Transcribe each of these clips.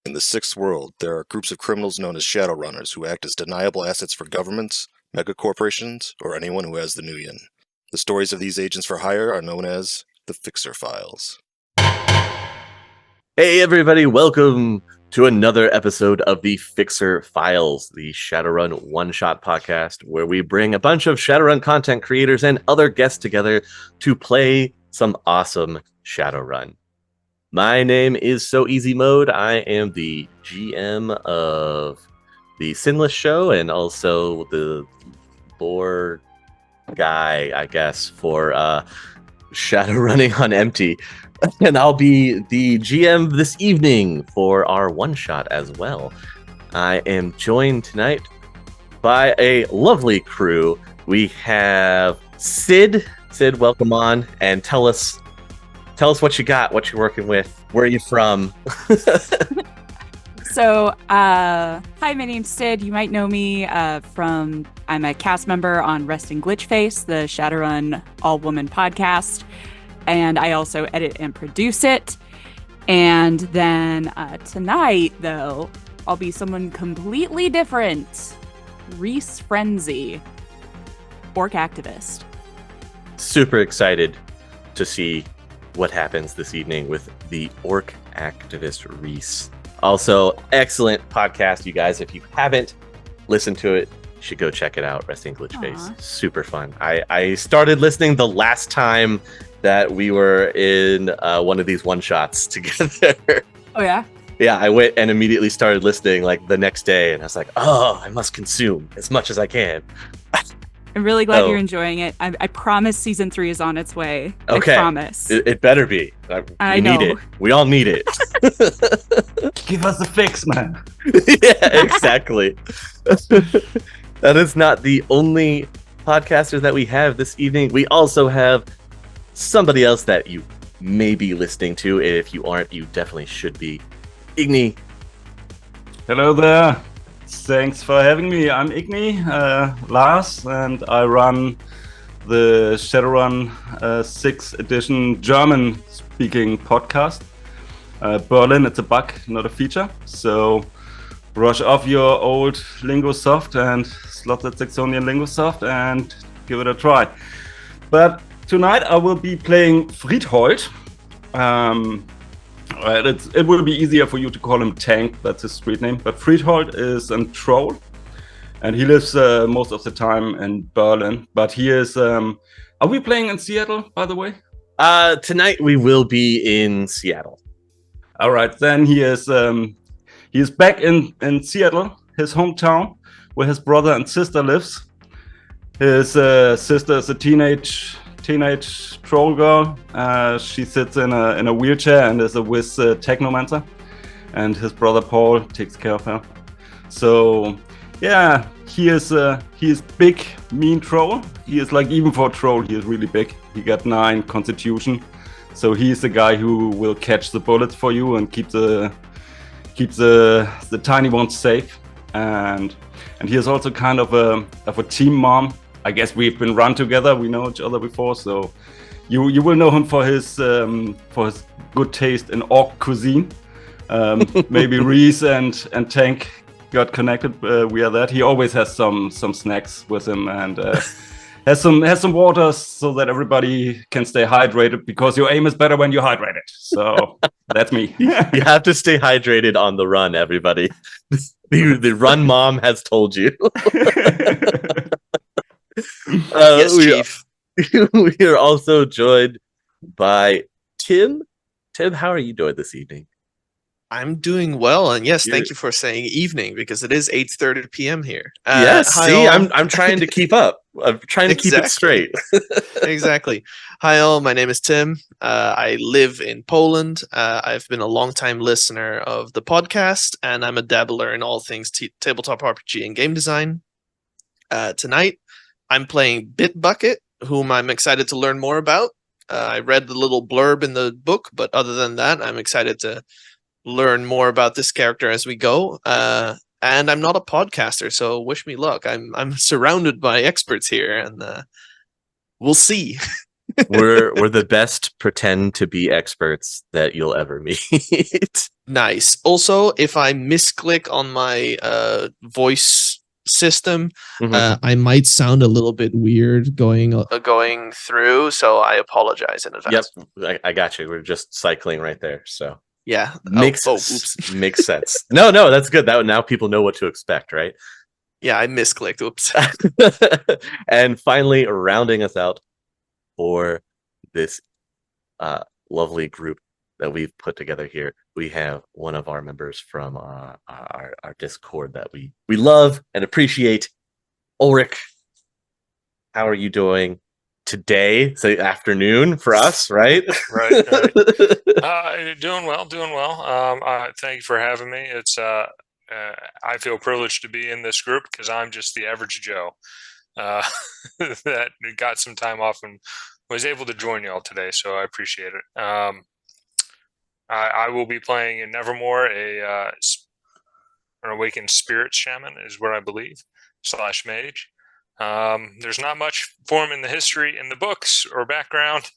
In the Sixth World, there are groups of criminals known as Shadowrunners who act as deniable assets for governments, megacorporations, or anyone who has the Nuyen. The stories of these agents for hire are known as the Fixer Files. Hey everybody, welcome to another episode of the Fixer Files, the Shadowrun one-shot podcast, where we bring a bunch of Shadowrun content creators and other guests together to play some awesome Shadowrun. My name is SoEasyMode. I am the GM of the Sinless Show and also the lore guy, I guess, for Shadowrunning on Empty. And I'll be the GM this evening for our one-shot as well. I am joined tonight by a lovely crew. We have Sid. Sid, welcome on, and tell us what you got, what you're working with, where are you from? So, hi, my name's Sid. You might know me from, I'm a cast member on Rest and Glitch Face, the Shadowrun all-woman podcast. And I also edit and produce it. And then tonight, though, I'll be someone completely different. Reese Frenzy, orc activist. Super excited to see what happens this evening with the orc activist Reese. Also, excellent podcast, you guys. If you haven't listened to it, you should go check it out. Resting Glitch Face. Super fun. I started listening the last time that we were in one of these one-shots together. Oh, yeah? Yeah, I went and immediately started listening like the next day, and I was like, oh, I must consume as much as I can. I'm really glad you're enjoying it. I promise season 3 is on its way. Okay. I promise. It better be. We need it. We all need it. Give us a fix, man. Yeah, exactly. That is not the only podcaster that we have this evening. We also have somebody else that you may be listening to. If you aren't, you definitely should be. Igni. Hello there. Thanks for having me. I'm Igni, Lars, and I run the Shadowrun 6th edition German-speaking podcast. Berlin, it's a bug, not a feature. So brush off your old Lingosoft and slot that Saxonian Lingosoft and give it a try. But tonight I will be playing Friedhold. It will be easier for you to call him Tank, that's his street name. But Friedhold is a troll, and he lives most of the time in Berlin. But he is... are we playing in Seattle, by the way? Tonight we will be in Seattle. All right, then he is back in Seattle, his hometown, where his brother and sister lives. His sister is a teenage troll girl. She sits in a wheelchair and is a whiz technomancer, and his brother Paul takes care of her. So yeah, he is big, mean troll. He is like, even for a troll, he is really big. He got 9 constitution, so he's the guy who will catch the bullets for you and keep the tiny ones safe. And he is also kind of a team mom. I guess we've been run together. We know each other before, so you will know him for his good taste in orc cuisine. Maybe Reese and Tank got connected via that. He always has some snacks with him and has some water so that everybody can stay hydrated, because your aim is better when you're hydrated. So that's me. You have to stay hydrated on the run, everybody. The run mom has told you. Yes, Chief. We are also joined by Tim. Tim, how are you doing this evening? I'm doing well, and yes, thank you for saying evening, because it is 8:30 p.m. here. Yes, see, I'm trying to keep up. I'm trying to keep it straight. Exactly. Hi all, my name is Tim. I live in Poland. I've been a long-time listener of the podcast, and I'm a dabbler in all things tabletop RPG and game design. Tonight, I'm playing Bit Bucket, whom I'm excited to learn more about. I read the little blurb in the book, but other than that, I'm excited to learn more about this character as we go. And I'm not a podcaster, so wish me luck. I'm surrounded by experts here, and we'll see. We're the best pretend to be experts that you'll ever meet. Nice. Also, if I misclick on my voice system, Mhm. I might sound a little bit weird going through, so I apologize in Yep, advance. I got you. We're just cycling right there, so Yeah. makes Oops. makes sense. No, that's good. That now people know what to expect, right? Yeah, I misclicked. Oops. And finally, rounding us out for this lovely group that we've put together here, we have one of our members from our Discord that we love and appreciate, Ulrick. How are you doing today? Say afternoon for us, right? Right. Doing well. Thank you for having me. It's I feel privileged to be in this group because I'm just the average Joe that got some time off and was able to join y'all today. So I appreciate it. I will be playing in Nevermore, an awakened spirit shaman is what I believe / mage. There's not much for him in the history in the books or background.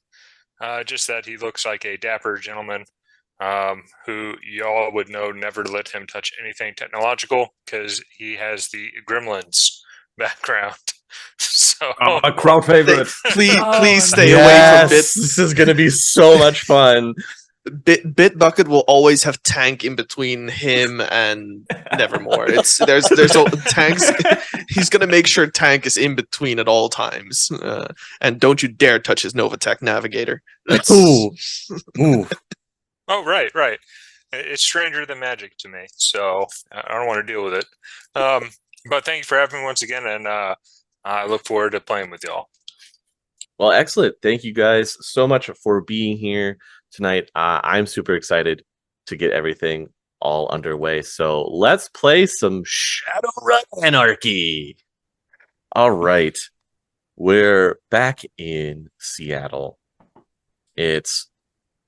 Just that he looks like a dapper gentleman who y'all would know never let him touch anything technological because he has the gremlins background. So A crowd favorite. Please stay Yes, away from Bit. this is going to be so much fun. Bit Bucket will always have Tank in between him and Nevermore. There's Tanks. He's gonna make sure Tank is in between at all times. And don't you dare touch his Novatech navigator. Ooh. Oh, right. It's stranger than magic to me, so I don't want to deal with it. But thank you for having me once again, and I look forward to playing with y'all. Well, excellent. Thank you guys so much for being here tonight. I'm super excited to get everything all underway. So let's play some Shadowrun Anarchy. All right. We're back in Seattle. It's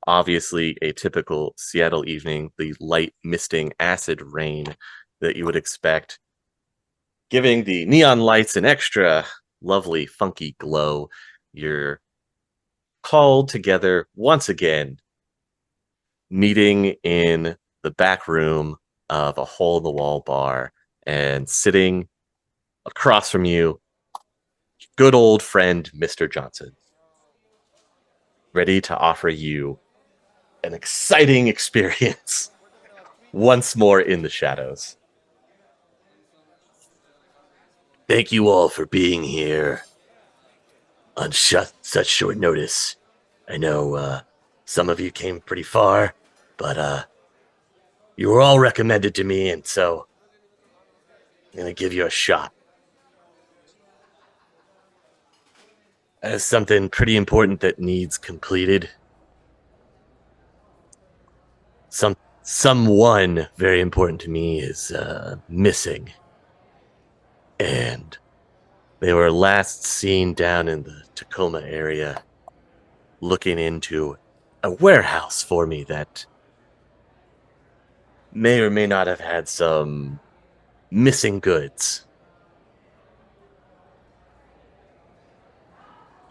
obviously a typical Seattle evening, the light misting acid rain that you would expect, giving the neon lights an extra lovely, funky glow. You're called together once again, meeting in the back room of a hole-in-the-wall bar, and sitting across from you, good old friend Mr. Johnson, ready to offer you an exciting experience once more in the shadows. Thank you all for being here on such short notice. I know some of you came pretty far, but you were all recommended to me, and so I'm going to give you a shot. As something pretty important that needs completed. Someone very important to me is missing. And they were last seen down in the Tacoma area looking into a warehouse for me that may or may not have had some missing goods.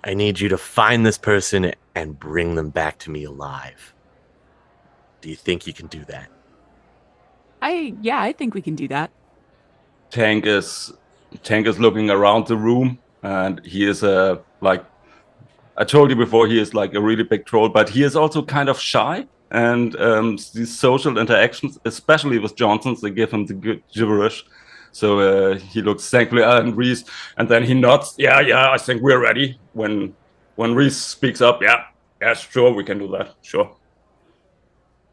I need you to find this person and bring them back to me alive. Do you think you can do that? I think we can do that. Tank is looking around the room, and he is like I told you before, he is like a really big troll, but he is also kind of shy. And these social interactions, especially with Johnsons, they give him the good gibberish. So he looks thankfully at Reese, and then he nods. Yeah, I think we're ready. When Reese speaks up, yeah, sure, we can do that. Sure.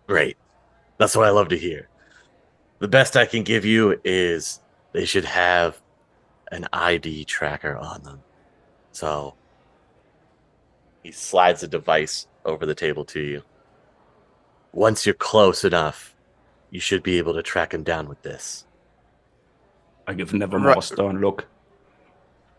Great. That's what I love to hear. The best I can give you is they should have an ID tracker on them. So he slides a device over the table to you. Once you're close enough, you should be able to track him down with this. I give Nevermore a stern look.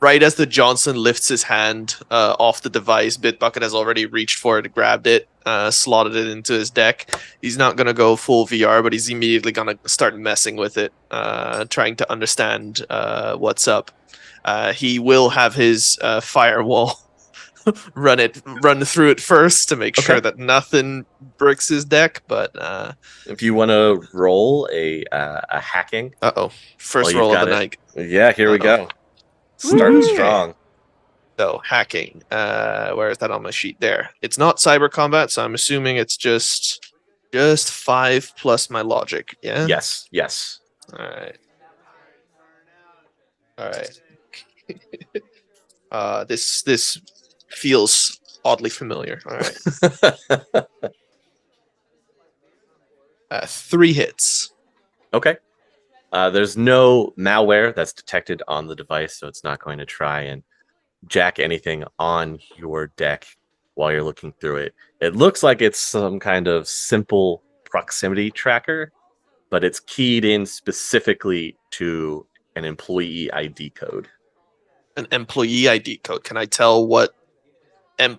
Right as the Johnson lifts his hand off the device, Bitbucket has already reached for it, grabbed it, slotted it into his deck. He's not going to go full VR, but he's immediately going to start messing with it, trying to understand what's up. He will have his firewall run through it first to make sure Okay. that nothing bricks his deck. But If you want to roll a hacking, first you've roll of got the it. night. Yeah, here we Uh-oh. go. Starting Okay. strong. So hacking. Where is that on my sheet? There. It's not cyber combat, so I'm assuming it's just 5 plus my logic. Yeah. Yes. All right. This feels oddly familiar. All right. 3 hits. Okay. There's no malware that's detected on the device, so it's not going to try and jack anything on your deck while you're looking through it. It looks like it's some kind of simple proximity tracker, but it's keyed in specifically to an employee ID code. An employee ID code. Can I tell what? Can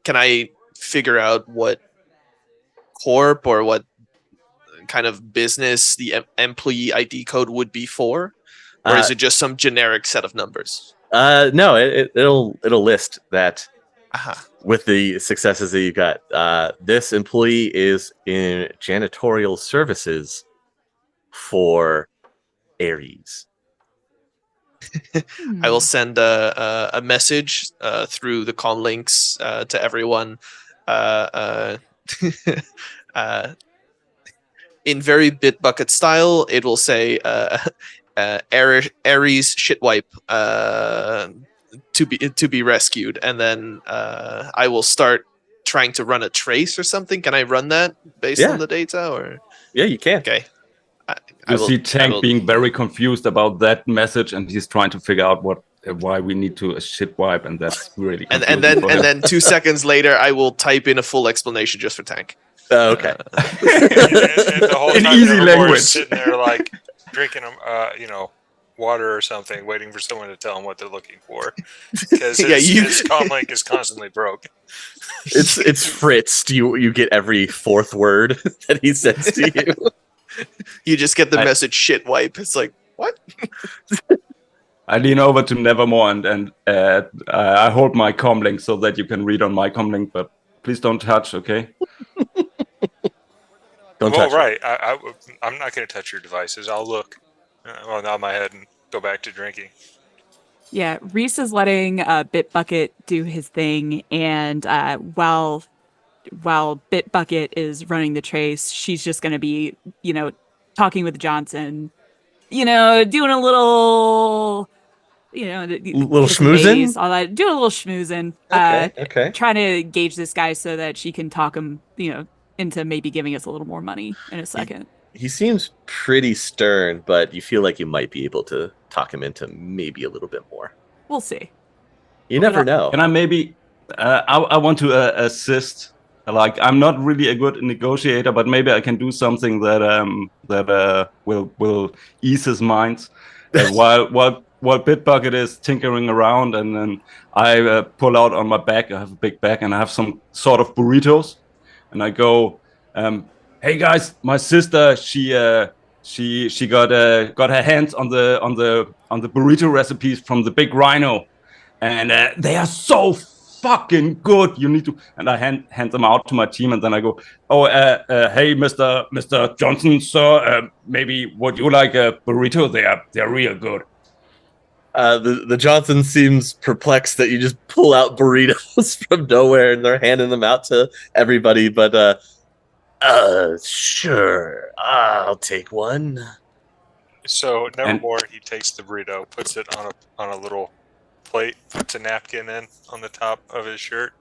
I figure out what corp or what kind of business the employee ID code would be for, or is it just some generic set of numbers? No, it'll list that. Aha. With the successes that you got. This employee is in janitorial services for Ares. I will send a message through the comm links to everyone. In very Bit Bucket style, it will say Ares shitwipe to be rescued, and then I will start trying to run a trace or something. Can I run that based on the data? Or yeah, you can. Okay. You see Tank being very confused about that message, and he's trying to figure out why we need to shit wipe, and that's really and then 2 seconds later, I will type in a full explanation just for Tank. Okay. And the whole in time easy Nevermore language, is sitting there like drinking, water or something, waiting for someone to tell him what they're looking for, because his comm link is constantly broke. It's fritzed. You get every fourth word that he says to you. You just get the message shit wipe. It's like, what? I lean over to Nevermore and I hold my comm link so that you can read on my comm link, but please don't touch, okay? Don't touch right. I'm not going to touch your devices. I'll look. Nod my head and go back to drinking. Yeah, Reese is letting Bit Bucket do his thing, and while Bit Bucket is running the trace, she's just going to be, talking with Johnson, doing a little, little kissing schmoozing? babies, all that, doing a little schmoozing. Okay. Trying to gauge this guy so that she can talk him, into maybe giving us a little more money in a second. He seems pretty stern, but you feel like you might be able to talk him into maybe a little bit more. We'll see. You never know. Can I maybe? I want to assist. Like, I'm not really a good negotiator, but maybe I can do something that will ease his mind. While Bit Bucket is tinkering around, and then I pull out on my back. I have a big bag, and I have some sort of burritos, and I go, "Hey guys, my sister, she got her hands on the burrito recipes from the Big Rhino, and they are so fucking good. You need to." And I hand them out to my team, and then I go, "Hey, Mr. Johnson, sir, maybe would you like a burrito? They're real good." The Johnson seems perplexed that you just pull out burritos from nowhere and they're handing them out to everybody, but sure, I'll take one. So Nevermore, he takes the burrito, puts it on a little plate, puts a napkin in on the top of his shirt,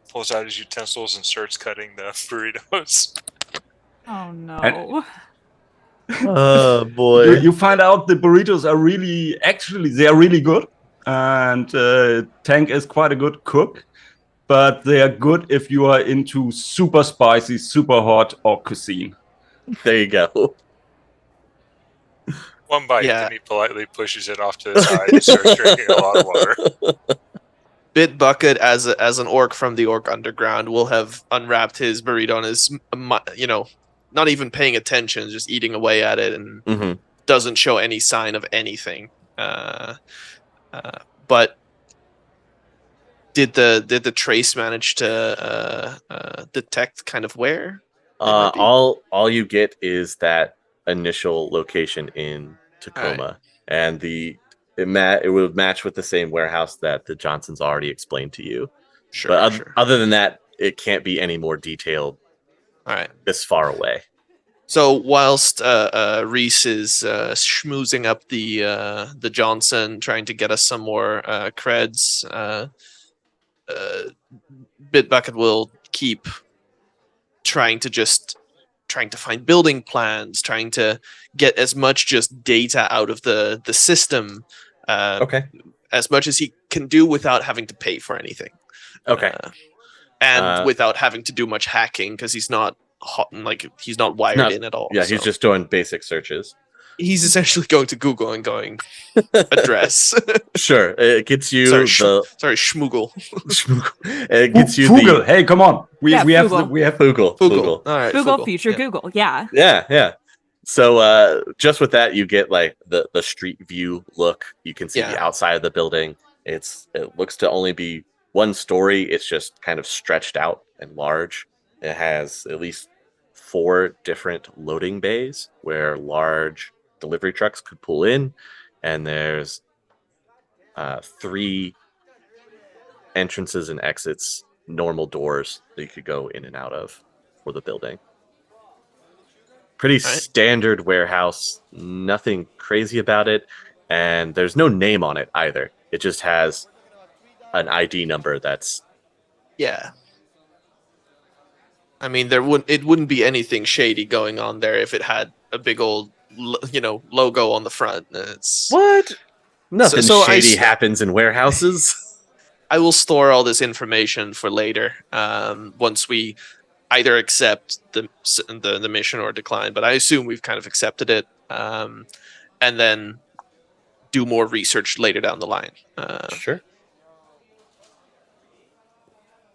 pulls out his utensils and starts cutting the burritos. Oh no. Oh boy. You find out the burritos are they are really good, and Tank is quite a good cook, but they are good if you are into super spicy, super hot or cuisine. There you go. One bite, then he politely pushes it off to the side and starts drinking a lot of water. Bit Bucket, as an orc from the Orc Underground, will have unwrapped his burrito and is, not even paying attention, just eating away at it, and doesn't show any sign of anything. But Did the trace manage to detect kind of where? might be? All you get is that initial location in Tacoma, and it would match with the same warehouse that the Johnsons already explained to you. Sure, But sure. other than that, it can't be any more detailed. All right. This far away. So whilst Reese is schmoozing up the Johnson, trying to get us some more creds, Bitbucket will keep trying to find building plans, trying to get as much just data out of the system, Okay. as much as he can do without having to pay for anything. Okay. And without having to do much hacking, because he's not he's not wired in at all. Yeah, he's just doing basic searches. He's essentially going to Google and going address. Sure, it gets you Schmoogle. It gets you Google. Hey, come on. We have Google. All right, Google, future Google. Yeah. Yeah. So just with that, you get like the street view look. You can see the outside of the building. It looks to only be one story. It's just kind of stretched out and large. It has at least 4 different loading bays where large delivery trucks could pull in, and there's 3 entrances and exits, normal doors that you could go in and out of for the building. Pretty standard warehouse, nothing crazy about it, and there's no name on it either. It just has an ID number that's... Yeah. I mean, it wouldn't be anything shady going on there if it had a big old, logo on the front. What? Nothing shady happens in warehouses. I will store all this information for later, once we either accept the mission or decline. But I assume we've kind of accepted it, and then do more research later down the line. Sure.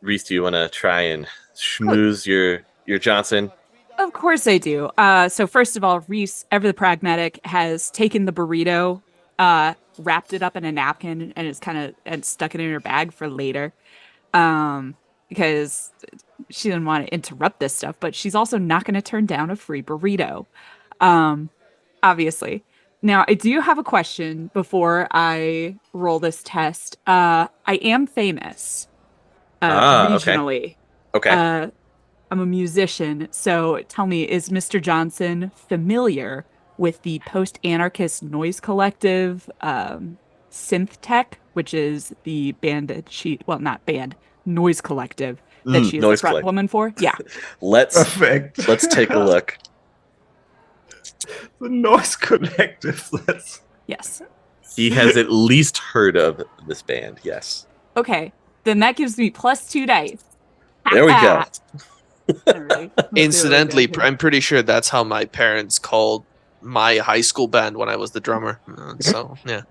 Reese, do you want to try and schmooze your Johnson? Of course I do. So first of all, Reese, ever the pragmatic, has taken the burrito, wrapped it up in a napkin, and stuck it in her bag for later. Because she didn't want to interrupt this stuff, but she's also not going to turn down a free burrito. Obviously. Now, I do have a question before I roll this test. I am famous. Regionally. Okay. I'm a musician, so tell me, is Mr. Johnson familiar with the post-anarchist noise collective Synth Tech, which is the band that noise collective that she is the front woman for? Yeah. Let's take a look. The noise collective. Yes. He has at least heard of this band, yes. Okay. Then that gives me +2 dice. There we go. Right. Incidentally, I'm pretty sure that's how my parents called my high school band when I was the drummer. So yeah.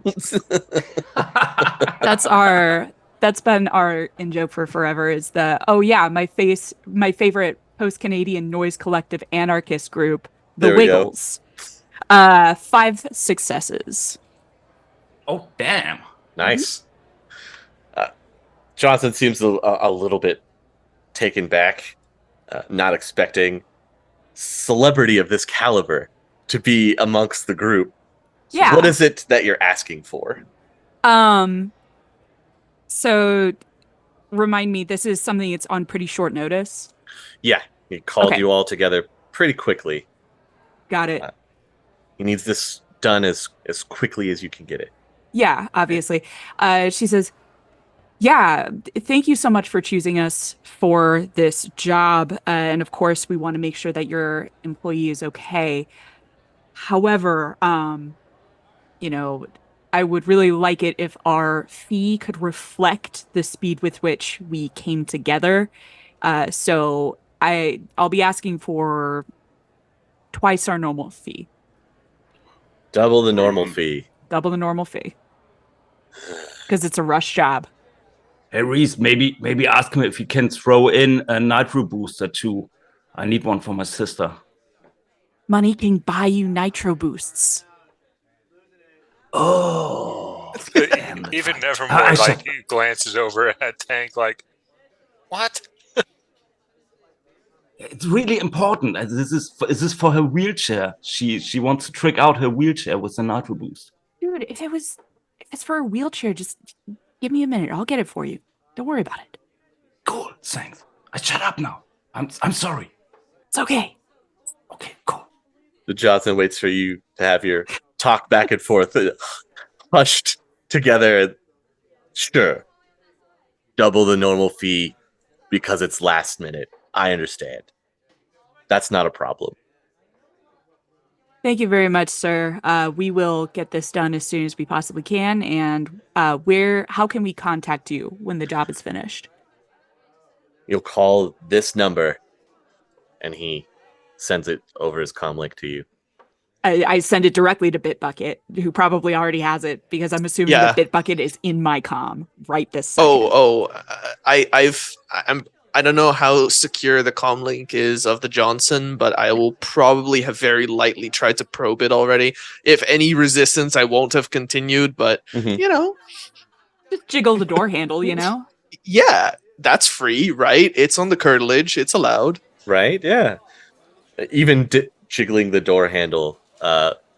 That's been our in-joke for forever, is my favorite post-Canadian noise collective anarchist group, the Wiggles. 5 successes. Oh, damn. Nice. Johnson seems a little bit taken back, not expecting celebrity of this caliber to be amongst the group. So yeah. What is it that you're asking for? So remind me, this is something that's on pretty short notice? Yeah, he called you all together pretty quickly. Got it. He needs this done as quickly as you can get it. Yeah, obviously. She says, yeah, thank you so much for choosing us for this job. And of course, we want to make sure that your employee is okay. However, I would really like it if our fee could reflect the speed with which we came together. So I'll be asking for twice our normal fee. Double the normal fee. Double the normal fee. Because it's a rush job. Hey, Reese, maybe ask him if he can throw in a nitro booster too. I need one for my sister. Money can buy you nitro boosts. Oh. damn it. Even I Nevermore shall- like glances over at Tank like, what? It's really important. This is for her wheelchair. She wants to trick out her wheelchair with the nitro boost. Dude, if it's for a wheelchair, just give me a minute. I'll get it for you. Don't worry about it. Cool, thanks. I shut up now. I'm sorry. It's okay. Okay, cool. The Johnson waits for you to have your talk back and forth, hushed together. And sure, double the normal fee because it's last minute. I understand. That's not a problem. Thank you very much, sir. We will get this done as soon as we possibly can. And how can we contact you when the job is finished? You'll call this number, and he sends it over his comm link to you. I send it directly to Bitbucket, who probably already has it, because I'm assuming Yeah. that Bitbucket is in my comm right this second. I don't know how secure the comm link is of the Johnson, but I will probably have very lightly tried to probe it already. If any resistance, I won't have continued, but Mhm. you know, Just jiggle the door handle, you know? yeah, that's free, right? It's on the curtilage, it's allowed. Right? Yeah. Even jiggling the door handle,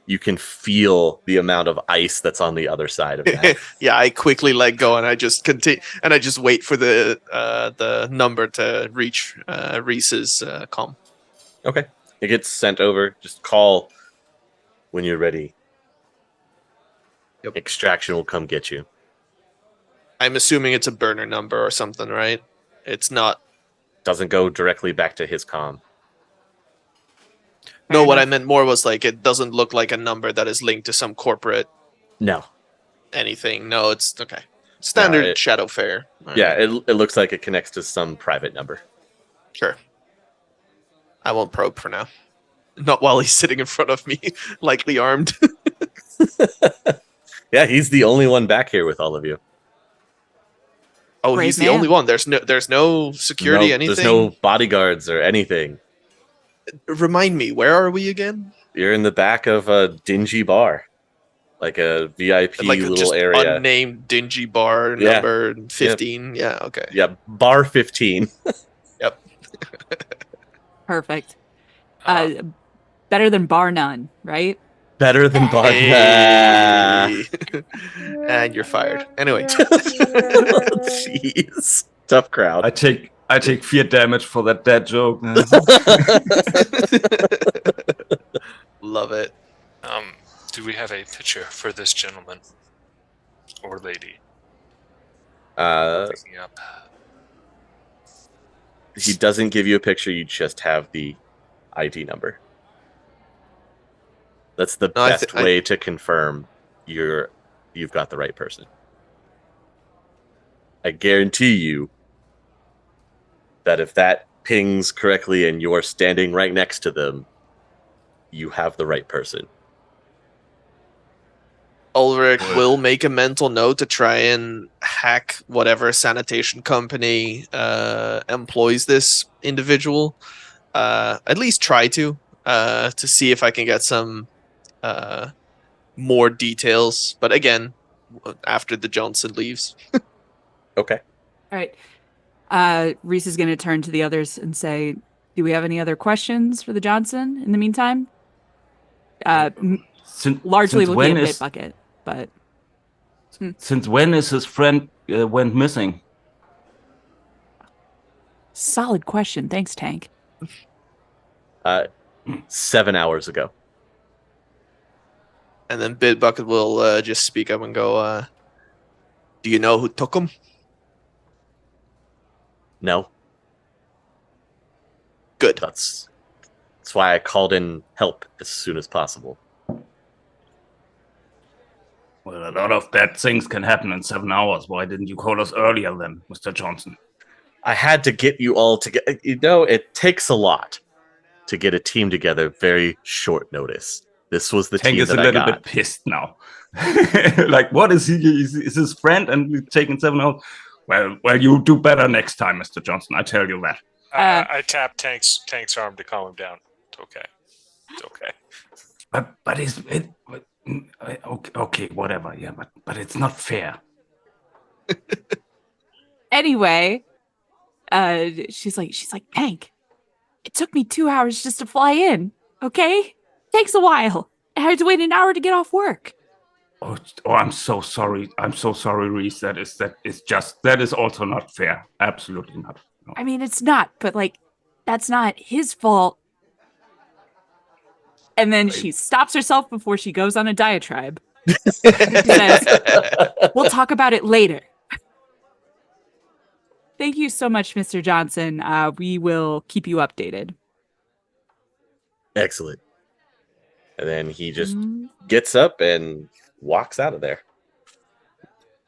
you can feel the amount of ice that's on the other side of that. Yeah, I quickly let go and I just continue and I just wait for the number to reach Reese's comm. Okay. It gets sent over. Just call when you're ready. Yep. Extraction will come get you. I'm assuming it's a burner number or something, right? It's not. Doesn't go directly back to his comm. No, Fair what I enough. meant more was like it doesn't look like a number that is linked to some corporate No. anything. No, it's okay. Standard it- shadow fare. All Yeah, right, it looks like it connects to some private number. sure. I won't probe for now. Not while he's sitting in front of me, lightly armed. Yeah, he's the only one back here with all of you. Oh, Brave he's the man. only one. There's no security, anything. There's no bodyguards or anything. Remind me, where are we again? You're in the back of a dingy bar. Like a VIP Like little just area. unnamed dingy bar Yeah. number 15. Yeah, okay. Yeah, bar 15. Yep. Perfect. Better than bar none, right? Better than bar. Hey. And you're fired. Anyway. Jeez. Tough crowd. I take 4 damage for that dead joke. Love it. Do we have a picture for this gentleman or lady? Picking up. He doesn't give you a picture, you just have the ID number. That's the No, best way to confirm you've got the right person. I guarantee you that if that pings correctly and you're standing right next to them, you have the right person. Ulrick will make a mental note to try and hack whatever sanitation company employs this individual. At least try to see if I can get some more details. But again, after the Johnson leaves. Okay. All right. Reese is going to turn to the others and say, do we have any other questions for the Johnson in the meantime? Largely since looking when at is Bitbucket, but since when is his friend went missing? solid question. Thanks, Tank. 7 hours ago. And then Bitbucket will just speak up and go, do you know who took him? No. Good. That's why I called in help as soon as possible. Well, a lot of bad things can happen in 7 hours. Why didn't you call us earlier then, Mr. Johnson? I had to get you all together. You know, it takes a lot to get a team together very short notice. This was the Tank team is a that I little got. bit pissed now. Like, what is he? Is his friend and we've taken 7 hours? Well, you do better next time, Mr. Johnson. I tell you that. I tap Tank's arm to calm him down. It's okay. It's okay. But Okay, whatever. Yeah, but it's not fair. Anyway, she's like, Hank, it took me 2 hours just to fly in. Okay, takes a while. I had to wait an hour to get off work. Oh, I'm so sorry. I'm so sorry, Reese. That is also not fair. Absolutely not. No. I mean, it's not, but like, that's not his fault. And then she stops herself before she goes on a diatribe. She says, we'll talk about it later. Thank you so much, Mr. Johnson. We will keep you updated. Excellent. And then he just gets up and walks out of there.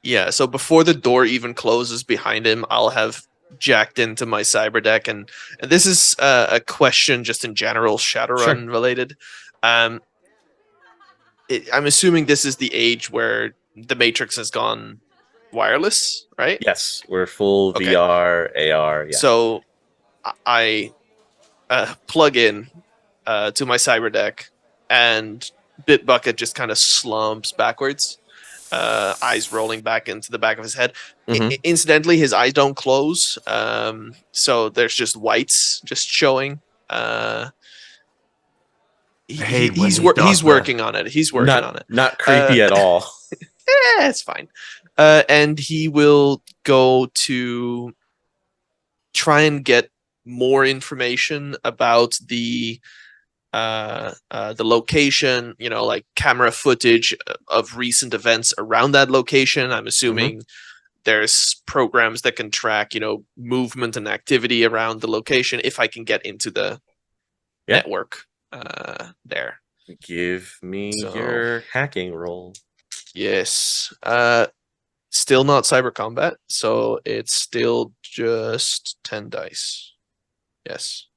Yeah, so before the door even closes behind him, I'll have jacked into my cyber deck, and this is a question just in general, Shadowrun related. I'm assuming this is the age where the Matrix has gone wireless, right? Yes, we're full VR, AR. Yeah. So I plug in to my cyber deck, and Bit Bucket just kind of slumps backwards, eyes rolling back into the back of his head. Incidentally, his eyes don't close, so there's just whites just showing. He's working on it. He's working on it. Not creepy at all. It's fine. And he will go to try and get more information about the location, like camera footage of recent events around that location. I'm assuming there's programs that can track, movement and activity around the location if I can get into the network there. Give me your hacking roll. Yes. Still not cyber combat, so it's still just 10 dice. Yes.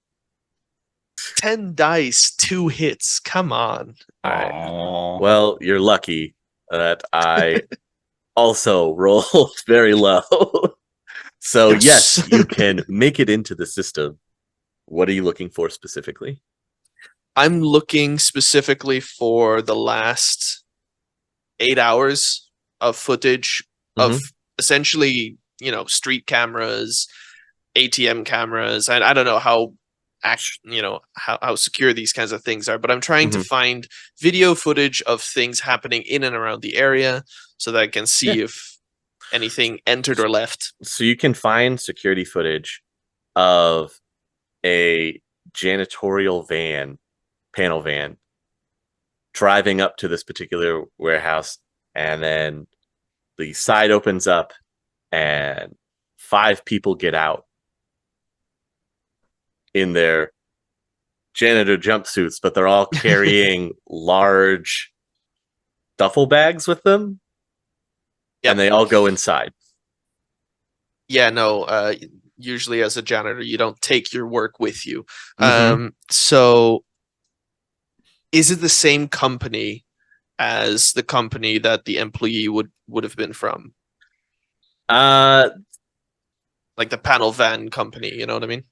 10 dice, 2 hits. Come on. All right. Well, you're lucky that I also rolled very low. So yes, you can make it into the system. What are you looking for specifically? I'm looking specifically for the last 8 hours of footage of essentially, street cameras, ATM cameras, and I don't know how how secure these kinds of things are, but I'm trying to find video footage of things happening in and around the area so that I can see if anything entered or left. So you can find security footage of a janitorial panel van driving up to this particular warehouse, and then the side opens up and 5 people get out in their janitor jumpsuits, but they're all carrying large duffel bags with them. And they all go inside. Yeah, no, usually as a janitor, you don't take your work with you. So is it the same company as the company that the employee would have been from? Like the panel van company, you know what I mean?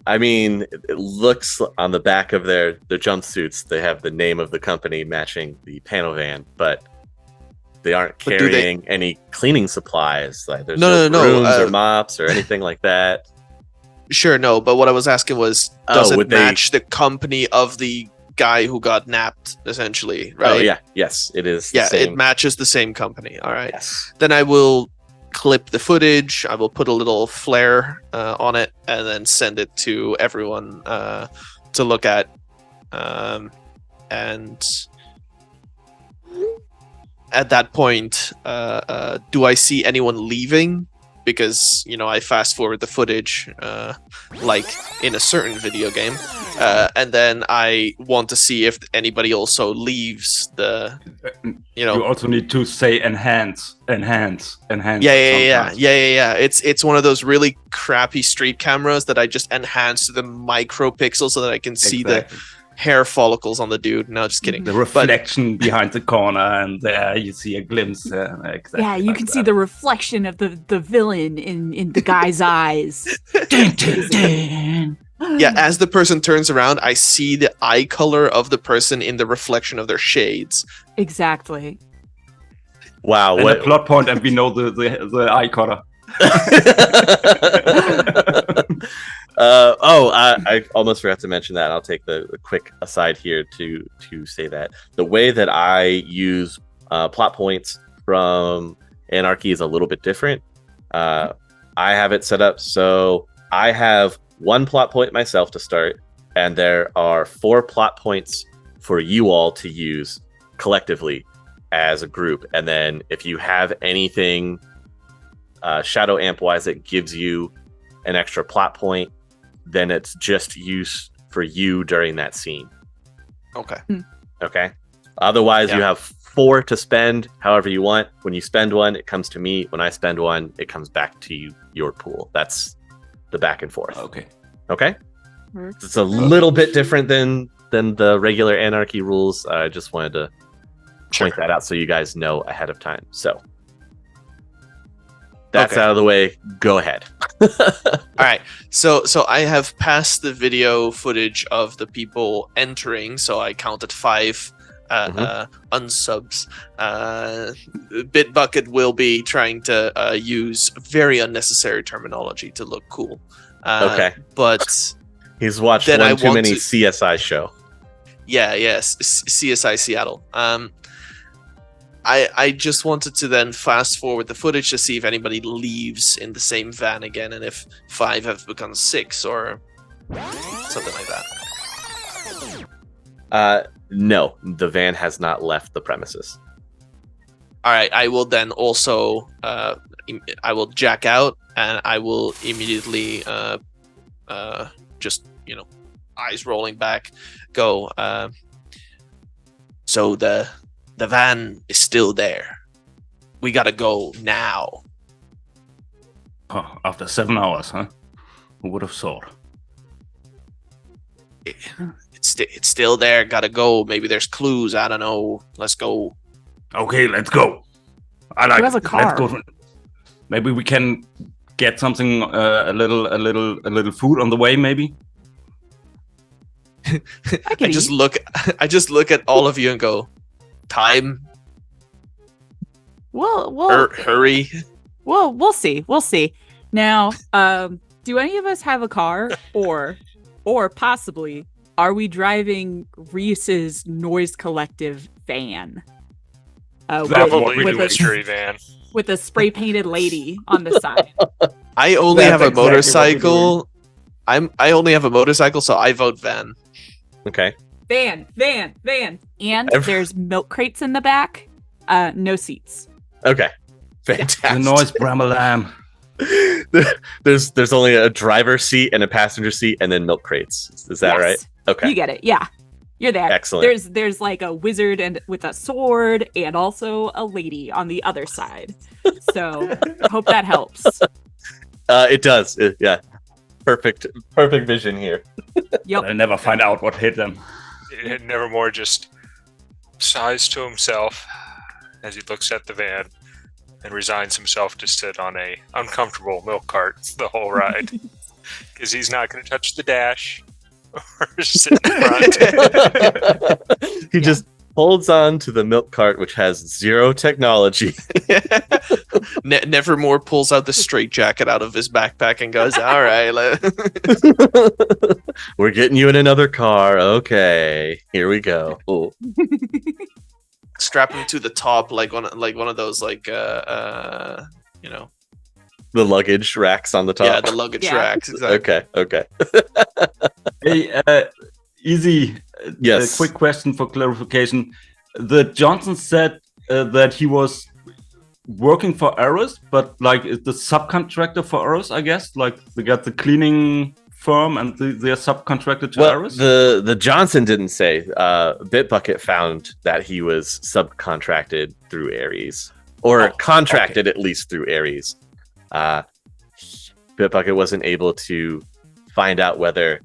I mean, it looks on the back of their jumpsuits, they have the name of the company matching the panel van, but they aren't carrying any cleaning supplies. Like there's no brooms or mops or anything like that. Sure, no, but what I was asking was, does it match the company of the guy who got napped, essentially, right? Oh, yeah. Yes, it is. Yeah, it matches the same company. All right. Yes. Then I will clip the footage. I will put a little flare on it and then send it to everyone to look at. And at that point, do I see anyone leaving? Because, I fast forward the footage like in a certain video game. And then I want to see if anybody also leaves the, You also need to say enhance. Yeah. It's one of those really crappy street cameras that I just enhance to the micro pixel so that I can see the hair follicles on the dude. No, just kidding. The reflection behind the corner, and there you see a glimpse. Yeah, you can see the reflection of the villain in the guy's eyes. Yeah, as the person turns around, I see the eye color of the person in the reflection of their shades. Exactly. Wow. And What? a plot point, and we know the eye cutter. I almost forgot to mention that. I'll take the quick aside here to say that the way that I use plot points from Anarchy is a little bit different. I have it set up so I have one plot point myself to start, and there are 4 plot points for you all to use collectively as a group. And then if you have anything Shadow Amp wise that gives you an extra plot point, then it's just use for you during that scene. Okay. Okay. Otherwise, Yeah. you have 4 to spend however you want. When you spend one, it comes to me. When I spend one, it comes back to you, your pool. That's the back and forth. Okay. Okay. It's a little bit different than the regular Anarchy rules. I just wanted to point that out so you guys know ahead of time. So that's Okay. out of the way. Go ahead. All right. So I have passed the video footage of the people entering. So I counted 5 unsubs. Bit Bucket will be trying to use very unnecessary terminology to look cool. Okay. But He's watched Then I one too want many to- CSI show. yes, CSI Seattle. I just wanted to then fast forward the footage to see if anybody leaves in the same van again, and if 5 have become 6 or something like that. No, the van has not left the premises. All right, I will then also I will jack out, and I will immediately just eyes rolling back, go. So the van is still there. We gotta go now. Oh, after 7 hours, huh? Who would have thought? It's still there. Gotta go. Maybe there's clues. I don't know. Let's go. Okay, let's go. I like. Who has a it. car? Let's go. Maybe we can get something, a little food on the way. Maybe. I I can just eat. look. I just look at all of you and go, time. We'll Hurry. we'll see. We'll see. Now, do any of us have a car, or possibly are we driving Reese's noise collective van? Probably with the a- mystery van. with a spray painted lady on the side. I only That's have a exactly what we're motorcycle. I only have a motorcycle, so I vote van. Okay. Van. And there's milk crates in the back. No seats. Okay. Fantastic. The noise, Bramalam. There's only a driver's seat and a passenger seat, and then milk crates. Is that Yes. right? Okay. You get it. Yeah. You're there. Excellent. There's like a wizard and with a sword and also a lady on the other side. So hope that helps. It does. Yeah. Perfect vision here. Yep. I'll never find out what hit them. Nevermore just sighs to himself as he looks at the van and resigns himself to sit on a uncomfortable milk cart the whole ride because he's not going to touch the dash or sit in front. He just holds on to the milk cart, which has 0 technology. Nevermore pulls out the straitjacket out of his backpack and goes, "All right, We're getting you in another car. Okay, here we go. Ooh. strap him to the top like one of those The luggage racks on the top. yeah, the luggage Yeah. racks. Exactly. Okay. Hey, Easy. Yes. A quick question for clarification. The Johnson said that he was working for Eros, but like is the subcontractor for Eros, I guess. Like they got the cleaning firm and they're subcontracted to Well, Eros. the Johnson didn't say. Bit Bucket found that he was subcontracted through Ares, or contracted at least through Ares. Bit Bucket wasn't able to find out whether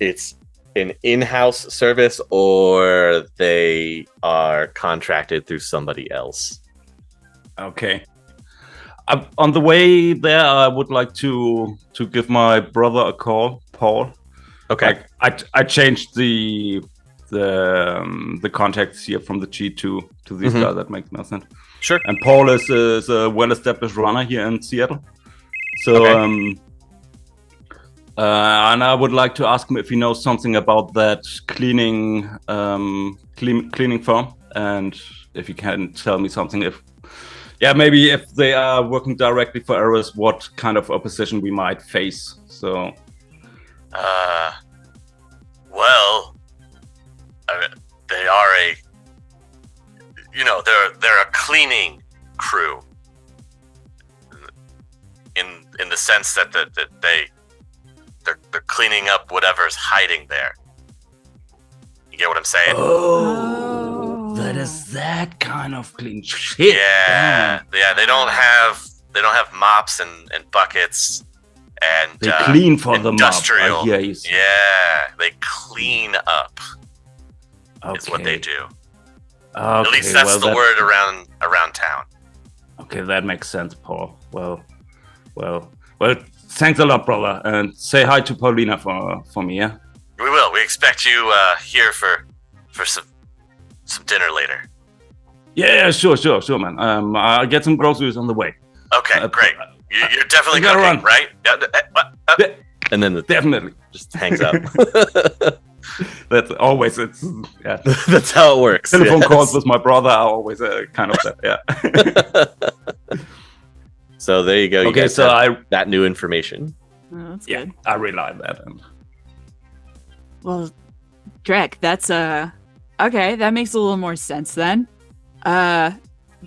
it's an in-house service or they are contracted through somebody else. Okay. On the way there, I would like to give my brother a call, Paul, Okay. Like, I changed the contacts here from the G to these guys. That makes no sense. Sure. And Paul is a well-established runner here in Seattle. So, and I would like to ask him if he knows something about that cleaning firm, and if he can tell me something. Maybe if they are working directly for Eris, what kind of opposition we might face. So, well, they are they're a cleaning crew. In the sense that they're cleaning up whatever's hiding there. You get what I'm saying? Oh, that is that kind of clean shit. Yeah. They don't have mops and buckets and they clean for the industrial. Mob. Yeah, they clean up. Okay. Is what they do. Okay, At least that's the word around town. Okay, that makes sense, Paul. Well, thanks a lot, brother, and say hi to Paulina for me, yeah? We will. We expect you here for some dinner later. Yeah, sure, man. I'll get some groceries on the way. Okay, great. You're definitely gotta cooking, run. right? And then Definitely. just hangs up. That's always That's how it works. Telephone calls with my brother are always kind of that, yeah. So there you go. Okay, you guys so have that new information. Oh, that's Yeah, good. I really like that. Well, Drek, that's okay. That makes a little more sense then.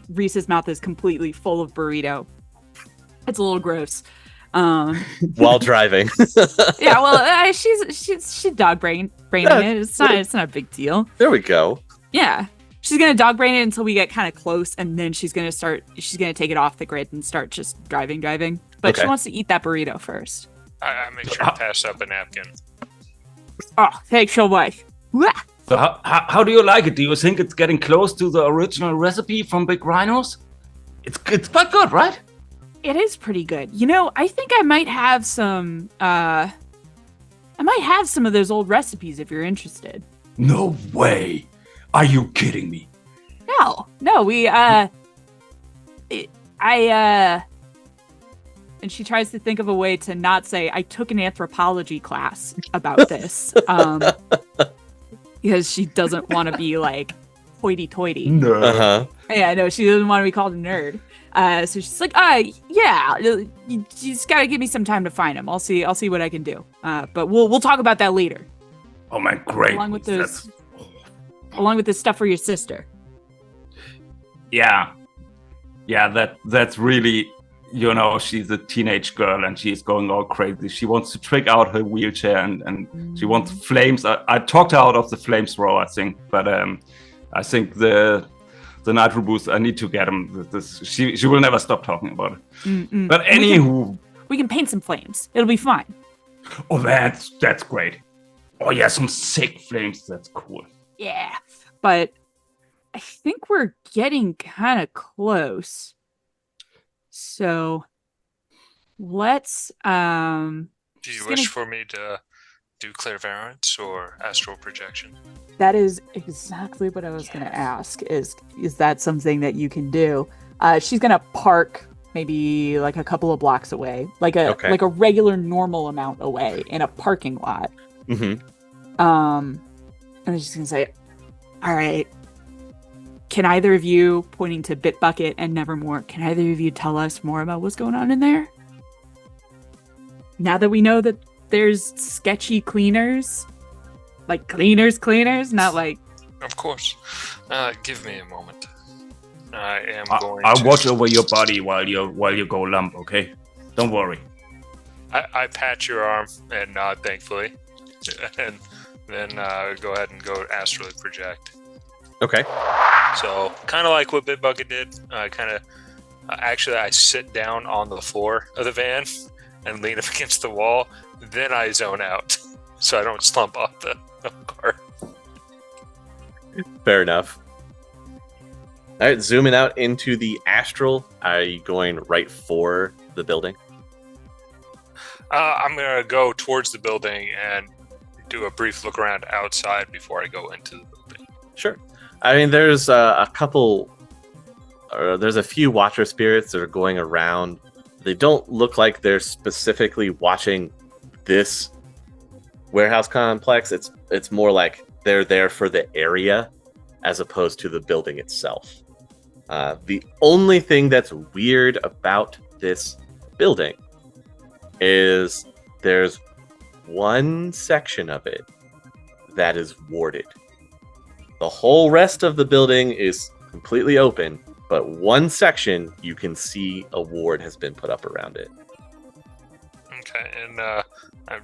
Reese's mouth is completely full of burrito. It's a little gross. While driving. Yeah, well, she's dog braining it. It's not a big deal. There we go. Yeah, she's gonna dog brain it until we get kind of close, and then she's gonna take it off the grid and start just driving. But she Okay. wants to eat that burrito first. I make sure to pass up a napkin. Oh, thanks so much. Wah! So how do you like it? Do you think it's getting close to the original recipe from Big Rhinos? It's quite good, right? It is pretty good. You know, I think I might have some. I might have some of those old recipes if you're interested. No way. Are you kidding me? No, we and she tries to think of a way to not say I took an anthropology class about this. Because she doesn't want to be like hoity-toity. No. Uh-huh. Yeah, no, she doesn't want to be called a nerd. So she's like, yeah, you just gotta give me some time to find him. I'll see what I can do. But we'll talk about that later. Oh man, great. Along with this stuff for your sister. Yeah, that's really, she's a teenage girl and she's going all crazy. She wants to trick out her wheelchair and she wants flames. I talked her out of the flamethrower, I think, but I think the nitro boost, I need to get him. She will never stop talking about it. Mm-mm. But anywho, we can paint some flames. It'll be fine. Oh, that's great. Oh yeah, some sick flames. That's cool. Yeah, but I think we're getting kind of close. So let's Do you wish for me to do clairvoyance or astral projection? That is exactly what I was going to ask. Is that something that you can do? She's going to park maybe like a couple of blocks away, like a regular normal amount away in a parking lot. Mm-hmm. And then she's going to say, "All right, can either of you," pointing to Bit Bucket and Nevermore, "can either of you tell us more about what's going on in there? Now that we know that there's sketchy cleaners, like cleaners, not like..." Of course. Give me a moment. I am going I'll to... watch over your body while you go lump, okay? Don't worry. I pat your arm and nod thankfully. And then go ahead and go astrally project. Okay. So, kind of like what Bit Bucket did. Actually, I sit down on the floor of the van and lean up against the wall. Then I zone out, so I don't slump off the car. Fair enough. All right, zooming out into the astral. Are you going right for the building? I'm gonna go towards the building and do a brief look around outside before I go into the building. Sure. I mean, there's a couple, or there's a few Watcher spirits that are going around. They don't look like they're specifically watching this warehouse complex. It's more like they're there for the area as opposed to the building itself. The only thing that's weird about this building is there's one section of it that is warded. The whole rest of the building is completely open, but one section you can see a ward has been put up around it. Okay, and I'm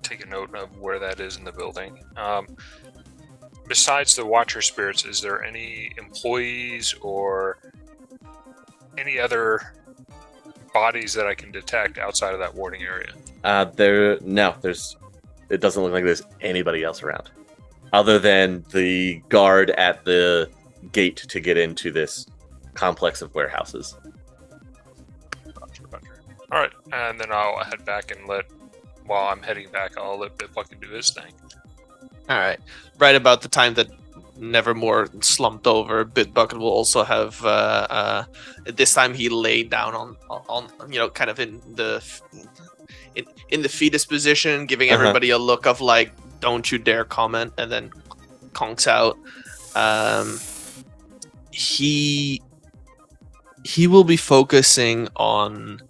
taking note of where that is in the building. Besides the Watcher spirits, is there any employees or any other bodies that I can detect outside of that warding area? It doesn't look like there's anybody else around, other than the guard at the gate to get into this complex of warehouses. Gotcha. All right, and then I'll head back and while I'm heading back, I'll let Bit Bucket do his thing. All right. Right about the time that Nevermore slumped over, Bit Bucket will also have. This time he laid down on kind of in the fetus position, giving everybody a look of like, "Don't you dare comment," and then conks out. He will be focusing on.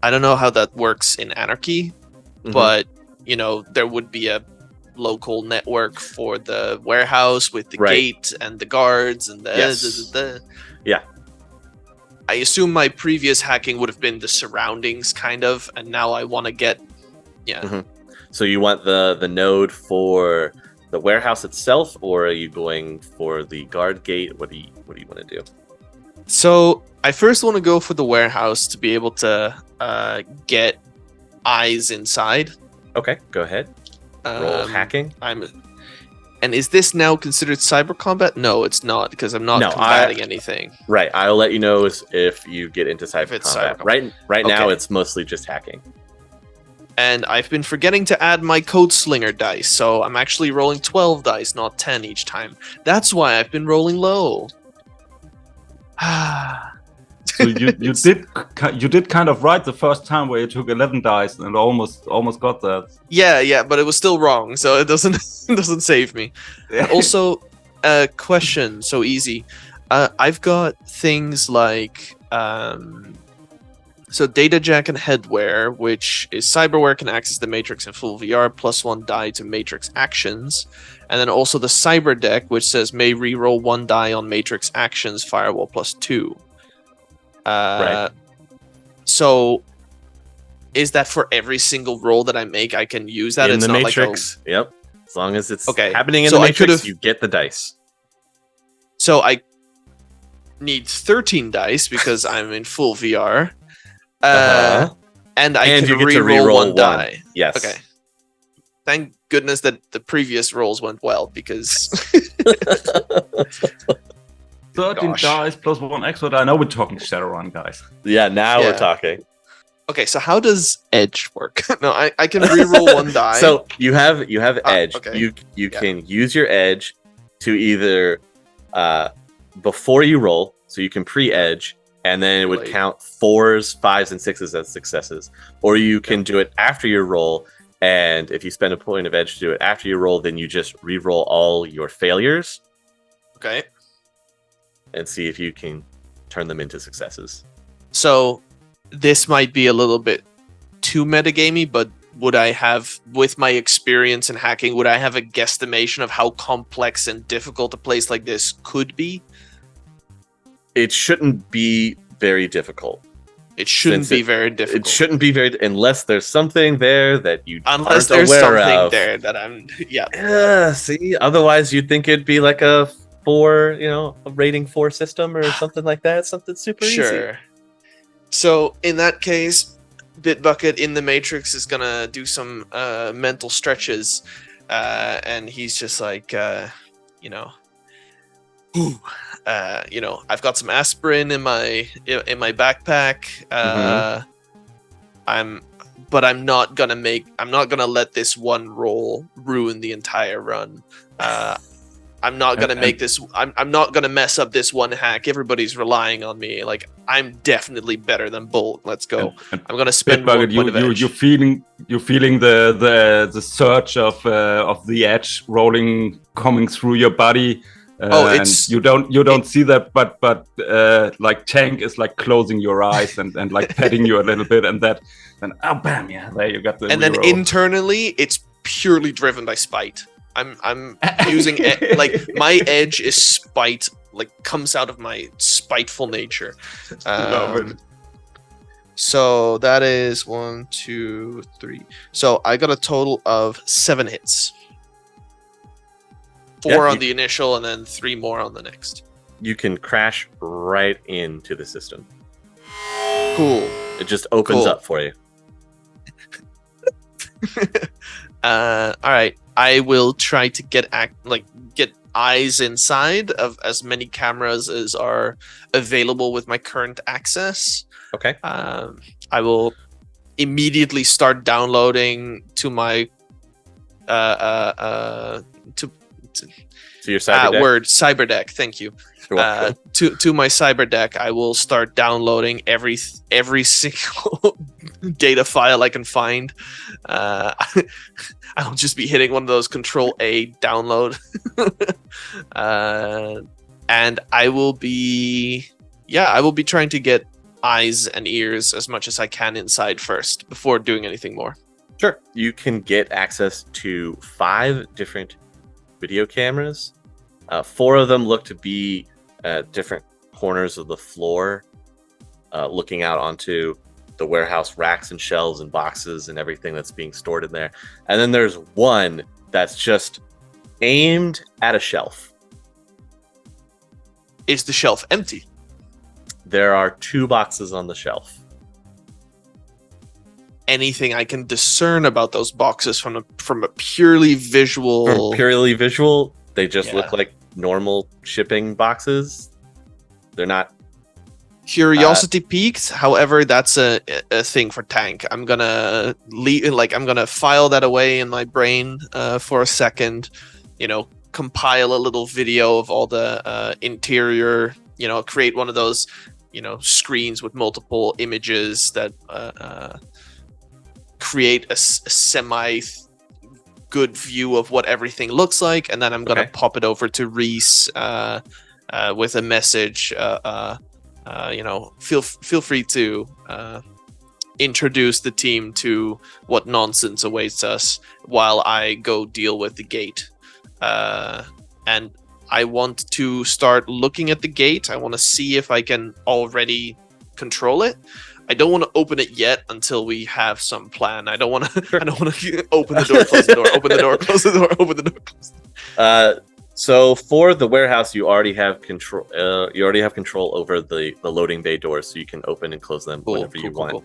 I don't know how that works in Anarchy, but there would be a local network for the warehouse with the gate and the guards and the. Yeah. I assume my previous hacking would have been the surroundings, kind of, and now I want to get. Yeah. Mm-hmm. So you want the node for the warehouse itself, or are you going for the guard gate? What do you want to do? So I first want to go for the warehouse to be able to get eyes inside. Okay, go ahead. Roll hacking. And is this now considered cyber combat? No, it's not, because I'm not combating anything. Right, I'll let you know if you get into cyber combat. Right now, it's mostly just hacking. And I've been forgetting to add my code slinger dice, so I'm actually rolling 12 dice, not 10 each time. That's why I've been rolling low. So you did kind of right the first time where you took 11 dice and almost got that. Yeah, but it was still wrong, so it doesn't save me. Also, question, so easy. I've got things like so Data Jack and Headwear, which is cyberware, can access the Matrix in full VR, +1 die to Matrix actions. And then also the Cyber Deck, which says may reroll 1 die on Matrix actions, firewall +2. Right. So is that for every single roll that I make, I can use that? In it's the not Matrix. Like yep. As long as it's okay. happening in the Matrix, you get the dice. So I need 13 dice because I'm in full VR. And I can reroll 1 die. Yes. Okay. Thank goodness that the previous rolls went well, because 13 dice plus 1 extra die. I know we're talking Shadowrun, guys. Yeah, now we're talking. Okay, so how does Edge work? No, I can reroll 1 die. So you have Edge. Okay. You can use your Edge to either before you roll, so you can pre-Edge, and then it would count 4s, 5s, and 6s as successes. Or you can do it after your roll, and if you spend a point of Edge to do it after your roll, then you just re-roll all your failures. Okay. And see if you can turn them into successes. So this might be a little bit too metagamey, but would I have, with my experience in hacking, would I have a guesstimation of how complex and difficult a place like this could be? It shouldn't be very difficult. It shouldn't be very difficult. It shouldn't be very, unless there's something there that you unless aren't there's aware something of. there that I'm see, otherwise you'd think it'd be like a 4, a rating 4 system or something like that. Something super easy. So in that case, Bit Bucket in the Matrix is gonna do some mental stretches, and he's just like, I've got some aspirin in my backpack. I'm but I'm not gonna let this one roll ruin the entire run. I'm not gonna make this. I'm not gonna mess up this one hack. Everybody's relying on me. Like, I'm definitely better than Bolt. Let's go. I'm gonna spend Bit Bucket, one point of edge. you're feeling the surge of the edge rolling coming through your body. And you don't see that, but like Tank is like closing your eyes and like petting you a little bit, and then oh bam, yeah, there you got the. And then internally, it's purely driven by spite. I'm using like my edge is spite, like comes out of my spiteful nature. So that is 1, 2, 3. So I got a total of 7 hits. 4 on the initial, and then 3 more on the next. You can crash right into the system. Cool. It just opens up for you. All right. I will try to get eyes inside of as many cameras as are available with my current access. Okay. I will immediately start downloading to my to your Cyberdeck. Thank you. To my Cyberdeck, I will start downloading every single data file I can find. I'll just be hitting one of those Control A download, and I will be trying to get eyes and ears as much as I can inside first before doing anything more. Sure. You can get access to 5 different video cameras. 4 of them look to be at different corners of the floor, looking out onto the warehouse racks and shelves and boxes and everything that's being stored in there. And then there's one that's just aimed at a shelf. Is the shelf empty? There are 2 boxes on the shelf. Anything I can discern about those boxes from a purely visual? From purely visual, they just look like normal shipping boxes. They're not. Curiosity peaked. However, that's a thing for Tank. I'm gonna file that away in my brain for a second. Compile a little video of all the interior. Create one of those screens with multiple images that create a semi good view of what everything looks like, and then I'm gonna pop it over to Reese with a message. Feel free to introduce the team to what nonsense awaits us while I go deal with the gate. And I want to start looking at the gate. I want to see if I can already control it. I don't want to open it yet until we have some plan. I don't want to. I don't want to open the door, close the door, open the door, close the door, open the door, close the door. So for the warehouse, you already have control. You already have control over the loading bay doors, so you can open and close them whenever you want. Cool.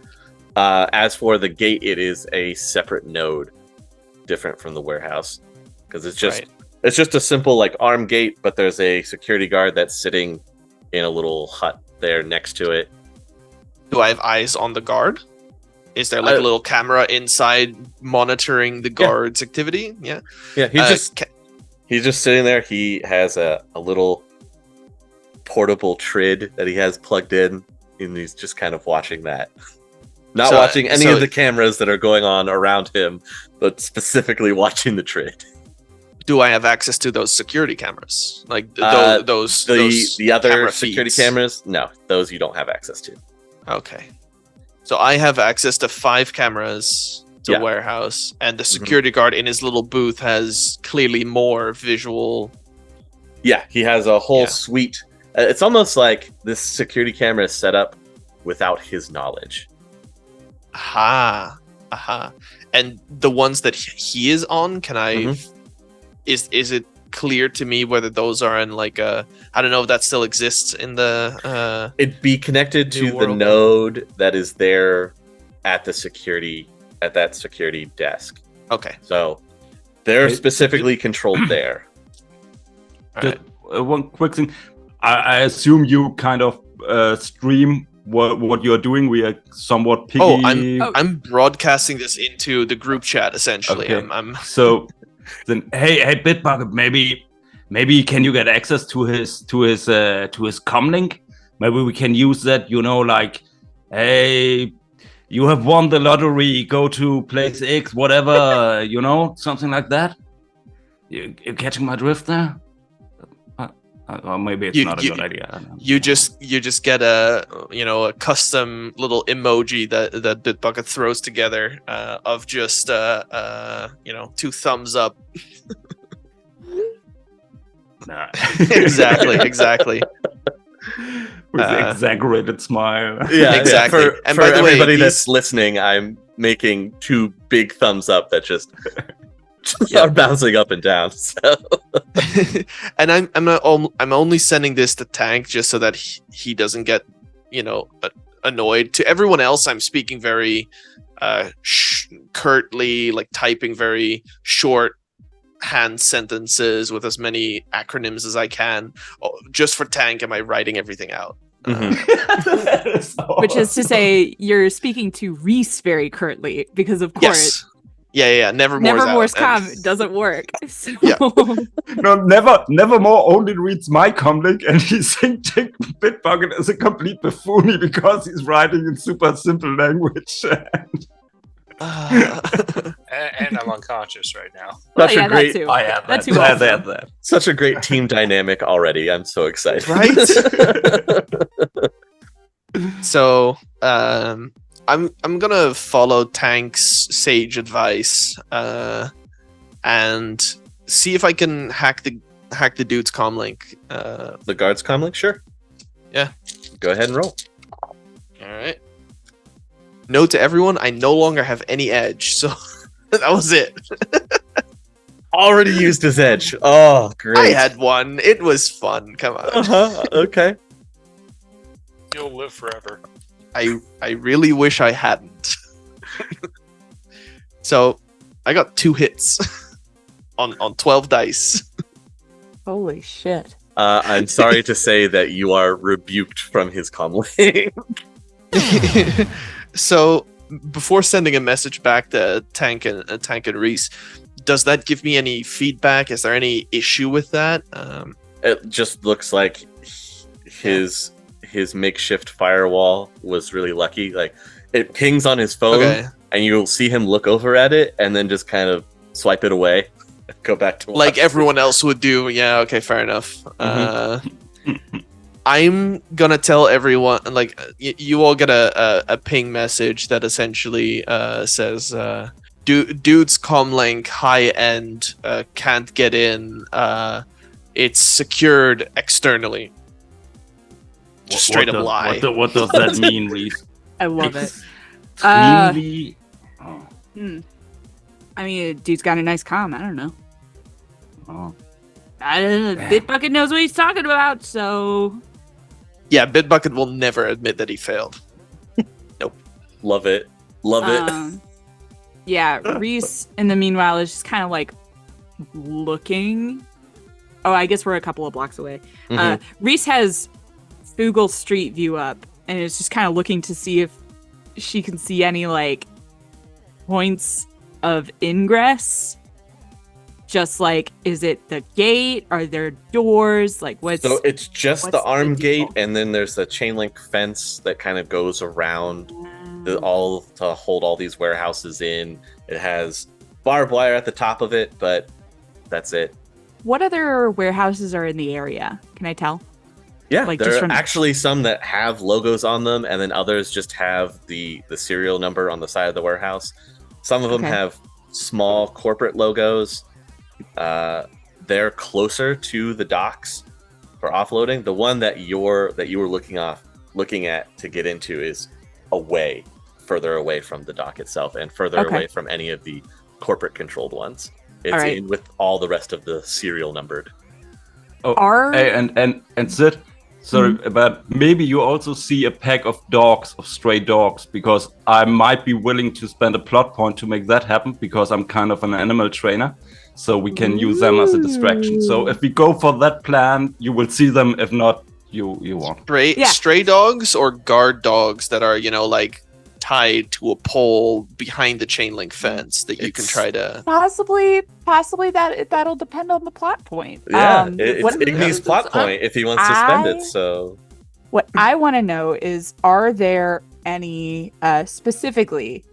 As for the gate, it is a separate node, different from the warehouse, because it's just a simple arm gate, but there's a security guard that's sitting in a little hut there next to it. Do I have eyes on the guard? Is there a little camera inside monitoring the guard's activity? Yeah. Yeah. He's just sitting there. He has a little portable trid that he has plugged in, and he's just kind of watching that. Not watching any of the cameras that are going on around him, but specifically watching the trid. Do I have access to those security cameras? Those the other camera security feeds? Cameras? No, those you don't have access to. Okay. So I have access to 5 cameras to warehouse, and the security guard in his little booth has clearly more visual. Yeah, he has a whole suite. It's almost like this security camera is set up without his knowledge. Aha. And the ones that he is on, can I... Is it clear to me whether those are in I don't know if that still exists in the... It'd be connected to the node that is there at that security desk. Okay. So they're specifically controlled there. Just one quick thing. I assume you kind of stream what you're doing? We are somewhat piggy. I'm broadcasting this into the group chat essentially. Okay. I'm So then, hey, Bit Bucket, maybe can you get access to his comlink? Maybe we can use that. Like, hey, you have won the lottery. Go to place X, whatever. Something like that. You're catching my drift there? Or maybe it's not a good idea. I don't know. You just get a custom little emoji that Bitbucket throws together of just 2 thumbs up. Nah. Exactly. With the exaggerated smile. Yeah, exactly. Yeah. And for by the way, everybody that's listening, I'm making 2 big thumbs up that just are bouncing up and down. So. And I'm only sending this to Tank just so that he doesn't get annoyed. To everyone else, I'm speaking very curtly, like typing very short hand sentences with as many acronyms as I can. Just for Tank, am I writing everything out? Which is to say, you're speaking to Reese very curtly, because of course. Yes. Yeah. Nevermore's comment doesn't work. So. Yeah. No, Nevermore only reads my comlink, and he's thinking Bitbucket is a complete buffoon because he's writing in super simple language. And I'm unconscious right now. That too. I have That's that. Such a great team dynamic already. I'm so excited. Right? So, I'm gonna follow Tank's sage advice and see if I can hack the dude's comlink. The guard's comlink, sure. Yeah. Go ahead and roll. All right. Note to everyone, I no longer have any edge, so that was it. Already used his edge. Oh, great. I had one. It was fun. Come on. Okay. You'll live forever. I really wish I hadn't. So I got 2 hits on 12 dice. Holy shit. I'm sorry to say that you are rebuked from his comlink. So before sending a message back to Tank and Reese, does that give me any feedback? Is there any issue with that? It just looks like his makeshift firewall was really lucky. Like, it pings on his phone, and you'll see him look over at it and then just kind of swipe it away, go back to like everyone else would do. Yeah, okay, fair enough. Mm-hmm. I'm gonna tell everyone, like, you all get a ping message that essentially says, dude's comlink high end, can't get in, it's secured externally. Just straight up lie. What does that mean, Reese? I love it. Extremely. I mean, dude's got a nice comm. I don't know. Oh. I don't know. Bitbucket knows what he's talking about, so. Yeah, Bitbucket will never admit that he failed. Nope. Love it. Yeah, Reese, in the meanwhile, is just kind of like looking. Oh, I guess we're a couple of blocks away. Reese has Fugle Street View up and is just kind of looking to see if she can see any like points of ingress. Just like, is it the gate? Are there doors? Like, what's... So it's just the arm the gate, and then there's the chain link fence that kind of goes around all to hold all these warehouses in. It has barbed wire at the top of it, but that's it. What other warehouses are in the area? Can I tell? Yeah, like, there just are from... actually some that have logos on them, and then others just have the serial number on the side of the warehouse. Some of them have small corporate logos. They're closer to the docks for offloading. The one that you were looking at to get into is further away from the dock itself, and further away from any of the corporate controlled ones. It's in with all the rest of the serial numbered. Oh, hey, and Sid, sorry, but maybe you also see a pack of stray dogs, because I might be willing to spend a plot point to make that happen, because I'm kind of an animal trainer, so we can use them as a distraction. So if we go for that plan, you will see them. If not, you want. Stray dogs or guard dogs that are, like tied to a pole behind the chain link fence that you can try to possibly that'll depend on the plot point. Yeah, it's what- Igni's plot point if he wants to spend it. So What I want to know is, are there any specifically?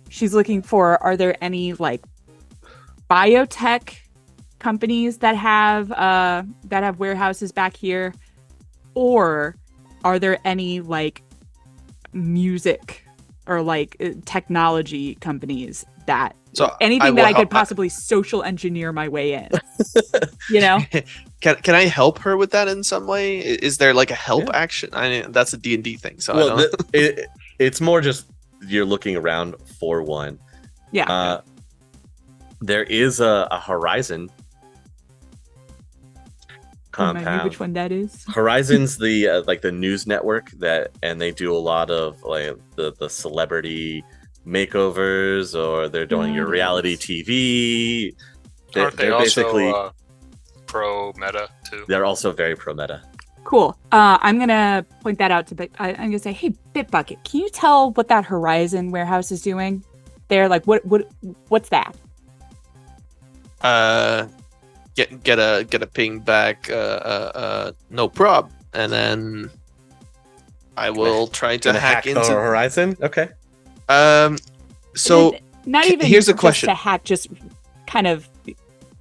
She's looking for. Are there any like biotech companies that have warehouses back here, or are there any like music or like technology companies that anything that I could possibly social engineer my way in? Can I help her with that in some way? Is there like a help action? I mean, that's a D&D thing, so I don't. It's more just you're looking around for one. Yeah. There is a Horizon compound. Remind me which one that is. Horizon's the like the news network and they do a lot of like the celebrity makeovers, or they're doing your reality TV. Aren't they they're also basically pro meta too? they're also very pro meta. Cool. I'm gonna point that out to I'm gonna say, hey, Bit Bucket, can you tell what that Horizon warehouse is doing? They're like, what's that? Get a ping back. No prob, and then I will try to hack into Horizon. Okay. So not even here's a just question. to hack, just kind of.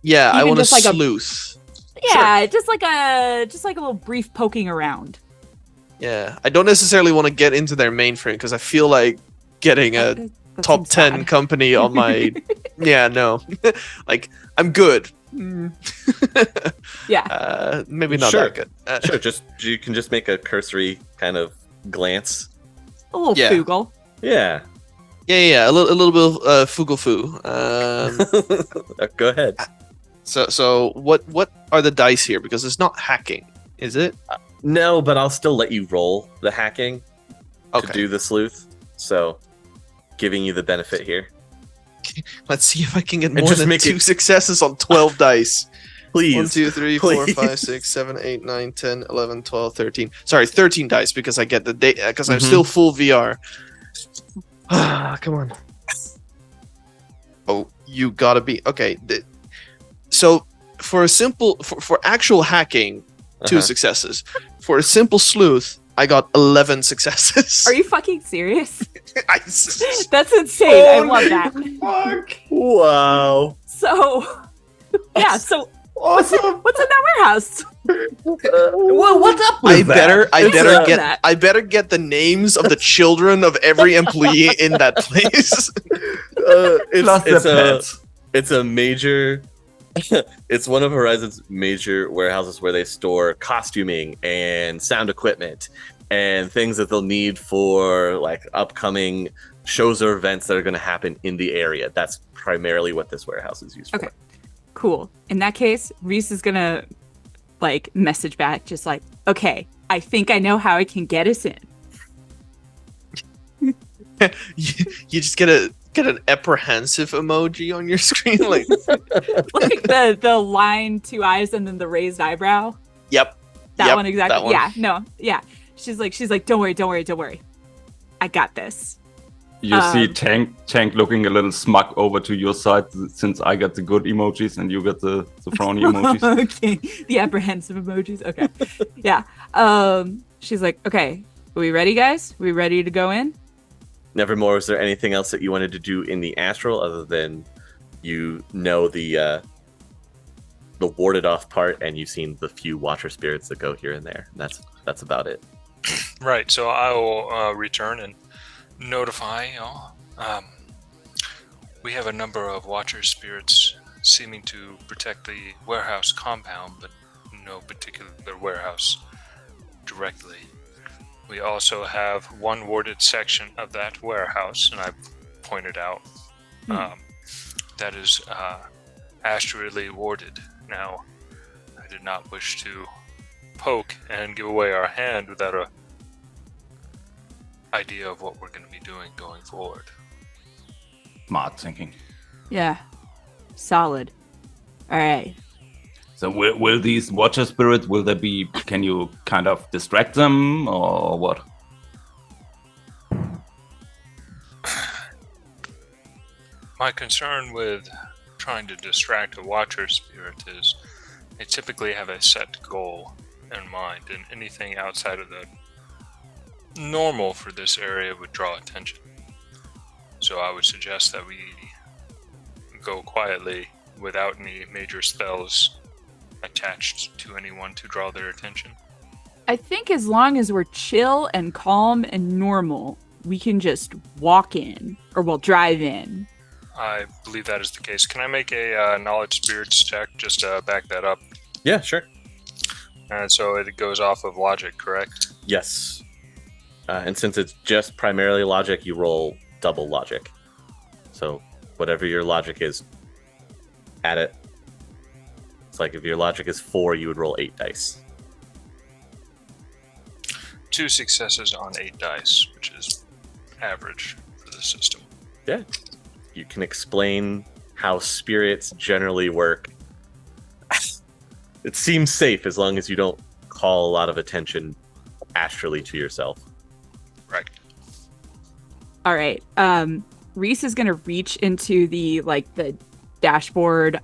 Yeah, I even want to just like sleuth. Yeah, just like a little brief poking around. Yeah, I don't necessarily want to get into their mainframe because I feel like getting a That top seems 10 sad. company on my. Yeah, no, like I'm good. Yeah. Maybe not Sure. that good. Sure. You can just make a cursory kind of glance. A little Yeah. fugle. Yeah. Yeah, a little bit of fugle-foo. Go ahead. So what are the dice here? Because it's not hacking, is it? No, but I'll still let you roll the hacking to Okay. do the sleuth. So, giving you the benefit here. Let's see if I can get And more just than make 2 it- success on 12 dice. Please. 1, 2, 3, 4, Please. 5, 6, 7, 8, 9, 10, 11, 12, 13. Sorry, 13 dice because I get the data because I'm Mhm. still full VR. Come on. Oh, you gotta be okay. So for a simple for actual hacking, 2 Uh-huh. successes. For a simple sleuth, I got 11 successes. Are you fucking serious? I- That's insane. I love that. Fuck! Wow. So, yeah. So, Awesome! what's in that warehouse? Well, what's up I better that. I better get the names of the children of every employee in that place. Plus the pets. It's a major. It's one of Horizon's major warehouses where they store costuming and sound equipment and things that they'll need for like upcoming shows or events that are going to happen in the area. That's primarily what this warehouse is used Okay. for. Cool. In that case, Reese is gonna like message back, just like, okay, I think I know how I can get us in. you just get an apprehensive emoji on your screen, like Like the line, 2 eyes, and then the raised eyebrow. yep. That Yep, one exactly. that one. Yeah. No. Yeah. She's like, don't worry. I got this. You see Tank looking a little smug over to your side since I got the good emojis and you got the frowny emojis. Okay. The apprehensive emojis. Okay. Yeah. She's like, okay, are we ready, guys? We ready to go in? Nevermore, is there anything else that you wanted to do in the astral other than the warded off part and you've seen the few watcher spirits that go here and there? That's about it. Right, so I will return and notify y'all. We have a number of watcher spirits seeming to protect the warehouse compound, but no particular warehouse directly. We also have one warded section of that warehouse, and I pointed out that is astrally warded. Now, I did not wish to poke and give away our hand without a idea of what we're going to be doing going forward. Smart thinking. Yeah. Solid. All right. So will these watcher spirits, can you kind of distract them or what? My concern with trying to distract a watcher spirit is they typically have a set goal in mind, and anything outside of the normal for this area would draw attention. So I would suggest that we go quietly without any major spells attached to anyone to draw their attention. I think as long as we're chill and calm and normal, we can just walk in, or we'll drive in. I believe that is the case. Can I make a knowledge spirits check just to back that up? Yeah, sure. And so it goes off of logic, correct? Yes. And since it's just primarily logic, you roll double logic. So whatever your logic is, add it. It's like if your logic is 4, you would roll 8 dice. 2 successes on 8 dice, which is average for the system. Yeah. You can explain how spirits generally work. It seems safe as long as you don't call a lot of attention astrally to yourself. Right. All right. Reese is gonna reach into the dashboard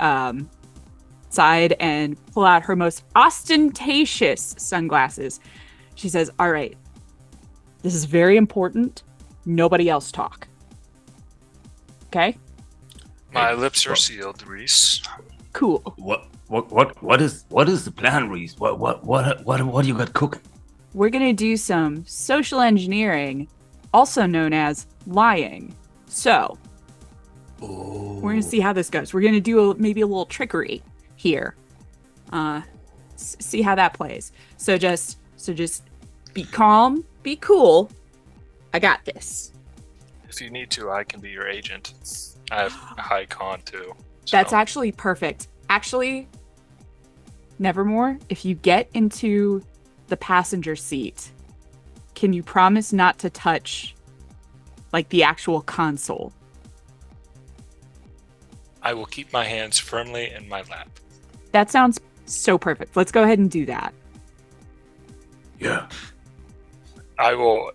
side and pull out her most ostentatious sunglasses. She says, "All right, this is very important. Nobody else talk. Okay? My lips are sealed, Reese. Cool. What is the plan, Reese? What do you got cooking? We're gonna do some social engineering, also known as lying. So, we're gonna see how this goes. We're gonna do maybe a little trickery here. See how that plays. So just be calm, be cool. I got this. If you need to, I can be your agent. I have high con too. So. That's actually perfect. Actually, Nevermore, if you get into the passenger seat, can you promise not to touch the actual console? I will keep my hands firmly in my lap. That sounds so perfect. Let's go ahead and do that. Yeah. I will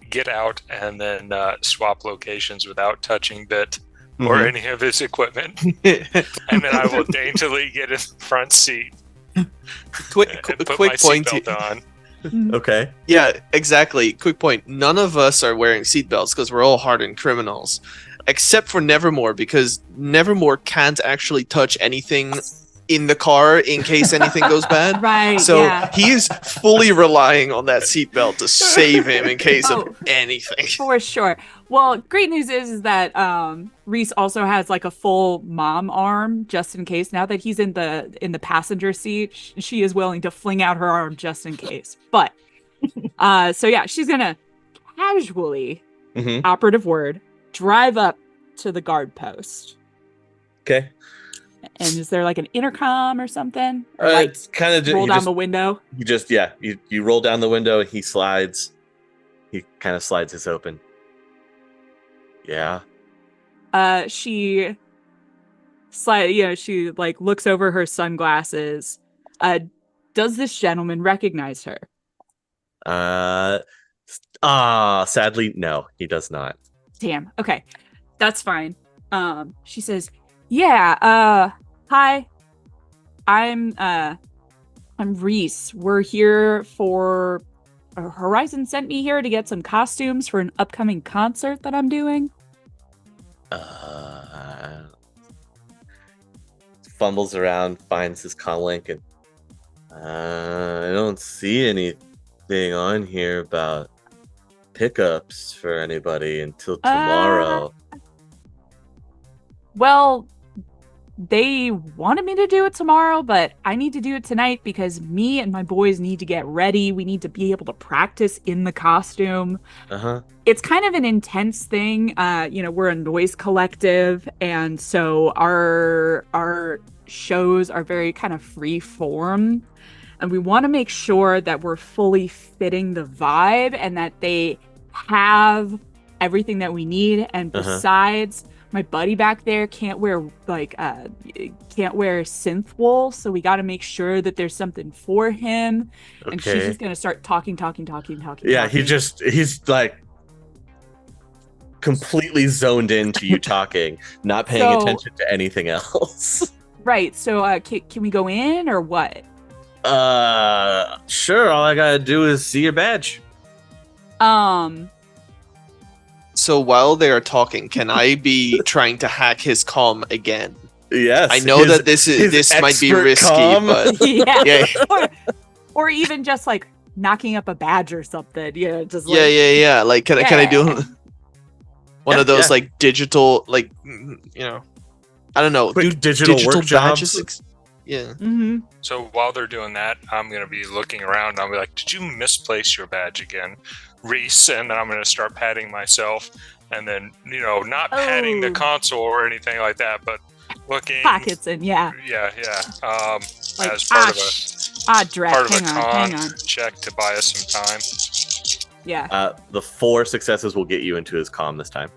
get out and then swap locations without touching Bit or any of his equipment. And then I will daintily get in the front seat. Quick put point. my seatbelt on. Okay. Yeah, exactly. Quick point. None of us are wearing seatbelts because we're all hardened criminals. Except for Nevermore, because Nevermore can't actually touch anything in the car in case anything goes bad. Right. So yeah. he is fully relying on that seatbelt to save him in case of anything. For sure. Well, great news is that Reese also has a full mom arm just in case. Now that he's in the passenger seat, she is willing to fling out her arm just in case. But so yeah, she's gonna casually, operative word, drive up to the guard post. Okay. And is there an intercom or something? Or It's kind of roll down the window? You just, you roll down the window, he slides. He kind of slides this open. Yeah. She she looks over her sunglasses. Does this gentleman recognize her? Sadly, no, he does not. Damn. Okay. That's fine. She says, "Yeah, hi. I'm Reese. We're here for Horizon sent me here to get some costumes for an upcoming concert that I'm doing." Fumbles around, finds his comlink, and I don't see anything on here about pickups for anybody until tomorrow. Well, they wanted me to do it tomorrow, but I need to do it tonight because me and my boys need to get ready. We need to be able to practice in the costume. It's kind of an intense thing. We're a noise collective, and so our shows are very kind of free form, and we want to make sure that we're fully fitting the vibe and that they have everything that we need. And besides, my buddy back there can't wear synth wool, so we got to make sure that there's something for him. And she's just gonna start talking. Yeah, he's like completely zoned into you talking, not paying attention to anything else. Right. So can we go in or what? Sure. All I gotta do is see your badge. So while they are talking, can I be trying to hack his comm again? Yes. I know that this might be risky, but yeah. or even just like knocking up a badge or something. Yeah, just like, yeah. Like, can I do one of those like digital, like, I don't know, do digital work badges? jobs. Yeah. Mm-hmm. So while they're doing that, I'm going to be looking around. I'll be like, did you misplace your badge again, Reese? And then I'm going to start patting myself. And then, not patting the console or anything like that, but looking. Pockets in, yeah. Yeah. Like, as part of hang on. check to buy us some time. Yeah. The 4 successes will get you into his comm this time.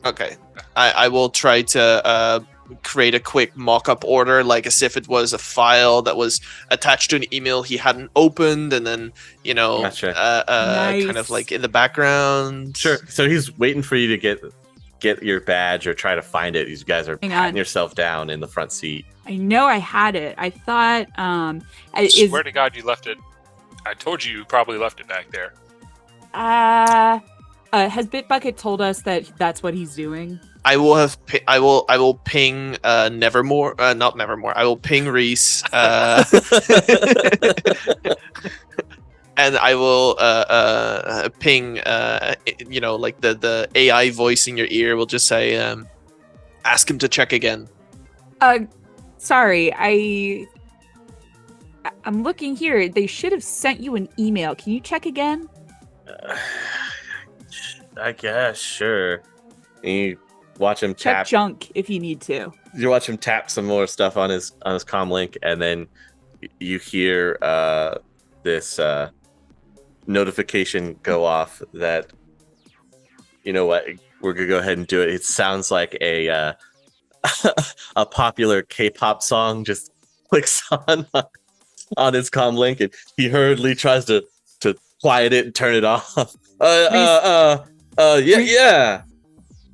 Okay. I will try to create a quick mock-up order, like as if it was a file that was attached to an email he hadn't opened, and then Gotcha. Nice. kind of like in the background. Sure. So he's waiting for you to get your badge or try to find it. These guys are patting yourself down in the front seat. I know I had it. I thought I swear to God you left it. I told you probably left it back there. Has Bit Bucket told us that that's what he's doing? I will ping Nevermore, not Nevermore. I will ping Reese, and I will ping like the AI voice in your ear will just say ask him to check again. Sorry, I'm looking here. They should have sent you an email. Can you check again? I guess, sure. And you watch him Check tap junk if you need to. You watch him tap some more stuff on his comm link, and then you hear this notification go off that, you know what, we're gonna go ahead and do it. It sounds like a a popular K-pop song just clicks on his comm link, and he hurriedly tries to quiet it and turn it off. Yeah.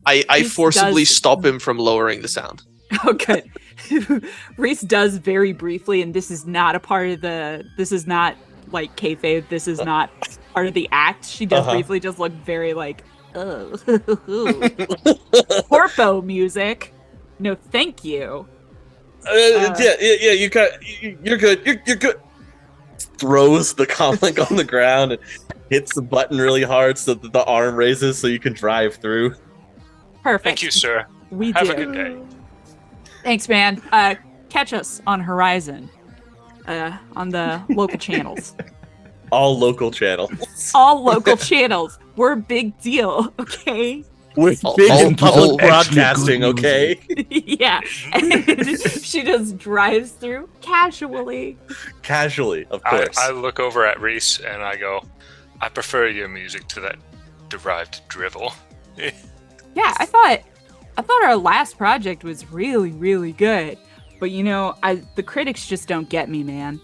I forcibly stop him from lowering the sound. Oh, good. Reese does very briefly, and this is not like kayfabe. This is not part of the act. She does briefly just look very like, oh, corpo music. No, thank you. Yeah. You're good. You're good. Throws the comm link on the ground and hits the button really hard so that the arm raises so you can drive through. Perfect. Thank you, sir. Have a good day. Thanks, man. Catch us on Horizon, on the local channels. All local channels. All local channels. We're a big deal, okay? We're big in public broadcasting, okay? Yeah. And she just drives through casually. Casually, of course. I look over at Reese and I go, I prefer your music to that derived drivel. Yeah, I thought our last project was really, really good. But the critics just don't get me, man.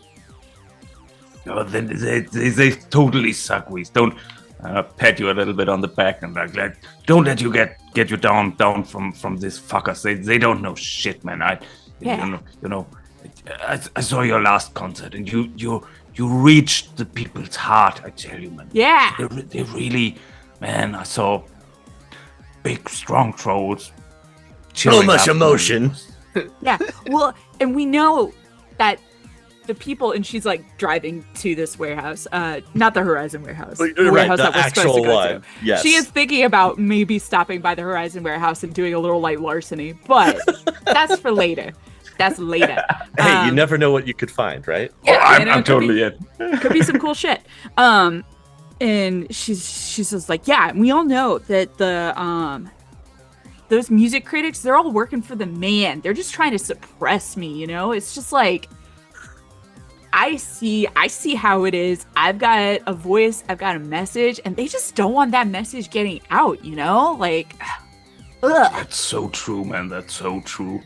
Oh, then they totally suck. We don't pat you a little bit on the back and like don't let you get you down from these fuckers. They don't know shit, man. I saw your last concert and you reached the people's heart. I tell you, man. Yeah. They really, man. I saw big, strong trolls. So much emotion. Yeah. Well, and we know that the people, and she's like driving to this warehouse, not the Horizon warehouse, the warehouse that we're supposed to go to. Yes. She is thinking about maybe stopping by the Horizon warehouse and doing a little light larceny, but that's for later. That's later. Hey, you never know what you could find, right? Yeah, I'm totally in. Could be some cool shit. And she says like, yeah, we all know that those music critics, they're all working for the man. They're just trying to suppress me, It's just like, I see how it is. I've got a voice, I've got a message, and they just don't want that message getting out, Like, Ugh. That's so true, man. That's so true.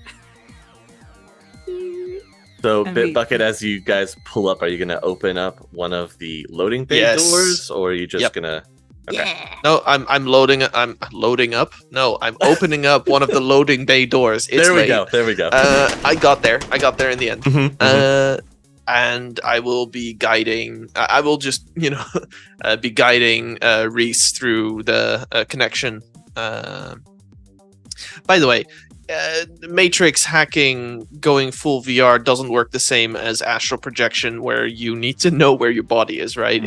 So, And Bit Bucket, as you guys pull up, are you going to open up one of the loading bay Yes. doors, or are you just Yep. going to? Okay. Yeah. No, I'm loading. I'm loading up. No, I'm opening up one of the loading bay doors. It's There we late. go. There we go. I got there. I got there in the end. Mhm, mhm. And I will be guiding. I will just, be guiding Reese through the connection. By the way, Matrix hacking going full VR doesn't work the same as astral projection, where you need to know where your body is, right?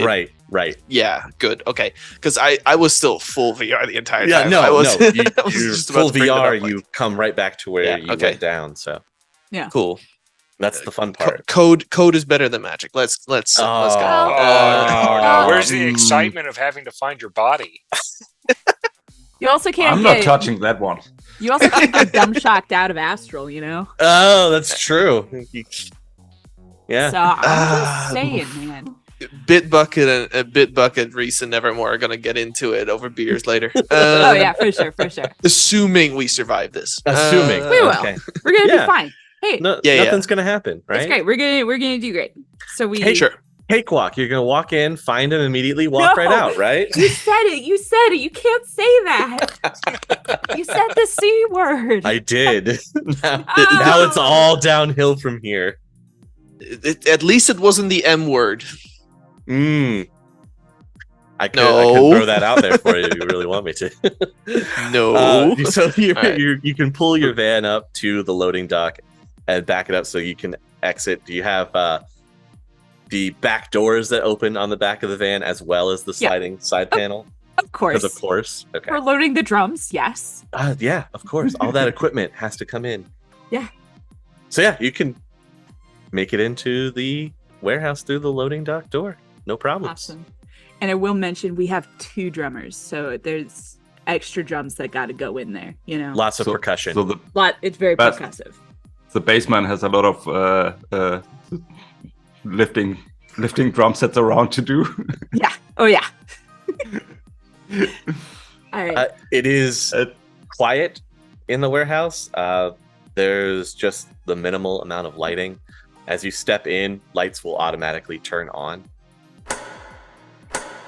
Right. Yeah, good. Okay, because I was still full VR the entire Yeah, time. no, I was, no. I was You're just about full to bring that VR, up, like, you come right back to where Yeah, you okay. went down. So cool. that's the fun Co- part. code is better than magic. Let's go. No. Where's the Mm. excitement of having to find your body? You also can't I'm get not touching that one. You also can't get dumb shocked out of astral, you know. Oh, that's true. Yeah. So I'm Ah. just saying, man. Bit Bucket and Bit Bucket, Reese and Nevermore are gonna get into it over beers later. Oh yeah, for sure. Assuming we survive this. Assuming. We will. Okay. We're gonna Yeah. be fine. Hey, No, Yeah, nothing's gonna happen, right? it's great. We're gonna do great. So we. Hey, Sure. Cakewalk. You're gonna walk in, find him, immediately walk right No. out, right? You said it. You said it. You can't say that. You said the C word. I did. now, Oh. now it's all downhill from here. At least it wasn't the M word. I could No. throw that out there for you if you really want me to. No. So Alright. you can pull your van up to the loading dock and back it up so you can exit. Do you have the back doors that open on the back of the van as well as the Yeah. sliding side panel? Of course. Because of course. Okay. We're loading the drums. Yes. Yeah, of course. All that equipment has to come in. Yeah. So yeah, you can make it into the warehouse through the loading dock door. No problems. Awesome. And I will mention we have 2 drummers, so there's extra drums that got to go in there. You know, Lots of percussion. So the It's very But- percussive. basement has a lot of lifting drum sets around to do. Yeah. Oh yeah. All right. It is Uh, quiet in the warehouse. There's just the minimal amount of lighting. As you step in, lights will automatically turn on.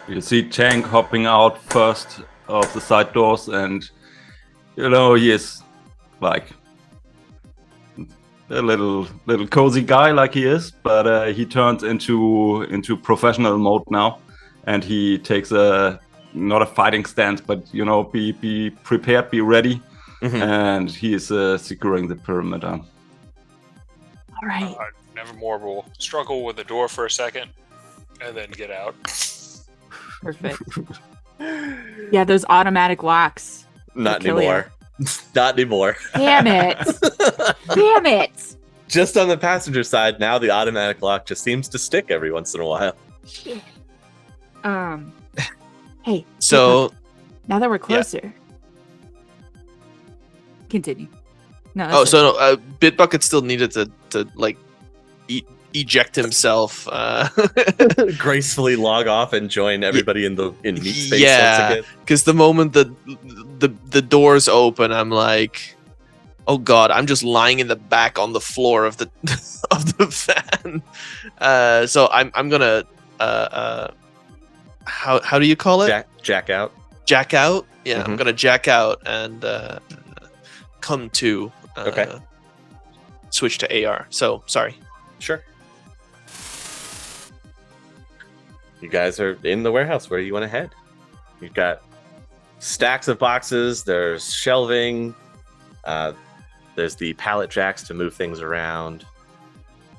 You see Tank hopping out first of the side doors, and he is like a little cozy guy, like he is, but he turns into professional mode now, and he takes not a fighting stance, but be prepared, be ready, and he is securing the perimeter. All right. Nevermore will struggle with the door for a second and then get out. Perfect. Yeah, those automatic locks. Not Kill anymore. Not anymore. Damn it. Damn it. Just on the passenger side, now the automatic lock just seems to stick every once in a while. Shit. Hey. So now that we're closer. Continue. No. Oh, that's so no, Bit Bucket still needed to like eject himself. Gracefully log off and join everybody in meat space Yeah. once again. Because the moment the doors open, I'm like, oh god, I'm just lying in the back on the floor of the of the van. So I'm gonna how do you call it? Jack out. Jack out. Yeah, I'm Mhm. gonna jack out and come to. Okay. Switch to AR. So sorry. Sure. You guys are in the warehouse. Where do you want to head? You've got stacks of boxes. There's shelving. There's the pallet jacks to move things around.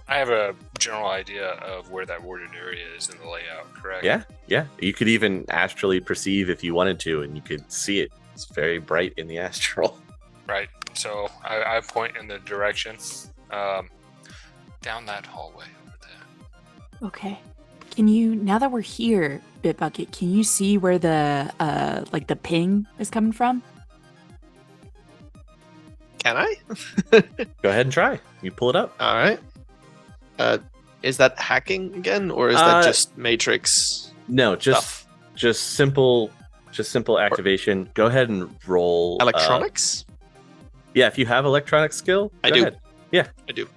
I have a general idea of where that warded area is in the layout, correct? Yeah. You could even astrally perceive if you wanted to, and you could see it. It's very bright in the astral. Right. So I point in the direction down that hallway over there. Okay. Can you, now that we're here, Bitbucket, can you see where the the ping is coming from? Can I? Go ahead and try. You pull it up. All right. Is that hacking again, or is that just Matrix No, stuff? just simple just simple activation. Go ahead and roll Electronics? Yeah, if you have electronic skill, I go do. ahead. Yeah, I do.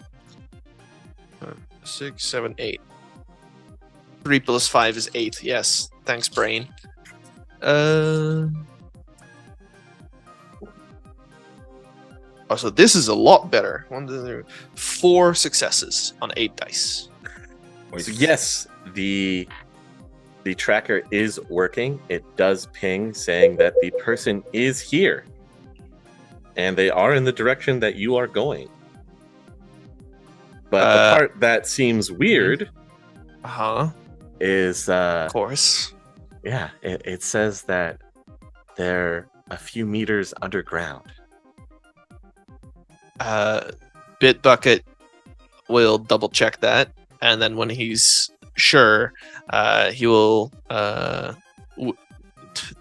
6, 7, 8. 3 plus 5 is 8. Yes. Thanks, brain. Oh, so this is a lot better. 1, 2, 3, 4 successes on 8 dice. So yes, the tracker is working. It does ping saying that the person is here. And they are in the direction that you are going. But the part that seems weird is Of course. yeah, it says that they're a few meters underground. Bit Bucket will double check that, and then when he's sure, he will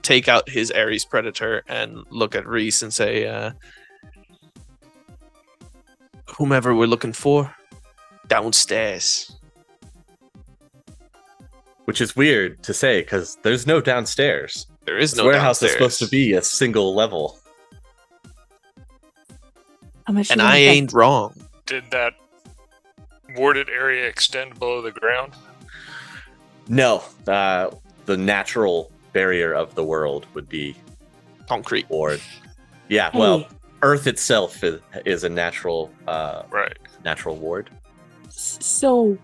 take out his Ares Predator and look at Reese and say, whomever we're looking for, downstairs. Which is weird to say because there's no downstairs. There is This no warehouse downstairs. is supposed to be a single level. How much? And do you I invest? ain't wrong. Did that warded area extend below the ground? No, the natural barrier of the world would be Concrete. ward. Yeah, Hey. well, Earth itself is a natural Right. natural ward. So,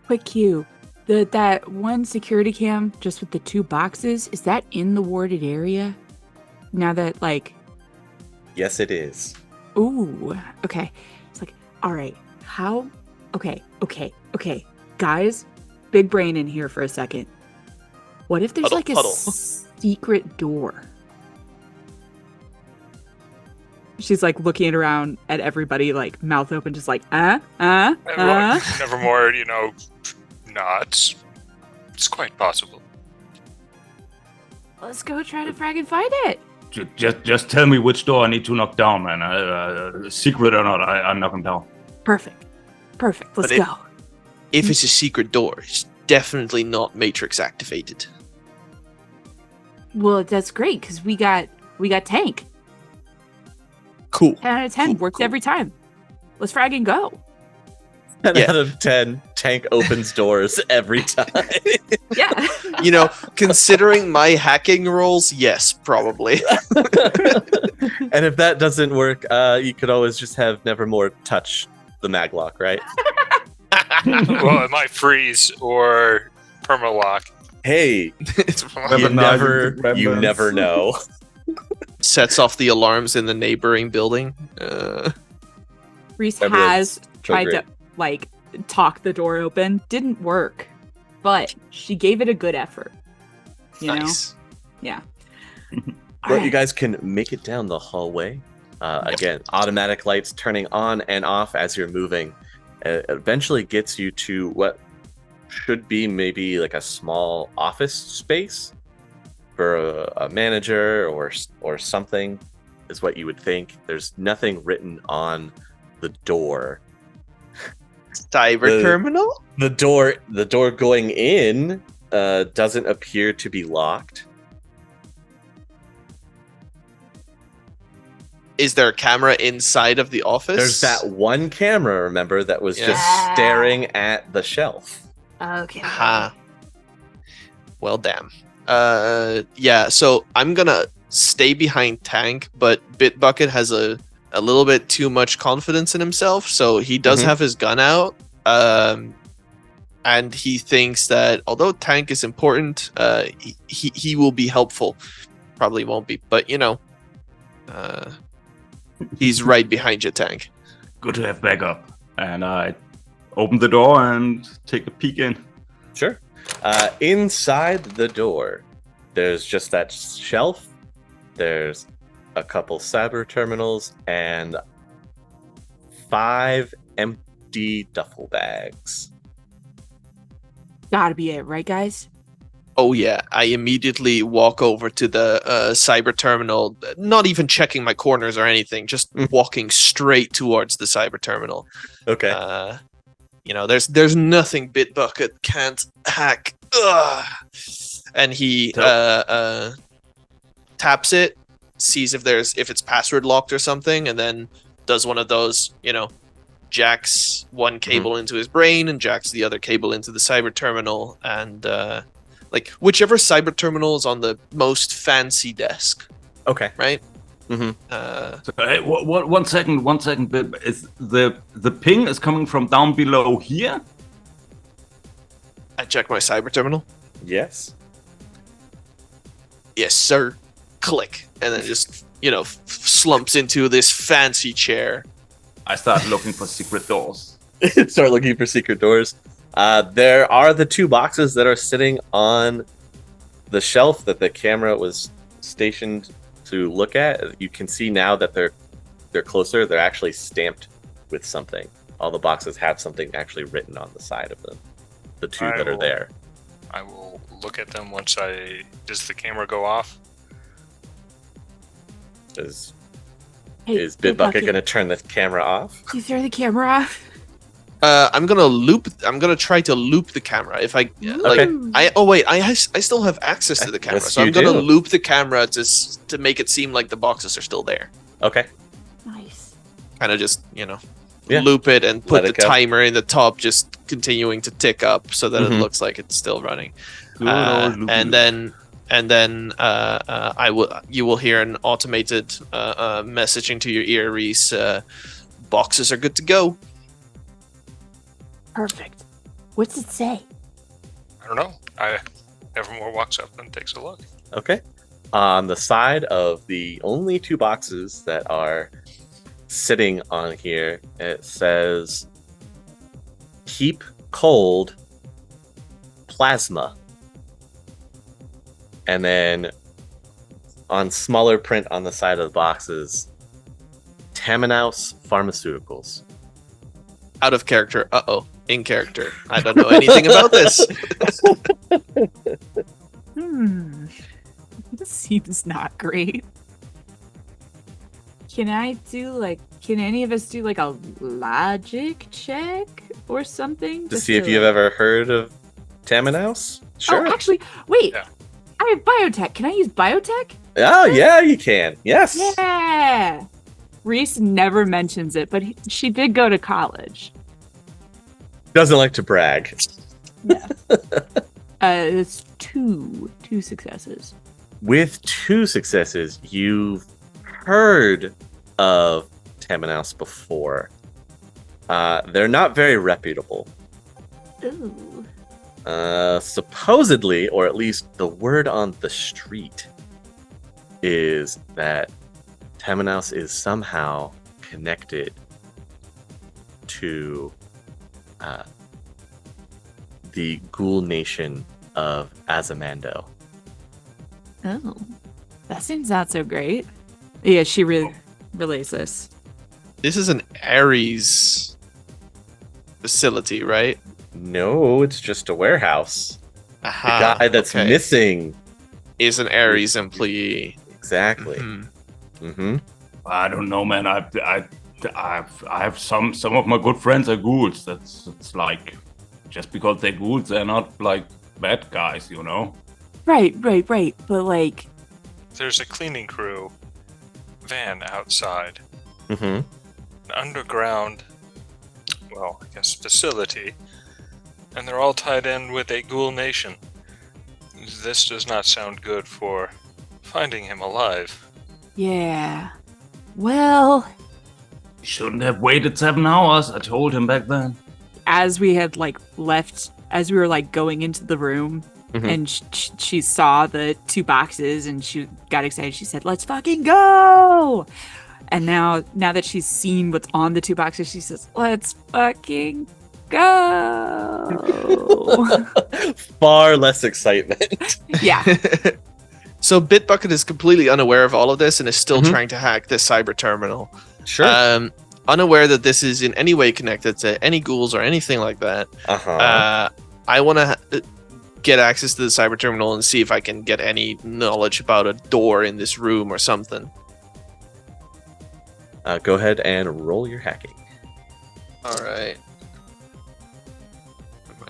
quick cue. That one security cam just with the 2 boxes, is that in the warded area? Now that, like, Yes, it is. ooh, okay. It's like, all right, how? Okay. Guys, big brain in here for a second. What if there's like a Huddle. secret door? She's like looking around at everybody, like mouth open, just like, Nevermore, no, it's quite possible. Let's go try to fragging find it. Just tell me which door I need to knock down, man. Secret or not, I'm knocking down. Perfect. Let's But go. If it's a secret door, it's definitely not Matrix activated. Well, that's great because we got tank. Cool. 10 out of 10 Cool, works cool. every time. Let's frag and go. 10 Yeah. out of 10, tank opens doors every time. Yeah. Considering my hacking rolls, yes, probably. And if that doesn't work, you could always just have Nevermore touch the maglock, right? Well, it might freeze or permalock. Hey, It's Weaponizing you weapons. never know. sets off the alarms in the neighboring building. Reese Remember, has it's tried great. to like talk the door open. Didn't work, but she gave it a good effort. You Nice. know? Yeah. Well, you guys can make it down the hallway. Again, automatic lights turning on and off as you're moving. It eventually gets you to what should be maybe like a small office space for a manager or something, is what you would think. There's nothing written on the door. Cyber terminal? The door going in doesn't appear to be locked. Is there a camera inside of the office? There's that one camera, remember, that was just Yeah. staring at the shelf. Okay. Ha. Well, damn. Yeah, so I'm gonna stay behind Tank, but Bit Bucket has a little bit too much confidence in himself, so he does Mhm. have his gun out. And he thinks that although Tank is important, he will be helpful. Probably won't be, but he's right behind you, Tank. Good to have backup. And I open the door and take a peek in. Sure. Inside the door, there's just that shelf. There's a couple cyber terminals and 5 empty duffel bags. Gotta be it, right, guys? Oh yeah, I immediately walk over to the cyber terminal, not even checking my corners or anything, just walking straight towards the cyber terminal. Okay. There's nothing Bitbucket can't hack. ugh, and he taps it, sees if it's password locked or something, and then does one of those, jacks one cable into his brain and jacks the other cable into the cyber terminal, and whichever cyber terminal is on the most fancy desk, Okay. right? Hey, one second. Is the ping is coming from down below here? I check my cyber terminal. Yes. Yes, sir. Click, and then just slumps into this fancy chair. I start looking for secret doors. Start looking for secret doors. There are the 2 boxes that are sitting on the shelf that the camera was stationed to look at. You can see now that they're closer. They're actually stamped with something. All the boxes have something actually written on the side of them. The 2 that are there. I will look at them once does the camera go off? Is Hey, Bit Bucket going to turn the camera off? Do you throw the camera off? I'm gonna try to loop the camera. If I I still have access to the camera, Yes, so I'm you gonna do. loop the camera to make it seem like the boxes are still there. Okay. Nice. Kind of just Yeah. loop it and put Let the it go. timer in the top, just continuing to tick up so that it Mhm. looks like it's still running. Good old loopy And then you will hear an automated messaging to your ear, Reese. Boxes are good to go. Perfect. What's it say? I don't know. Nevermore walks up and takes a look. Okay. On the side of the only 2 boxes that are sitting on here, it says keep cold plasma. And then on smaller print on the side of the boxes, Tamanaus Pharmaceuticals. Out of character. In character. I don't know anything about this. This seems not great. Can any of us do a logic check or something? To see if you've ever heard of Tamanaus? Sure. Oh, actually, wait. Yeah. I have biotech. Can I use biotech? Oh, yeah, you can. Yes. Yeah. Reese never mentions it, but she did go to college. Doesn't like to brag. It's two successes. With 2 successes, you've heard of Tamanaus before. They're not very reputable. Ooh. Supposedly, or at least the word on the street, is that Tamanaus is somehow connected to the Ghoul nation of Azamando. Oh. That seems not so great. Yeah, she relays this. This is an Ares facility, right? No, it's just a warehouse. The Aha, guy that's okay. missing. Is an Ares employee. Exactly. Mhm. Mm-hmm. I don't know, man. I have some of my good friends are ghouls. It's like just because they're ghouls, they're not like bad guys, you know. Right. But There's a cleaning crew van outside, Mm-hmm. an underground, facility, and they're all tied in with a ghoul nation. This does not sound good for finding him alive. yeah. Well, He shouldn't have waited 7 hours. I told him back then. as we had left, as we were going into the room, Mhm. and she saw the 2 boxes and she got excited. She said, "Let's fucking go!" And now that she's seen what's on the 2 boxes, she says, "Let's fucking go!" Far less excitement. Yeah. So Bitbucket is completely unaware of all of this and is still Mhm. trying to hack this cyber terminal. Sure. Unaware that this is in any way connected to any ghouls or anything like that. Uh-huh. I want to get access to the cyber terminal and see if I can get any knowledge about a door in this room or something. Go ahead and roll your hacking. All right.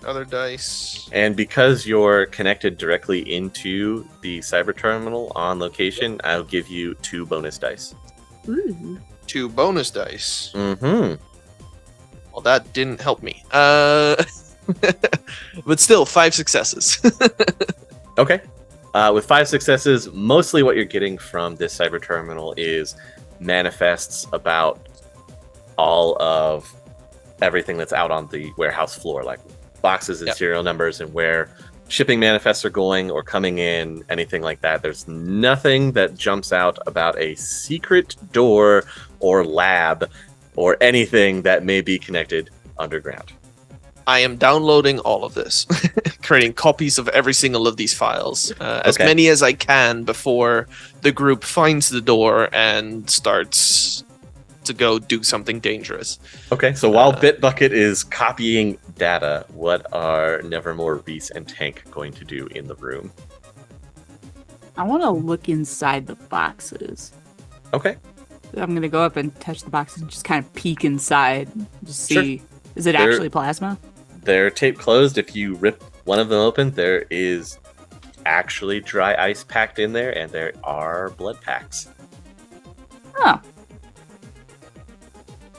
other dice. And because you're connected directly into the cyber terminal on location, I'll give you 2 bonus dice. Ooh. 2 bonus dice. Mm-hmm. Well, that didn't help me. But still, 5 successes. Okay. With 5 successes, mostly what you're getting from this cyber terminal is manifests about all of everything that's out on the warehouse floor, like boxes and serial numbers and where shipping manifests are going or coming in, anything like that. There's nothing that jumps out about a secret door or lab or anything that may be connected underground. I am downloading all of this, creating copies of every single of these files, as Okay. many as I can before the group finds the door and starts to go do something dangerous. Okay, so while Bit Bucket is copying data, what are Nevermore, Reese, and Tank going to do in the room? I want to look inside the boxes. Okay. I'm going to go up and touch the boxes and just kind of peek inside. Just Sure. see, is it They're- actually plasma? They're tape closed. If you rip one of them open, there is actually dry ice packed in there, and there are blood packs. Oh.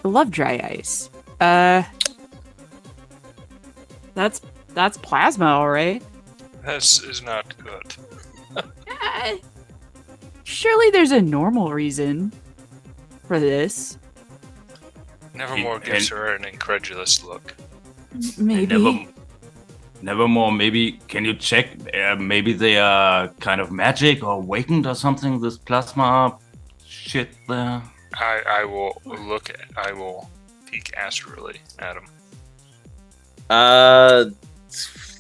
I love dry ice. That's plasma, all right. This is not good. Surely there's a normal reason for this. Nevermore gives her an incredulous look. Maybe. Nevermore, maybe can you check? Maybe they are kind of magic or awakened or something. This plasma shit there. I will peek astrally at him.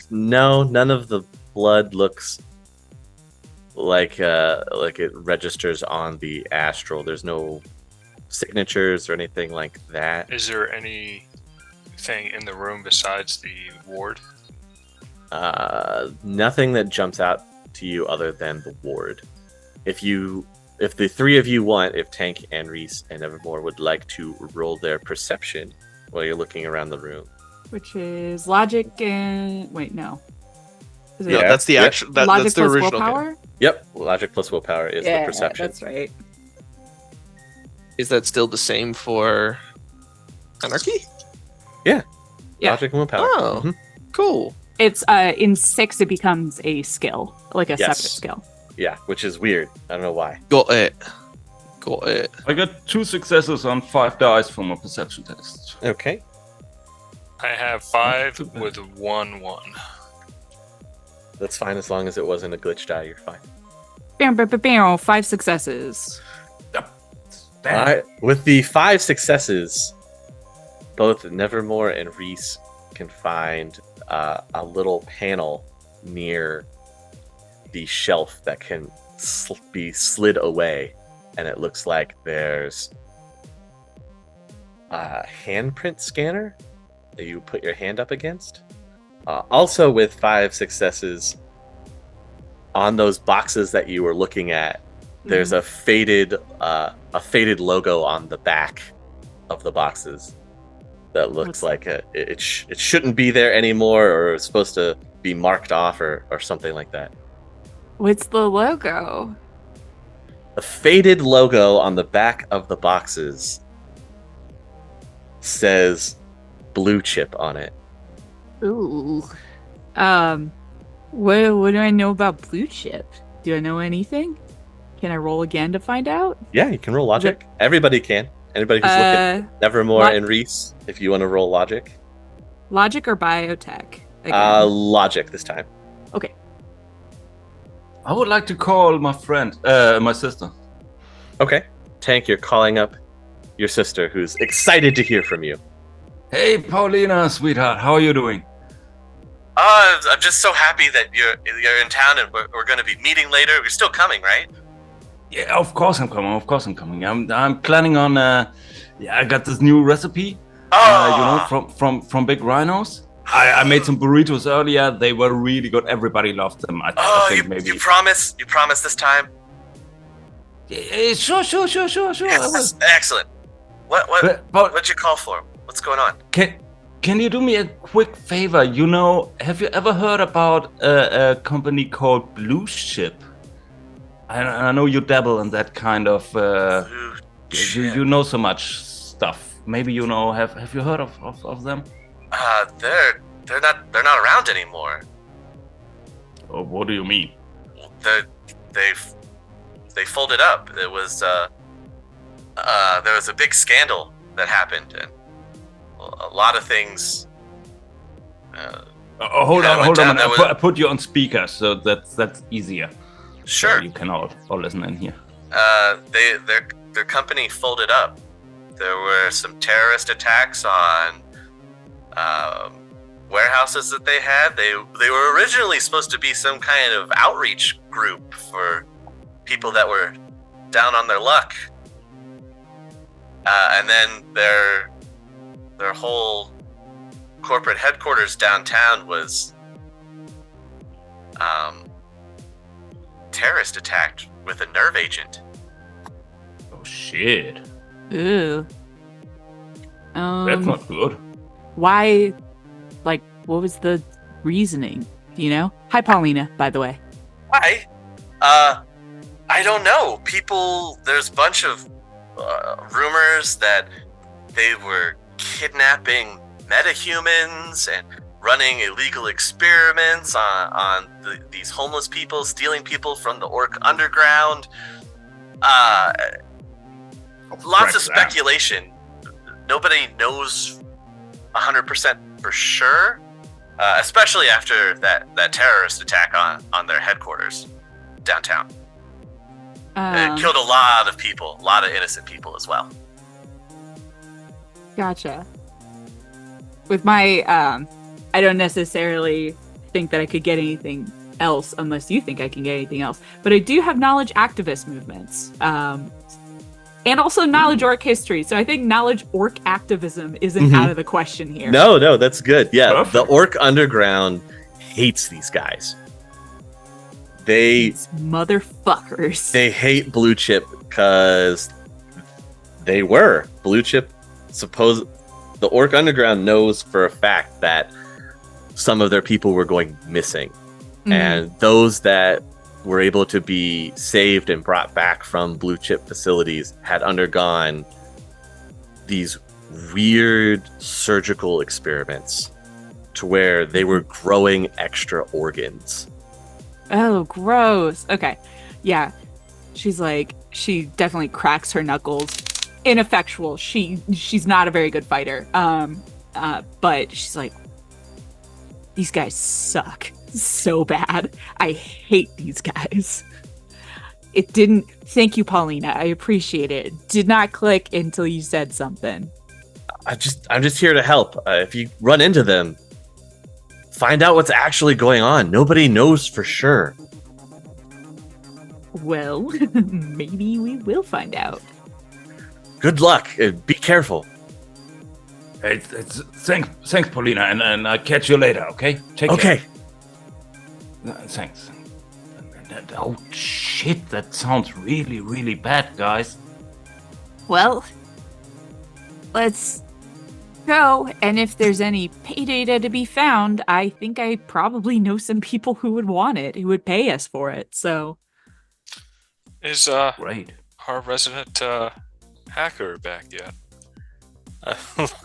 No, none of the blood looks like it registers on the astral. There's no signatures or anything like that. Is there anything in the room besides the ward? Nothing that jumps out to you other than the ward. If the 3 of you want, if Tank and Reese and Nevermore would like to roll their perception while you're looking around the room. Which is logic and... Wait, no. Is it No, that's the Yep. actual. logic That's the plus original. willpower? Yep, logic plus willpower is the perception. That's right. Is that still the same for Anarchy? Yeah. Logic and willpower. Oh. Mhm. Cool. It's in 6 it becomes a skill, like a Yes. separate skill. Yeah, which is weird. I don't know why. Got it. I got 2 successes on 5 dice from a perception test. Okay. I have 5 with 1-1. That's fine as long as it wasn't a glitch die. You're fine. Bam, bam, bam, bam, 5 successes. All right. With the 5 successes, both Nevermore and Reese can find a little panel near the shelf that can be slid away, and it looks like there's a handprint scanner that you put your hand up against. Also, with 5 successes on those boxes that you were looking at, there's a faded logo on the back of the boxes that looks like it shouldn't be there anymore, or it's supposed to be marked off or something like that. What's the logo? The faded logo on the back of the boxes says blue chip on it. Ooh. What do I know about blue chip? Do I know anything? Can I roll again to find out? Yeah, you can roll logic. Everybody can. Anybody who's looking. Nevermore and Reese, if you want to roll logic. Logic or biotech? Again? Logic this time. Okay. I would like to call my friend, my sister. Okay. Tank, you're calling up your sister, who's excited to hear from you. Hey, Paulina, sweetheart, how are you doing? I'm just so happy that you're in town and we're going to be meeting later. You're still coming, right? Yeah, of course I'm coming. I'm planning on. I got this new recipe. From Big Rhinos. I made some burritos earlier. They were really good. Everybody loved them. I think maybe. You promise? You promise this time? Yeah, sure. Yes, excellent. What'd you call for? What's going on? Can can you do me a quick favor? You know, have you ever heard about a company called Blue Chip? I know you dabble in that kind of. You know so much stuff. Maybe you know. Have you heard of them? They're not around anymore. Oh, what do you mean? They folded up. There was a big scandal that happened, and a lot of things. Hold on. I put you on speaker, so that's easier. Sure. So you can all listen in here. Their company folded up. There were some terrorist attacks on warehouses that they had. They were originally supposed to be some kind of outreach group for people that were down on their luck. And then their whole corporate headquarters downtown was terrorist attacked with a nerve agent. Oh shit. Ooh. That's not good. Why? Like, what was the reasoning? Do you know? Hi, Paulina, by the way. Hi. I don't know. There's a bunch of rumors that they were kidnapping metahumans and running illegal experiments on these homeless people, stealing people from the Orc Underground. Lots of speculation. Nobody knows 100% for sure, especially after that terrorist attack on their headquarters downtown. It killed a lot of people, a lot of innocent people as well. Gotcha. With my, I don't necessarily think that I could get anything else unless you think I can get anything else. But I do have knowledge activist movements. And also knowledge orc history. So I think knowledge orc activism isn't out of the question here. No, that's good. Yeah, Perfect. The Orc Underground hates these guys. These motherfuckers. They hate Blue Chip because they were Blue Chip. The Orc Underground knows for a fact that some of their people were going missing, and those that were able to be saved and brought back from Blue Chip facilities had undergone these weird surgical experiments to where they were growing extra organs. Oh, gross. Okay. Yeah. She's like, she definitely cracks her knuckles. Ineffectual. She's not a very good fighter. But she's like, these guys suck so bad. I hate these guys. It didn't. Thank you, Paulina. I appreciate it. It did not click until you said something. I'm just here to help. If you run into them, find out what's actually going on. Nobody knows for sure. Well, maybe we will find out. Good luck. Be careful. Thanks, Paulina, and I'll catch you later. Okay. Take care. Okay. Thanks. Oh shit! That sounds really, really bad, guys. Well, let's go. And if there's any pay data to be found, I think I probably know some people who would want it, who would pay us for it. So, Is Great. our resident hacker back yet?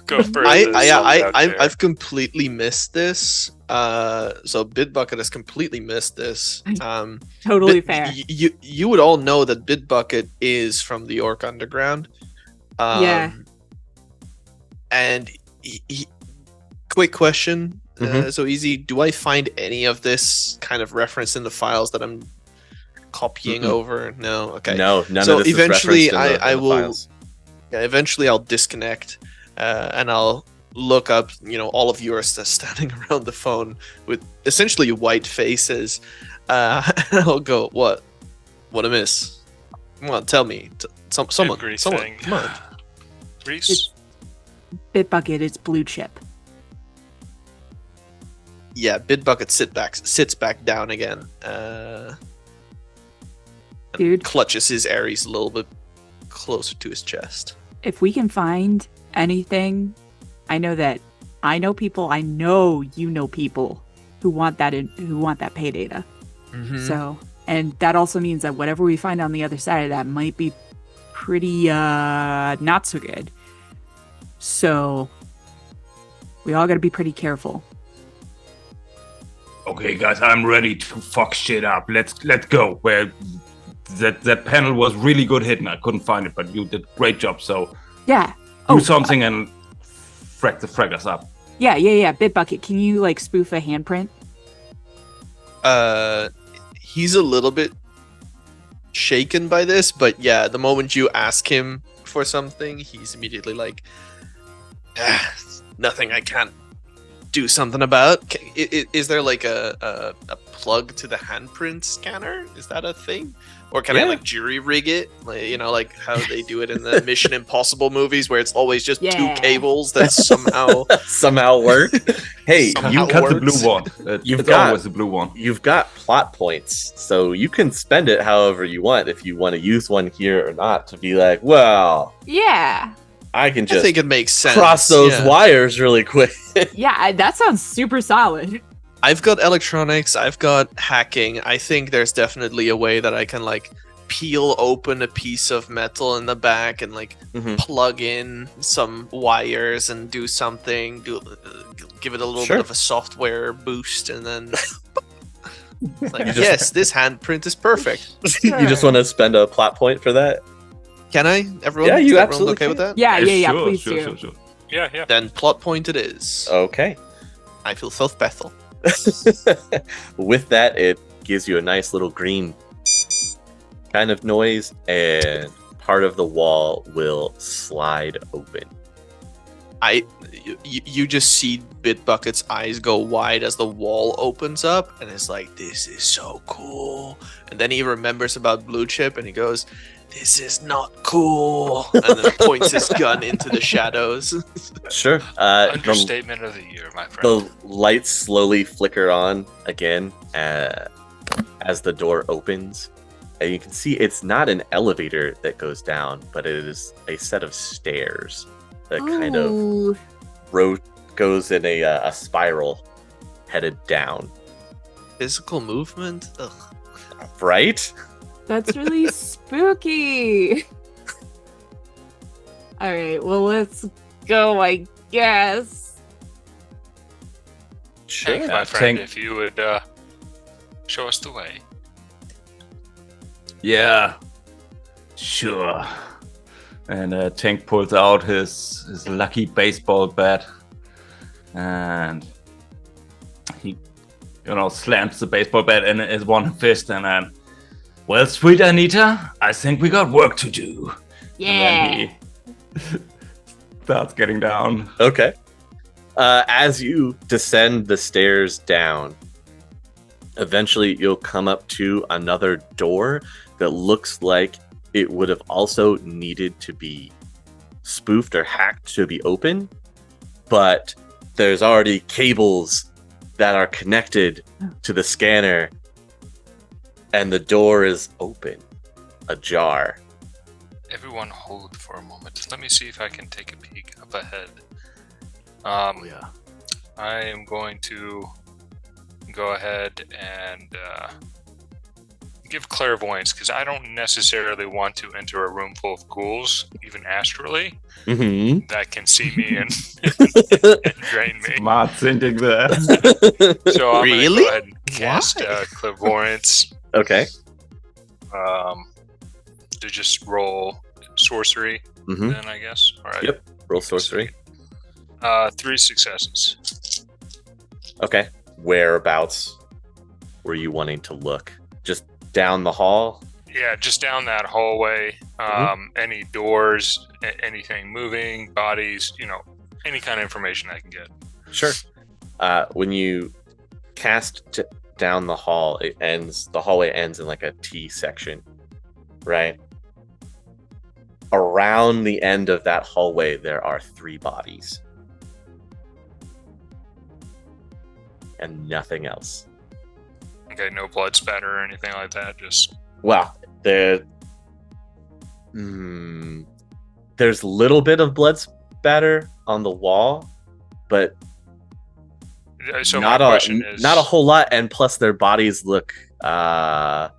Go for it. I've completely missed this. So Bit Bucket has completely missed this. totally Bit- fair. You would all know that Bit Bucket is from the Orc Underground. Yeah. And quick question. Mhm. So easy. Do I find any of this kind of reference in the files that I'm copying over? No. Okay. No, none So of this eventually is referenced in I the will- files. Yeah, eventually I'll disconnect and I'll look up, all of yours that's standing around the phone with essentially white faces. And I'll go, what a miss. Come on, tell me. Someone, Everything. come on. Reese? Bitbucket is blue chip. Yeah, Bitbucket sits back down again. And Dude. clutches his Ares a little bit closer to his chest. If we can find anything, I know that I know people. I know you know people who want that pay data. Mhm. So, and that also means that whatever we find on the other side of that might be pretty not so good. So, we all got to be pretty careful. Okay, guys, I'm ready to fuck shit up. Let's go. Where that panel was really good hidden. I couldn't find it, but you did a great job. So Yeah. do something and frack us up. Yeah. Bit Bucket, can you like spoof a handprint? He's a little bit shaken by this, but yeah, the moment you ask him for something, he's immediately like, nothing I can't do something about. Is there like a plug to the handprint scanner? Is that a thing? Or can I like jury rig it? Like, you know, like how they do it in the Mission Impossible movies where it's always just two cables that somehow work. Hey, Somehow you Cut the works. blue one. It's always the blue one. You've got plot points, so you can spend it however you want. If you want to use one here or not, to be like, well, Yeah. I can I just think it makes sense. cross those yeah. wires really quick. Yeah, that sounds super solid. I've got electronics, I've got hacking. I think there's definitely a way that I can like peel open a piece of metal in the back and like Mhm. plug in some wires and do something, give it a little Sure. bit of a software boost, and then it's like, You just- yes, this handprint is perfect. You just want to spend a plot point for that? Can I? Everyone? Yeah, you is everyone absolutely okay with can. that? Yeah, Sure, please sure, do. Sure. Yeah. Then plot point it is. Okay. I feel self-bethel. With that, it gives you a nice little green kind of noise, and part of the wall will slide open. You just see Bitbucket's eyes go wide as the wall opens up, and it's like, this is so cool. And then he remembers about Blue Chip, and he goes, this is not cool. And then points his gun into the shadows. Sure. Understatement of the year, my friend. The lights slowly flicker on again as the door opens. And you can see it's not an elevator that goes down, but it is a set of stairs that kind of Ooh. goes in a spiral headed down. Physical movement? Ugh. Right? That's really spooky. All right, well, let's go, I guess. Thanks, my friend, Tank. if you would show us the way. Yeah, sure. And Tank pulls out his lucky baseball bat, and he, slams the baseball bat in his one fist, and then, well, sweet Anita, I think we got work to do. Yeah. And then he starts getting down. Okay. As you descend the stairs down, eventually you'll come up to another door that looks like it would have also needed to be spoofed or hacked to be open, but there's already cables that are connected to the scanner, and the door is open, ajar. Everyone hold for a moment. Let me see if I can take a peek up ahead. Yeah. I am going to go ahead and give clairvoyance, because I don't necessarily want to enter a room full of ghouls, even astrally, Mm-hmm. that can see me and drain me. Smart thinking there. So I'm Really? going to go ahead and cast Why? clairvoyance Okay. to just roll sorcery, Mm-hmm. then I guess. All right. Yep. Roll sorcery. 3 successes. Okay. Whereabouts were you wanting to look? Just down the hall? Yeah, just down that hallway. Any doors, anything moving, bodies, any kind of information I can get. Sure. When you cast down the hall, the hallway ends in like a T section, right? Around the end of that hallway, there are 3 bodies. And nothing else. Okay, no blood spatter or anything like that. Just Well, there's little bit of blood spatter on the wall, but So not my question is not a whole lot, and plus their bodies look. I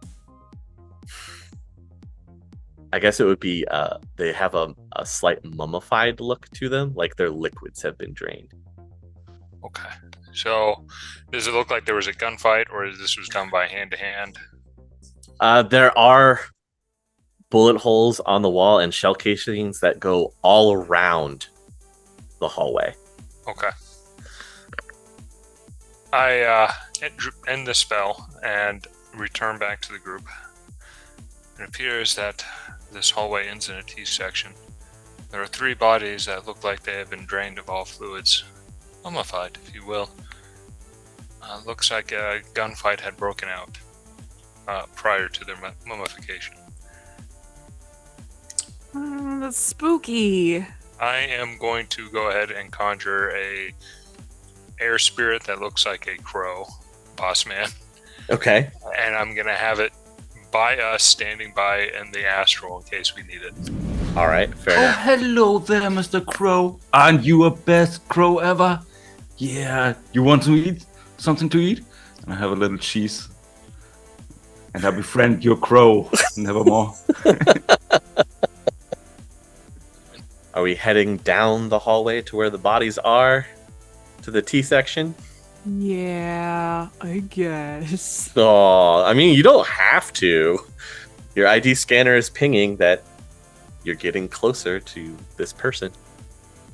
guess it would be. They have a slight mummified look to them, like their liquids have been drained. Okay. So does it look like there was a gunfight, or this was done by hand to hand? There are bullet holes on the wall and shell casings that go all around the hallway. Okay. I end the spell and return back to the group. It appears that this hallway ends in a T-section. There are 3 bodies that look like they have been drained of all fluids. Mummified, if you will. Looks like a gunfight had broken out prior to their mummification. That's spooky. I am going to go ahead and conjure a air spirit that looks like a crow, boss man, Okay. and I'm gonna have it by us, standing by in the astral in case we need it. All right. Fair Oh, enough. hello there, Mr. Crow. Aren't you a best crow ever? Yeah. You want to eat something to eat? And I have a little cheese. And I befriend your crow. Nevermore. Are we heading down the hallway to where the bodies are? To the T section? Yeah, I guess. Oh, I mean, you don't have to. Your ID scanner is pinging that you're getting closer to this person.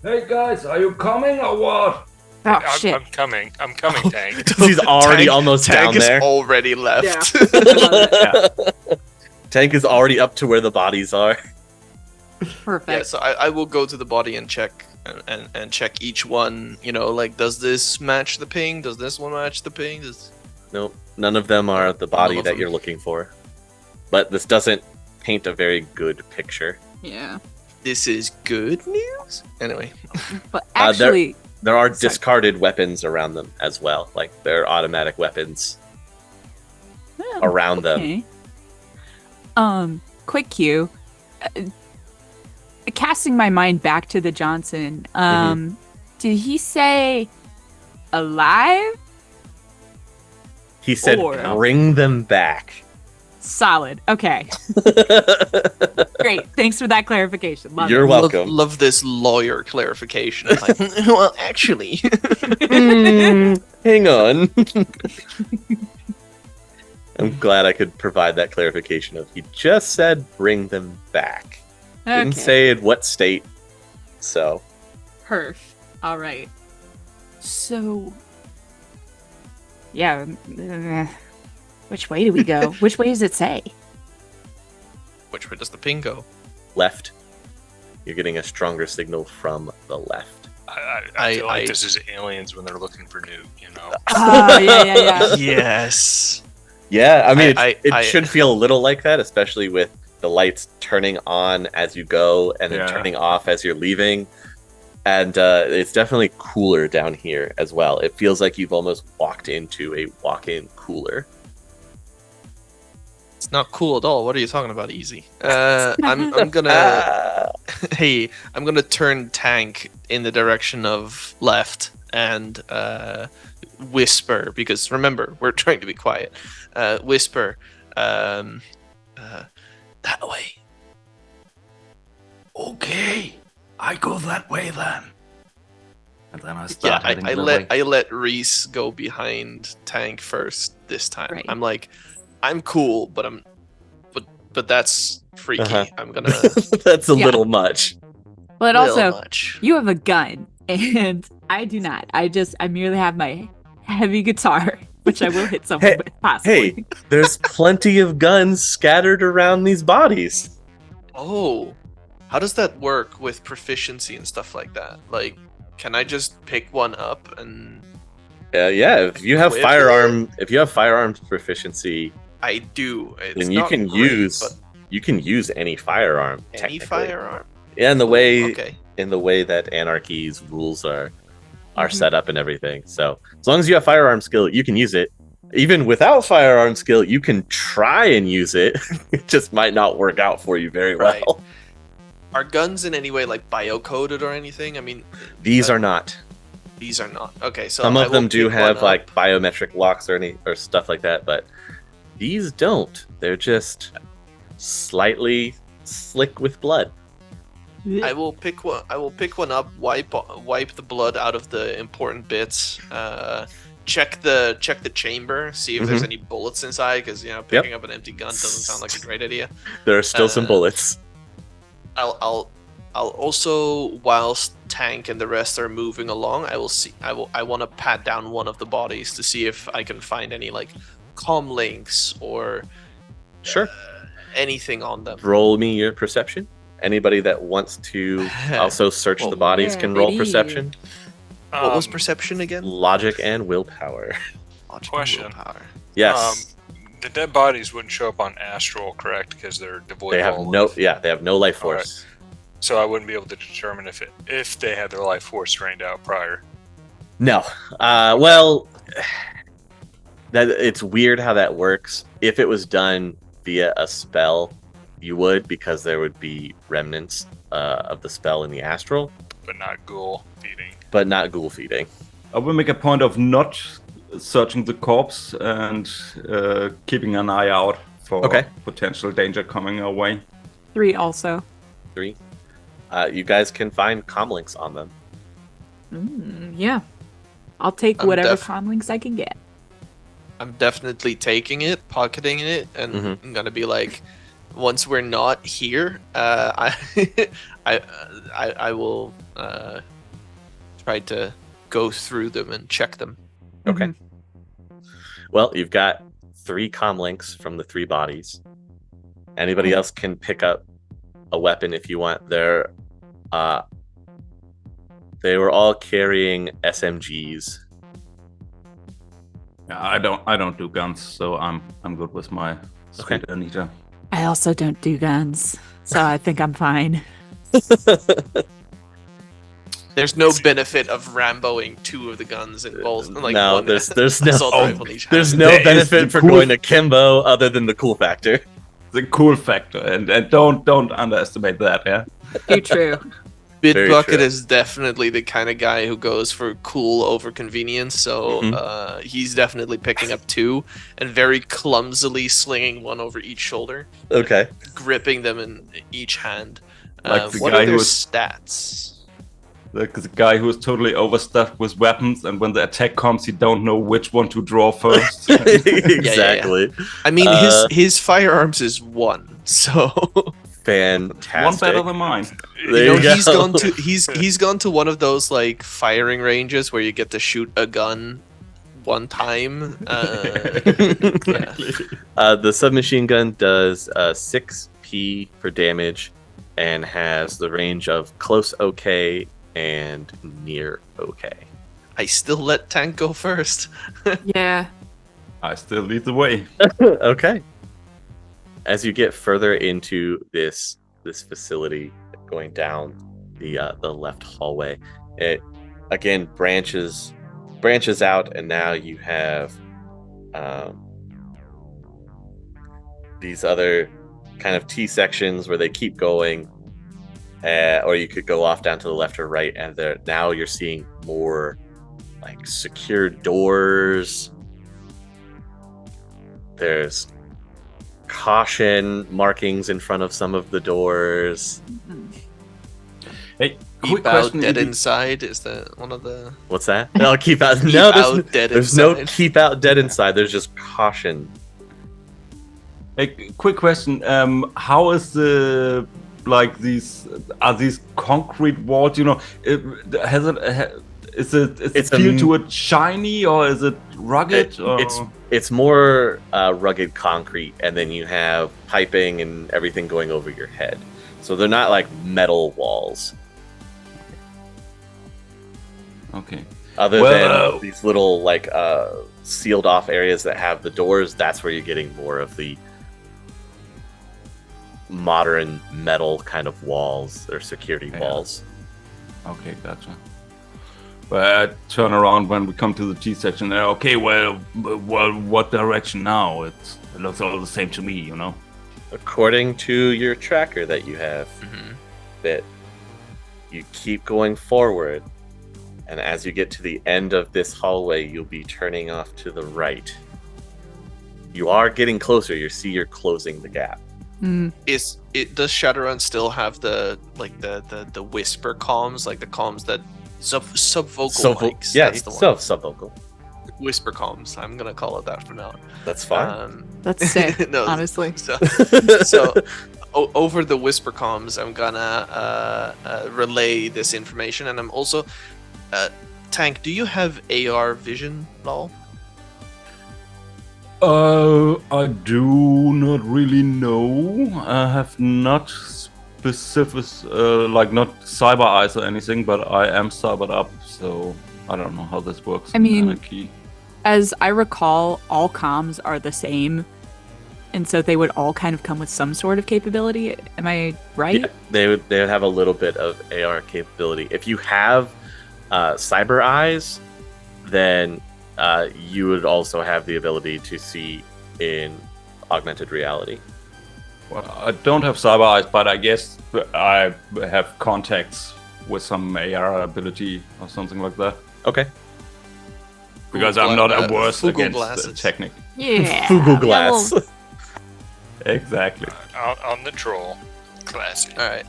Hey guys, are you coming or what? Oh, I'm shit. coming, Tank. He's already Tank- almost Tank down is there. already left. Tank is already up to where the bodies are. Perfect. Yeah, so I will go to the body and check and check each one. You know, like, does this match the ping? Does this one match the ping? Nope, none of them are the body None of that them. you're looking for. But this doesn't paint a very good picture. Yeah. This is good news. Anyway, But there- actually, There are Sorry. discarded weapons around them as well, like there are automatic weapons oh, around them. okay. Quick cue. Casting my mind back to the Johnson. Did he say alive? He said, Or- "Bring them back." Solid. Okay. Great. Thanks for that clarification. Love You're it. welcome. love this lawyer clarification. Like, well, actually, Hang on. I'm glad I could provide that clarification of he just said bring them back. Didn't Okay. say in what state. So Perf. All right. So, yeah. Which way do we go? Which way does it say? which way does the ping go? left. You're getting a stronger signal from the left. I feel like I- this is aliens when they're looking for Newt, you know? Oh, yeah. Yes. Yeah, I mean, I- it I- should feel a little like that, especially with the lights turning on as you go and then Yeah. turning off as you're leaving. And it's definitely cooler down here as well. It feels like you've almost walked into a walk-in cooler. It's not cool at all. What are you talking about, Easy? I'm gonna hey, I'm gonna turn Tank in the direction of left and whisper, because remember, we're trying to be quiet. Whisper, that way. Okay, I go that way then. And then I Yeah, start heading I that let way. I let Reese go behind Tank first this time. Right. I'm like, I'm cool, but that's freaky. Uh-huh. I'm gonna That's a Yeah. little much. But little also, much. you have a gun, and I do not. I merely have my heavy guitar, which I will hit someone Hey, with, possibly. Hey, there's plenty of guns scattered around these bodies. Oh, how does that work with proficiency and stuff like that? Like, can I just pick one up and Yeah, if you have firearms proficiency, I do? It's then you not can great, use any firearm. but any technically. firearm. Yeah, in the way Okay. that Anarchy's rules are Mhm. set up and everything. So as long as you have firearm skill, you can use it. Even without firearm skill, you can try and use it. It just might not work out for you very well. Right. Are guns in any way like bio-coded or anything? I mean, These are not. These are not. Okay, so Some I of will them do pick one have up. like biometric locks or stuff like that, but these don't. They're just slightly slick with blood. I will pick one. I will pick one up. Wipe the blood out of the important bits. Check the chamber. See if there's any bullets inside. Because picking up an empty gun doesn't sound like a great idea. There are still some bullets. I'll also, whilst Tank and the rest are moving along, I want to pat down one of the bodies to see if I can find any like comm links or Sure. anything on them. Roll me your perception. Anybody that wants to also search the bodies can roll baby. perception. What was perception again? Logic and willpower. Logic and Question. willpower. Yes. The dead bodies wouldn't show up on astral, correct? Because they're devoid They of have all no life. they have no life All right. force. So I wouldn't be able to determine if they had their life force drained out prior. No. Well, that it's weird how that works. If it was done via a spell, you would, because there would be remnants of the spell in the astral, But not ghoul feeding. but not ghoul feeding. I will make a point of not searching the corpse and keeping an eye out for potential danger coming our way. 3 also. 3. You guys can find comlinks on them. Yeah. I'll take I'm whatever def- comlinks I can get. I'm definitely taking it, pocketing it, and I'm gonna be like, once we're not here, I will try to go through them and check them. Okay. Well, you've got 3 comlinks from the 3 bodies. Anybody else can pick up a weapon if you want. They were all carrying SMGs. Yeah, I don't do guns, so I'm good with my Sweet Anita. I also don't do guns, so I think I'm fine. There's no benefit of Ramboing 2 of the guns in both. Like No, one there's assault no rifle in each there's hand. no There is benefit the for cool- going to Kimbo other than the cool factor. The cool factor, and don't underestimate that. Yeah. Too true. Bit Very Bucket true. is definitely the kind of guy who goes for cool over convenience, so he's definitely picking up 2 and very clumsily slinging one over each shoulder, Okay. gripping them in each hand. Like the what guy are their who was- stats? The guy who is totally overstuffed with weapons, and when the attack comes, you don't know which one to draw first. Exactly. I mean, his firearms is 1, so Fantastic. One better than mine. There you go. he's gone to one of those like firing ranges where you get to shoot a gun one time. The submachine gun does 6p for damage and has the range of close okay and near okay. I still let Tank go first. Yeah. I still lead the way. Okay. As you get further into this facility, going down the left hallway, it again branches out, and now you have these other kind of T sections where they keep going, or you could go off down to the left or right, and now you're seeing more like secured doors. There's caution markings in front of some of the doors. Hey, quick Keep out question. dead inside is the one of the What's that? No, keep out. keep No, out dead there's inside. no keep out dead inside. There's just caution. Hey, quick question. How is the are these concrete walls? You know, is it feel to it shiny, or is it rugged? It's more rugged concrete, and then you have piping and everything going over your head. So they're not like metal walls. Okay. Other than these little like sealed off areas that have the doors, that's where you're getting more of the modern metal kind of walls or security walls. Okay, gotcha. But turn around when we come to the T section. Okay, well, what direction now? It looks all the same to me, you know. According to your tracker that you have, that you keep going forward, And as you get to the end of this hallway, you'll be turning off to the right. You are getting closer. You see you're closing the gap. Does Shadowrun still have the whisper comms, like the comms that subvocal mics? Yeah, that's the one. subvocal. Whisper comms. I'm gonna call it that from now on. That's fine. That's sick, No, honestly. So over the whisper comms, I'm gonna relay this information, and I'm also Tank. Do you have AR vision, lol? I do not really know. I have not specific, not cyber eyes or anything, but I am cybered up, so I don't know how this works. I mean, Anarchy. As I recall, all comms are the same, and so they would all kind of come with some sort of capability. Am I right? Yeah, they would have a little bit of AR capability. If you have cyber eyes, then you would also have the ability to see in augmented reality. Well, I don't have cyber eyes, but I guess I have contacts with some AR ability or something like that. Okay. Because I'm not averse Fugu against the glasses. technique. Yeah. Fugu glass. Exactly. On the troll. Classic. All right.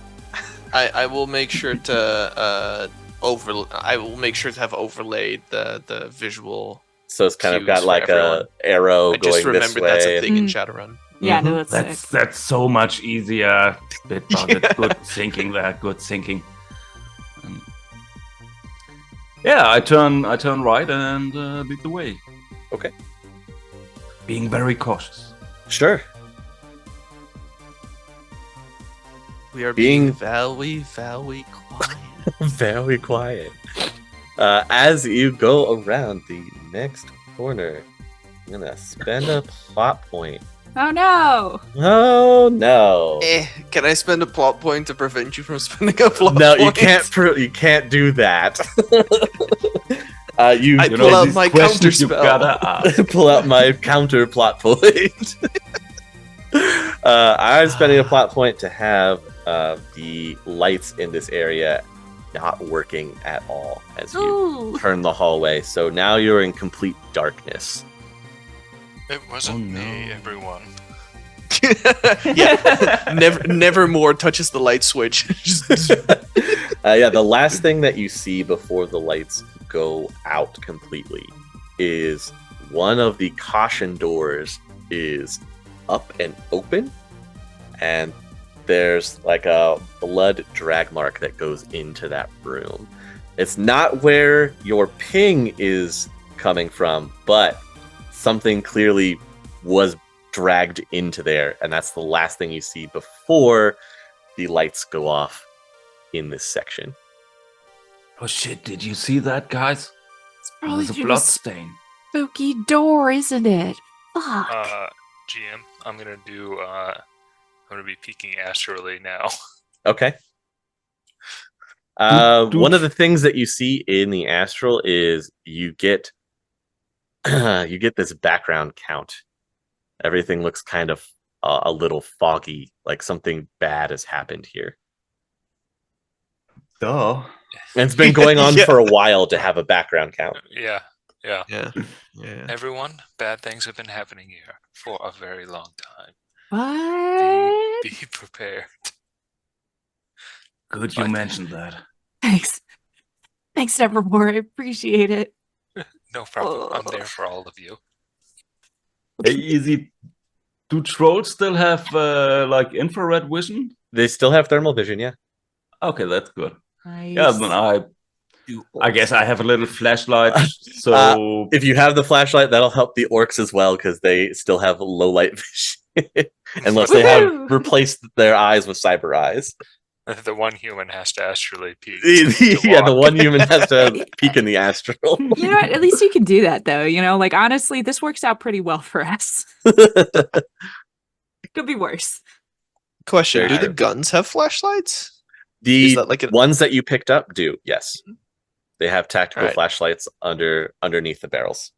I will make sure to I will make sure to have overlaid the visual. So it's kind of Cues got for like everyone. a arrow I going just this remembered way. that's a thing in Shadowrun. Yeah, no, that's sick. That's so much easier. Bit Bucket. Yeah. Good thinking there. Good thinking. Yeah, I turn right and lead the way. Okay. Being very cautious. Sure. We are Being- being very quiet. Very quiet. As you go around the next corner, I'm gonna spend a plot point. Oh no! Oh no! Can I spend a plot point to prevent you from spending a plot No, point? you can't. You can't do that. You I You pull know, out these my questions you've counterspell. gotta ask. pull out my counter plot point. I'm spending a plot point to have the lights in this area not working at all as you Ooh. turn the hallway. So now you're in complete darkness. It wasn't Oh, me, no. everyone. Yeah. Nevermore touches the light switch. Yeah, the last thing that you see before the lights go out completely is one of the caution doors is up and open, and there's like a blood drag mark that goes into that room. It's not where your ping is coming from, but something clearly was dragged into there, and that's the last thing you see before the lights go off in this section. Oh shit, did you see that, guys? Probably There's a through blood the stain. spooky door, isn't it? Fuck. GM, I'm gonna be peeking astrally now. Okay. Do- One of the things that you see in the astral is you get you get this background count. Everything looks kind of a little foggy, like something bad has happened here. Duh. And it's been going on Yeah. for a while to have a background count. Yeah. Yeah. Everyone, bad things have been happening here for a very long time. What? Be prepared. Good you Like- mentioned that. Thanks. Thanks, Nevermore. I appreciate it. No problem. I'm there for all of you. Hey, Easy. Do trolls still have infrared vision? They still have thermal vision, yeah. Okay, that's good. Nice. Yeah, then I guess I have a little flashlight, so If you have the flashlight, that'll help the orcs as well, because they still have low light vision. Unless they have Woohoo! replaced their eyes with cyber eyes. The one human has to astrally peek. Yeah, the one human has to peek in the astral. You know what? At least you can do that, though. You know, like, honestly, this works out pretty well for us. Could be worse. Question: Very do the true. guns have flashlights? The Is that like a- ones that you picked up do, yes. They have tactical Alright. flashlights underneath the barrels.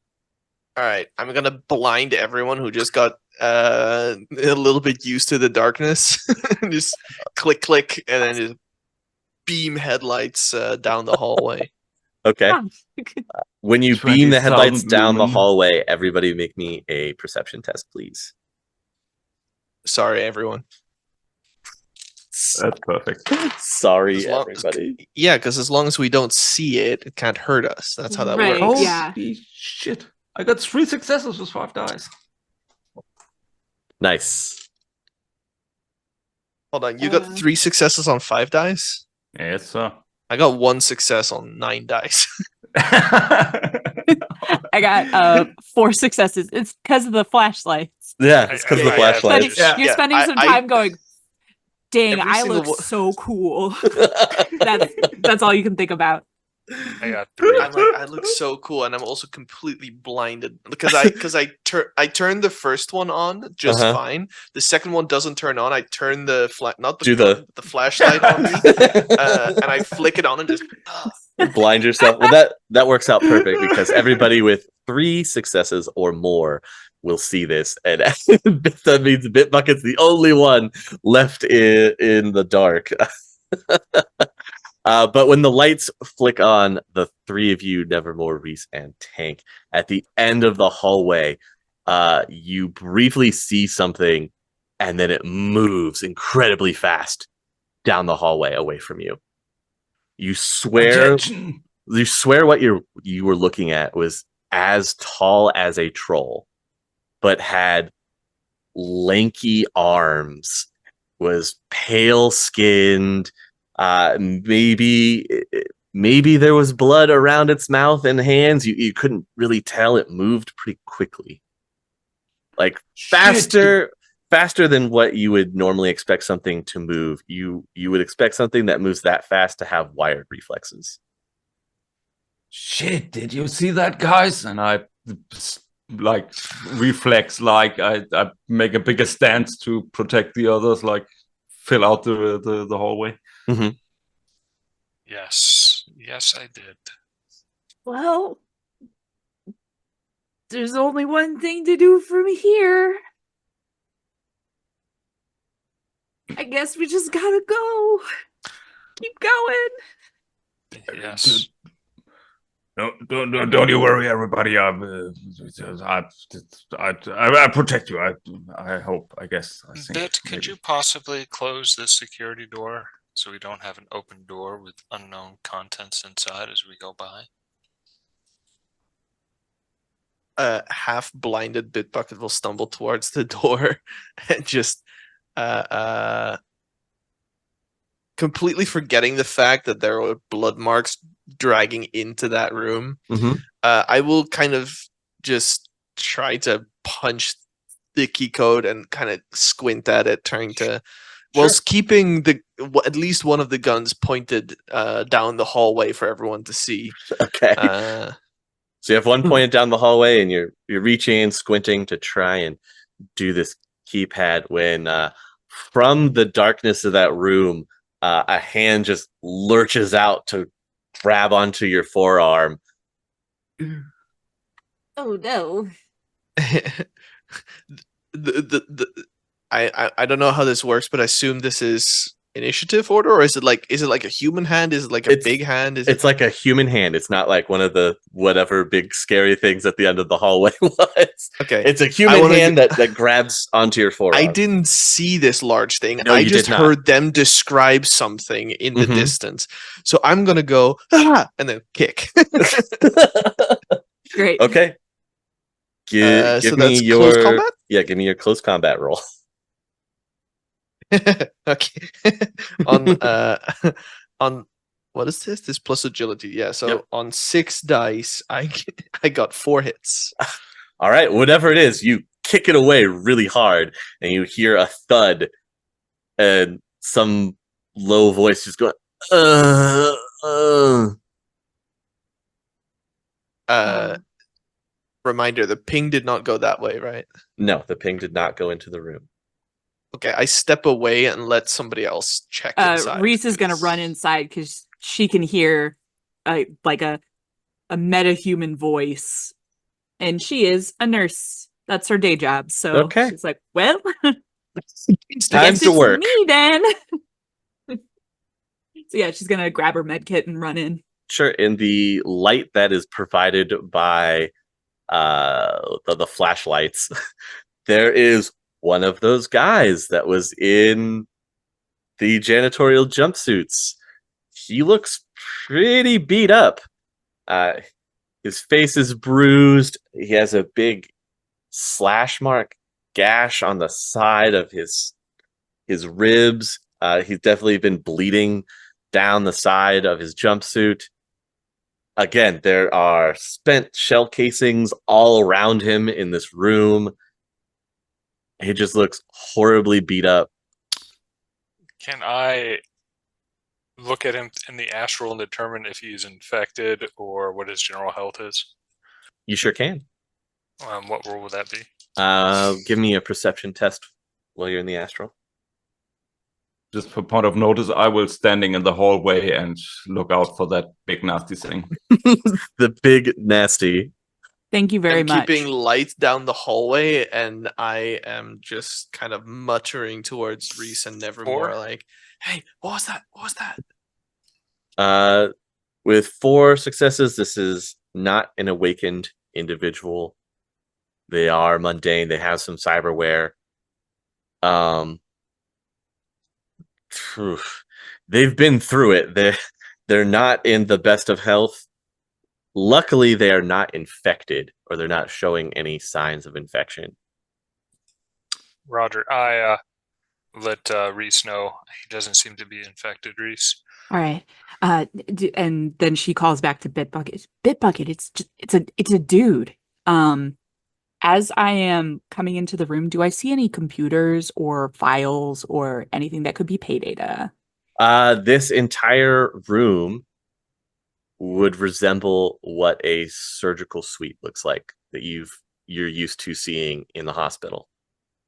All right, I'm gonna blind everyone who just got a little bit used to the darkness. Just click, click, and then just beam headlights down the hallway. Okay. When you beam the headlights 20,000 down the lumen. hallway, everybody make me a perception test, please. Sorry, everyone. That's perfect. Sorry, As long- everybody. Yeah, because as long as we don't see it, it can't hurt us. That's how that Right. works. Yeah. Holy shit. I got 3 successes with 5 dice. Nice. Hold on, you got 3 successes on 5 dice? Yes, sir. I got 1 success on 9 dice. I got 4 successes. It's because of the flashlights. Yeah, it's because of the I- I- flashlights. Yeah. You're spending some time going, dang, Every I single look one- so cool. That's all you can think about. I got 3. I'm like, I look so cool, and I'm also completely blinded because I turned the first one on just Uh-huh. fine. The second one doesn't turn on. I turn the Do the- the flashlight on me, and I flick it on and just. Blind yourself. Well, that works out perfect because everybody with 3 successes or more will see this, and that means Bit Bucket's the only one left in the dark. But when the lights flick on, the 3 of you, Nevermore, Reese, and Tank, at the end of the hallway, you briefly see something, and then it moves incredibly fast down the hallway away from you. You swear Attention. what you were looking at was as tall as a troll, but had lanky arms, was pale skinned. Maybe there was blood around its mouth and hands. You couldn't really tell. It moved pretty quickly, like faster than what you would normally expect something to move. You would expect something that moves that fast to have wired reflexes. Shit, did you see that, guys? And I like reflex, like I make a bigger stance to protect the others, like fill out the hallway. Mm-hmm. Yes, I did. Well, there's only one thing to do from here. I guess we just gotta go. Keep going. Yes. No, don't you worry, everybody. I protect you. I hope. I guess. I think. Bit, could you possibly close this security door so we don't have an open door with unknown contents inside as we go by? Half blinded Bit Bucket will stumble towards the door and just completely forgetting the fact that there were blood marks dragging into that room. Mm-hmm. I will kind of just try to punch the key code and kind of squint at it, trying to, whilst keeping at least one of the guns pointed down the hallway for everyone to see. Okay. So you have one pointed down the hallway, and you're reaching and squinting to try and do this keypad when from the darkness of that room, a hand just lurches out to grab onto your forearm. Oh no. I don't know how this works, but I assume this is initiative order, or is it like a human hand? Is it like a big hand? It's like a human hand. It's not like one of the whatever big scary things at the end of the hallway was. Okay. It's a human hand that grabs onto your forearm. I didn't see this large thing. No, I you just did not. heard them describe something in the Mhm. distance. So I'm gonna go and then kick. Great. Okay. Give so me that's your close combat? give me your close combat roll. Okay. On what is this? This plus agility. Yeah. So Yep. on 6 dice, I got 4 hits. All right, whatever it is, you kick it away really hard, and you hear a thud, and some low voice just going, Reminder: the ping did not go that way, right? No, the ping did not go into the room. Okay, I step away and let somebody else check inside. Reese is gonna because- run inside because she can hear like a meta-human voice, and she is a nurse. That's her day job. So Okay. she's like, well, Time guess to it's work. me then. So yeah, she's gonna grab her med kit and run in. Sure. In the light that is provided by the flashlights, there is one of those guys that was in the janitorial jumpsuits. He looks pretty beat up. His face is bruised. He has a big slash mark gash on the side of his ribs. He's definitely been bleeding down the side of his jumpsuit. Again, there are spent shell casings all around him in this room. He just looks horribly beat up. Can I look at him in the astral and determine if he's infected or what his general health is? You sure can. What role would that be? Give me a perception test while you're in the astral. Just for point of notice, I will standing in the hallway and look out for that big nasty thing. The big nasty. Thank you very I'm much. keeping light down the hallway, and I am just kind of muttering towards Reese and Nevermore, like, "Hey, what was that? What was that?" With 4 successes, this is not an awakened individual. They are mundane. They have some cyberware. They've been through it. They're not in the best of health. Luckily, they are not infected, or they're not showing any signs of infection. Roger. I let Reese know he doesn't seem to be infected. Reese. All right. And then she calls back to Bit Bucket. Bit Bucket, it's a dude. As I am coming into the room, do I see any computers or files or anything that could be pay data? This entire room would resemble what a surgical suite looks like that you're used to seeing in the hospital.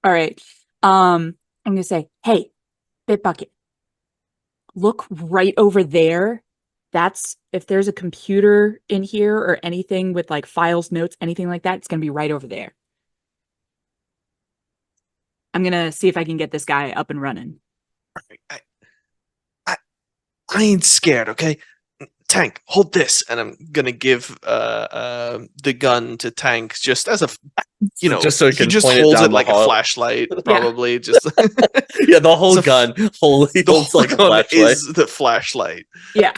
All right. I'm gonna say, hey, Bit Bucket, look right over there. That's if there's a computer in here or anything with like files, notes, anything like that, it's gonna be right over there. I'm gonna see if I can get this guy up and running. Perfect. I ain't scared, okay? Tank, hold this, and I'm gonna give the gun to Tank just as a, just so he can just point it holds down it the like hall. a flashlight, probably. Just Yeah, the whole So gun holds the whole like a gun flashlight. is the flashlight. Yeah.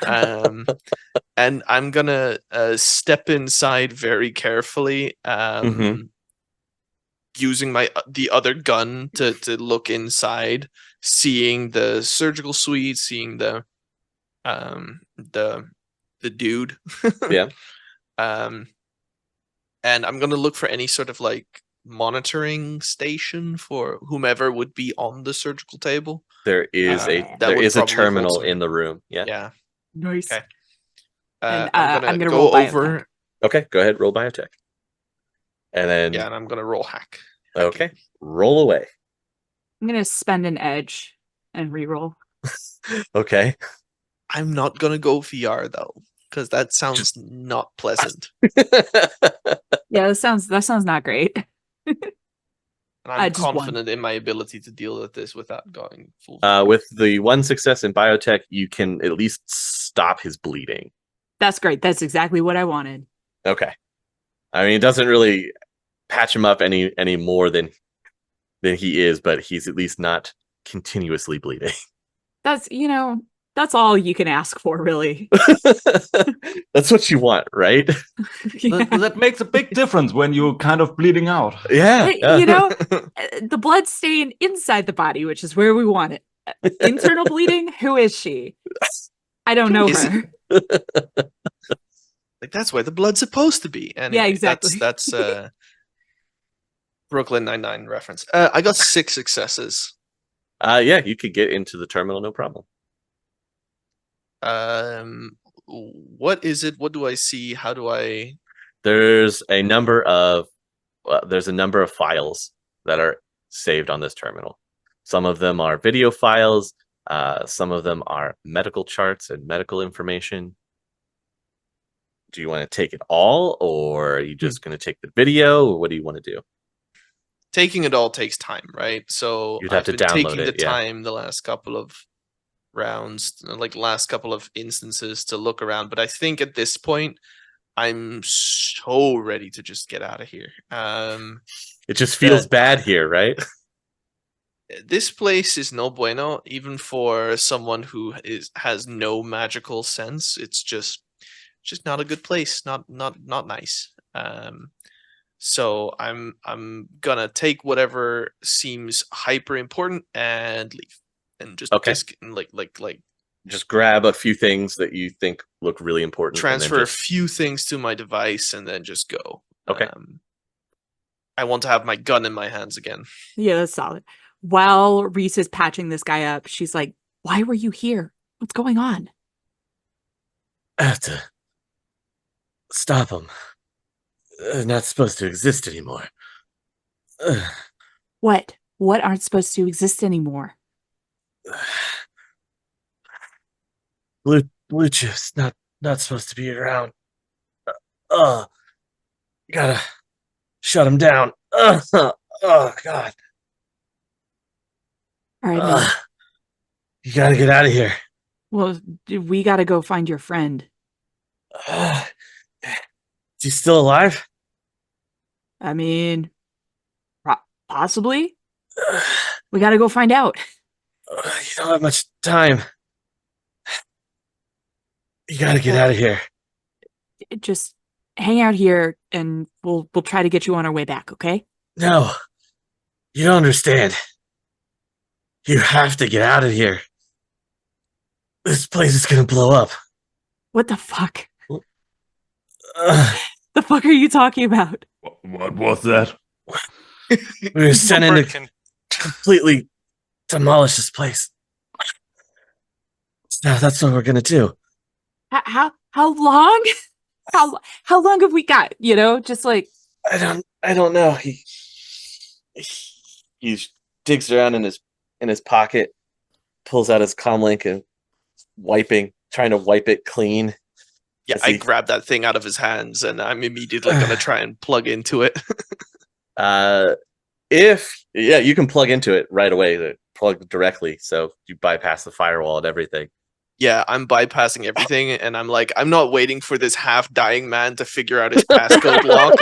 And I'm gonna step inside very carefully, Mhm. using the other gun to look inside, seeing the surgical suite, seeing the dude. Yeah. And I'm gonna look for any sort of like monitoring station for whomever would be on the surgical table. There is that there would is a probably hold terminal some- in the room. Yeah. Yeah. Nice. Okay. And, I'm gonna roll go over. biotech. Okay, go ahead, roll biotech. And then Yeah, and I'm gonna roll hack. okay, roll away. I'm gonna spend an edge and reroll. Okay. I'm not gonna go VR though, because that sounds not pleasant. Yeah, that sounds not great. And I'm just one. confident in my ability to deal with this without going full VR. With the 1 success in biotech, you can at least stop his bleeding. That's great. That's exactly what I wanted. Okay. I mean, it doesn't really patch him up any more than he is, but he's at least not continuously bleeding. That's that's all you can ask for, really. That's what you want, right? Yeah. That makes a big difference when you're kind of bleeding out. Yeah. The blood's staying inside the body, which is where we want it. Internal bleeding? Who is she? I don't know Is her. Like that's where the blood's supposed to be. Anyway, Yeah, exactly. That's Brooklyn Nine-Nine reference. I got 6 successes. Yeah, you could get into the terminal, no problem. What is it? What do I see? How do I? There's a number of files that are saved on this terminal. Some of them are video files. Some of them are medical charts and medical information. Do you want to take it all, or are you just going to take the video? Or what do you want to do? Taking it all takes time, right? So You'd have I've to been download taking it, the yeah. time the last couple of rounds, like last couple of instances to look around, but I think at this point I'm so ready to just get out of here. It just feels bad here, right? This place is no bueno, even for someone who has no magical sense. It's just not a good place. Not nice. So I'm gonna take whatever seems hyper important and leave, and just like just grab a few things that you think look really important. Transfer a few things to my device and then just go. Okay. I want to have my gun in my hands again. Yeah, that's solid. While Reese is patching this guy up, she's like, "Why were you here? What's going on?" I have to stop them. They're not supposed to exist anymore. What? What aren't supposed to exist anymore? Blue chips not supposed to be around. Gotta shut them down. Oh God. All right, man. You gotta get out of here. Well, we gotta go find your friend. Is he still alive? I mean, possibly. We gotta go find out. You don't have much time. You gotta get out of here. Just hang out here, and we'll try to get you on our way back. Okay? No, you don't understand. You have to get out of here. This place is gonna blow up. What the fuck? The fuck are you talking about? What was that? We were sent in to completely demolish this place. Now that's what we're gonna do. How long? How long have we got? You know, just like I don't know. He digs around in his pocket, pulls out his comlink and trying to wipe it clean. Yeah, I grab that thing out of his hands and I'm immediately gonna try and plug into it. You can plug into it right away. Plug directly, so you bypass the firewall and everything. Yeah, I'm bypassing everything, and I'm like, I'm not waiting for this half-dying man to figure out his passcode lock.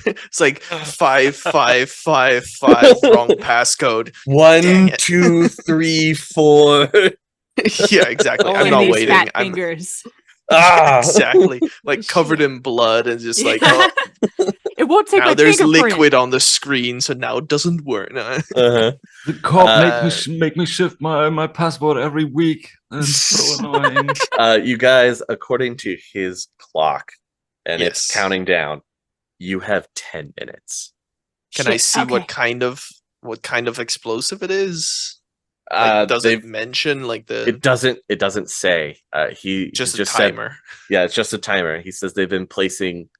It's like 5555 wrong passcode. 1, 2, 3, 4. Yeah, exactly. I'm only not these waiting. fat fingers. Exactly, like covered in blood, and just like, oh, It won't take now my there's fingerprint. liquid on the screen, so now it doesn't work. Uh-huh. The cop make me shift my passport every week. That's so annoying. You guys, according to his clock, and Yes. it's counting down, you have 10 minutes. Can I Shit, see okay. what kind of explosive it is? Like, does it mention like the? It doesn't say. He just a just said- timer. yeah, it's just a timer. He says they've been placing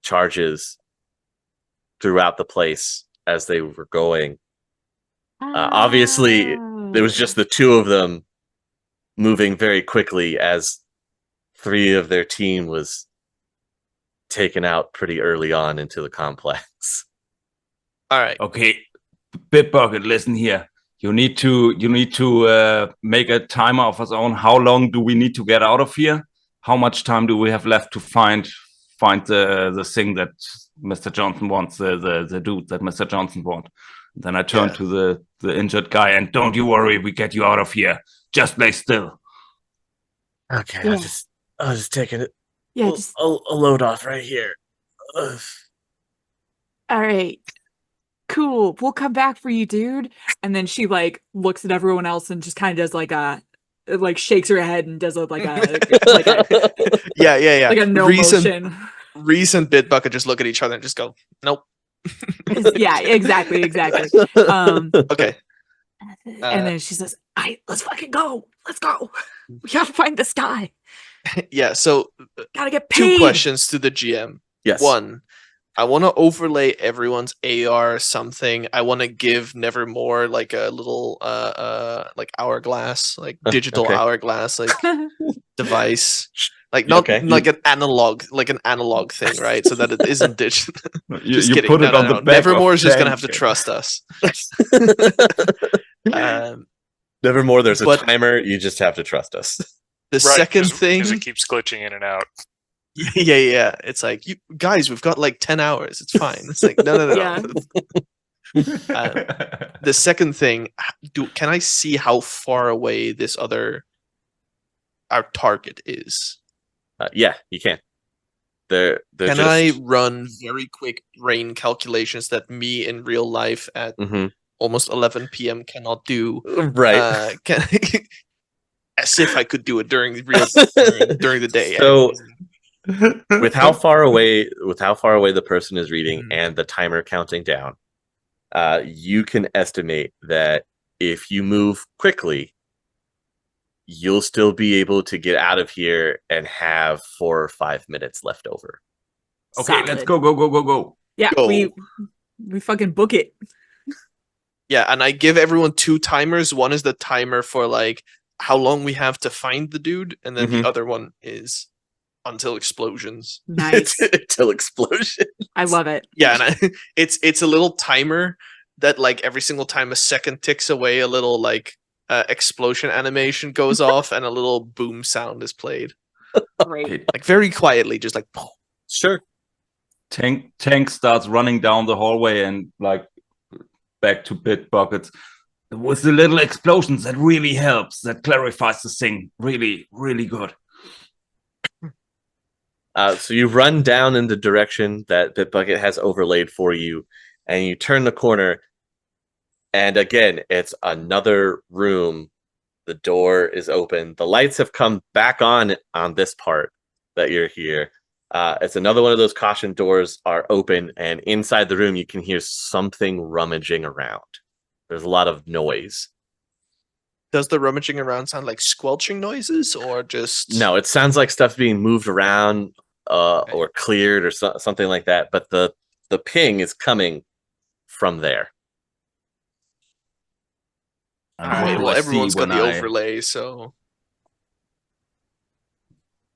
charges throughout the place as they were going. Obviously, there was just the two of them moving very quickly as 3 of their team was taken out pretty early on into the complex. All right. Okay, Bit Bucket, listen here. You need to make a timer of us own. How long do we need to get out of here? How much time do we have left to find the thing that Mr. Johnson wants, the dude that Mr. Johnson wants? Then I turn to the injured guy, and don't you worry, we get you out of here. Just lay still. Okay, Yeah. I'll just take it. Yeah, I'll load off right here. Ugh. all right. Cool. We'll come back for you, dude. And then she like looks at everyone else and just kind of does like shakes her head and does a Yeah. like a no motion. Reese and Bit Bucket just look at each other and just go, nope. Yeah, exactly. Okay. And then she says, let's fucking go. Let's go. We gotta find this guy. Yeah. So Gotta get paid. 2 questions to the GM. Yes. 1, I want to overlay everyone's AR or something. I want to give Nevermore like a little like hourglass, like digital Okay. hourglass, like device. Like not like an analog thing, right? So that it isn't digital. You put it on the back. Nevermore is just gonna tank. have to trust us. Nevermore, there's a But- timer. You just have to trust us. The second thing, because it keeps glitching in and out. yeah. It's like, you guys, we've got like 10 hours. It's fine. It's like, no. Yeah. The second thing, can I see how far away our target is? Yeah, you can. They're Can just, I run very quick brain calculations that me in real life at Mhm. almost 11 p.m. cannot do? Right. As if I could do it during the day. So with how far away the person is reading and the timer counting down, you can estimate that if you move quickly, you'll still be able to get out of here and have 4 or 5 minutes left over. Okay, let's Solid. go. Yeah, Go. we fucking book it. Yeah, and I give everyone 2 timers. One is the timer for like how long we have to find the dude, and then Mhm. the other one is until explosions. Nice. Till explosion. I love it. Yeah, and it's a little timer that like every single time a second ticks away, a little like explosion animation goes off, and a little boom sound is played, Great. like very quietly, just like. Sure. Tank starts running down the hallway and like back to Bit Buckets. With the little explosions, that really helps. That clarifies the thing. Really, really good. So you run down in the direction that Bit Bucket has overlaid for you, and you turn the corner, and again, it's another room. The door is open. The lights have come back on this part that you're here. It's another one of those caution doors are open, and inside the room you can hear something rummaging around. There's a lot of noise. Does the rummaging around sound like squelching noises, or just No, it sounds like stuff being moved around or cleared or something like that, but the ping is coming from there. And Alright, what do well, I see everyone's got when the I- overlay, so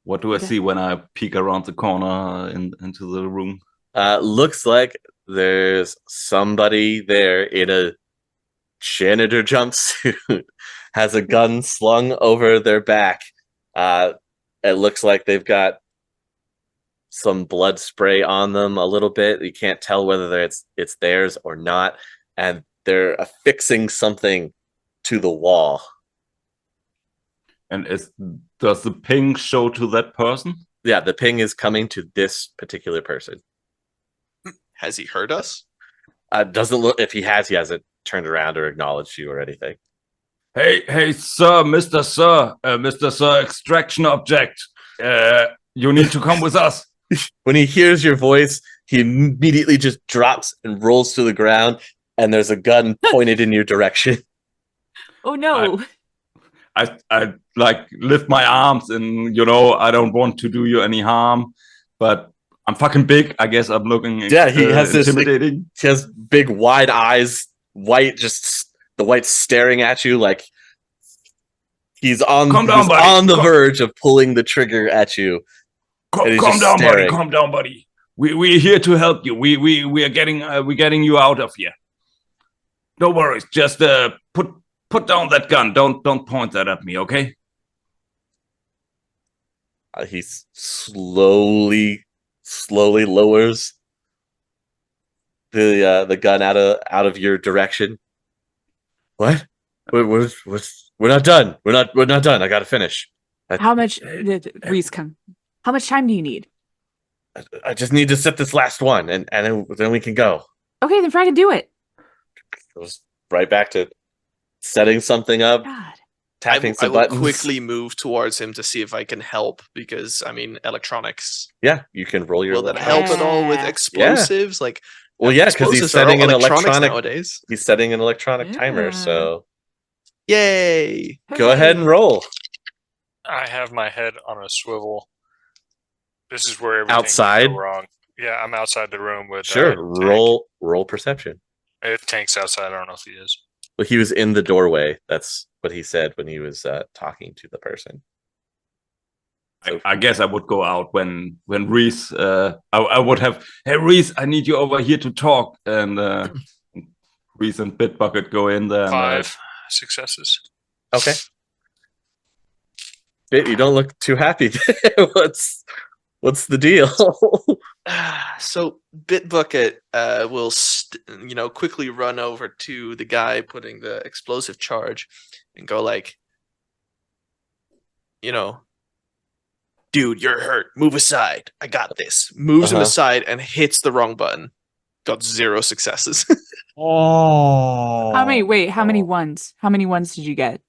What do I Okay. see when I peek around the corner into the room? Looks like there's somebody there in a janitor jumpsuit, has a gun slung over their back. It looks like they've got some blood spray on them a little bit. You can't tell whether it's theirs or not, and they're affixing something to the wall. And does the ping show to that person? Yeah, the ping is coming to this particular person. has he heard us? Doesn't look, if he hasn't turned around or acknowledged you or anything. Hey, sir, Mr. Sir, extraction object. You need to come with us. When he hears your voice, he immediately just drops and rolls to the ground, and there's a gun pointed in your direction. Oh no. I like lift my arms, and I don't want to do you any harm, but I'm fucking big. I guess I'm looking. Yeah, he has this, like, intimidating. He has big, wide eyes, the white staring at you like he's on the verge of pulling the trigger at you. Calm down, buddy. Calm down, buddy. We're here to help you. We are getting you out of here. No worries. Just put down that gun. Don't point that at me, okay? He slowly lowers the gun out of your direction. What? We're not done. We're not done. I gotta finish. How much did Reese come? How much time do you need? I just need to set this last one, and then we can go. Okay, then try to do it. Goes right back to setting something up, God. tapping I some will buttons. quickly move towards him to see if I can help, because electronics. Yeah, you can roll your. Will that electronics. help at all with Yeah. explosives? Like, Well, yeah, because he's explosives are setting all an electronics electronic. nowadays. He's setting an electronic timer. Yeah. So Yay! go ahead and roll. I have my head on a swivel. This is where everything Outside? go wrong. Yeah, I'm outside the room with Sure, Tank. roll perception. If Tank's outside, I don't know if he is. Well, he was in the doorway. That's what he said when he was talking to the person. I guess I would go out when Reese. I would have. Hey, Reese, I need you over here to talk. And Reese and Bit Bucket go in there. And, 5 successes. Okay. Bit, you don't look too happy. What's the deal? So Bit Bucket will quickly run over to the guy putting the explosive charge and go like, dude, you're hurt. Move aside. I got this. Moves him aside and hits the wrong button. Got 0 successes. Oh. How many ones? How many ones did you get?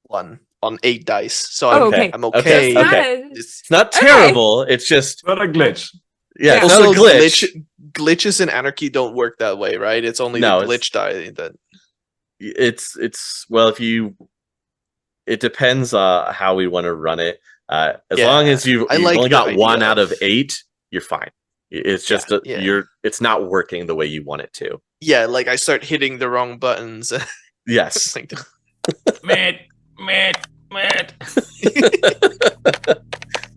1 on 8 dice. So okay. I'm okay. That's Okay. not It's not terrible. It's just Not a glitch. it's Also, not a glitch. glitches in Anarchy don't work that way, right? It's only No, the glitch die that. It's well, it depends how we want to run it. As Yeah, long as you've I like only the got idea 1 out of- of 8, you're fine. It's just it's not working the way you want it to. Yeah, like I start hitting the wrong buttons. Yes. Like, Mid.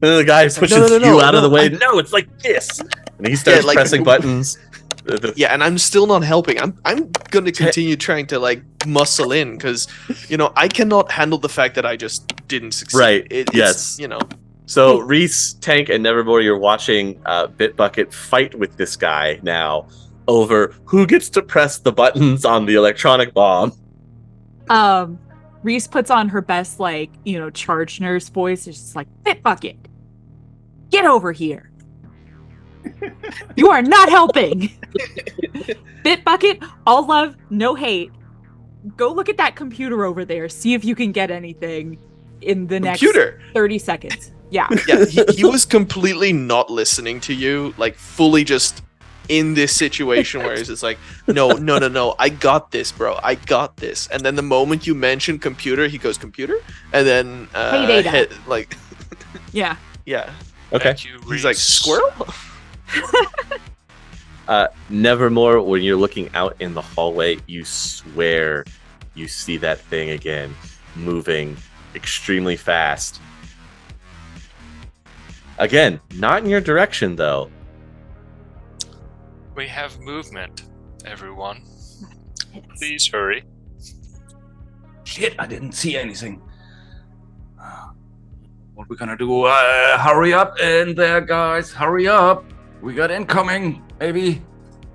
And the guy pushes you out of the way. No, it's like this, and he starts like- pressing buttons. yeah, and I'm still not helping. I'm gonna continue trying to like muscle in because I cannot handle the fact that I just didn't succeed. Right, It's, yes. So Reese, Tank, and Nevermore, you're watching Bit Bucket fight with this guy now over who gets to press the buttons on the electronic bomb. Reese puts on her best, charge nurse voice. It's just like, Bit Bucket, get over here. You are not helping. Bit Bucket, all love, no hate. Go look at that computer over there. See if you can get anything in the next 30 seconds. Yeah. Yeah, he was completely not listening to you, like fully just in this situation where he's just like, no, I got this, bro. I got this. And then the moment you mention computer, he goes, computer? And then Hey, data. Yeah. Yeah. Okay. Thank you, He's like, Reese. squirrel? Nevermore, when you're looking out in the hallway, you swear you see that thing again, moving extremely fast. Again, not in your direction, though. We have movement, everyone. Please hurry. Shit, I didn't see anything. What we gonna do? Hurry up in there, guys. Hurry up. We got incoming, maybe.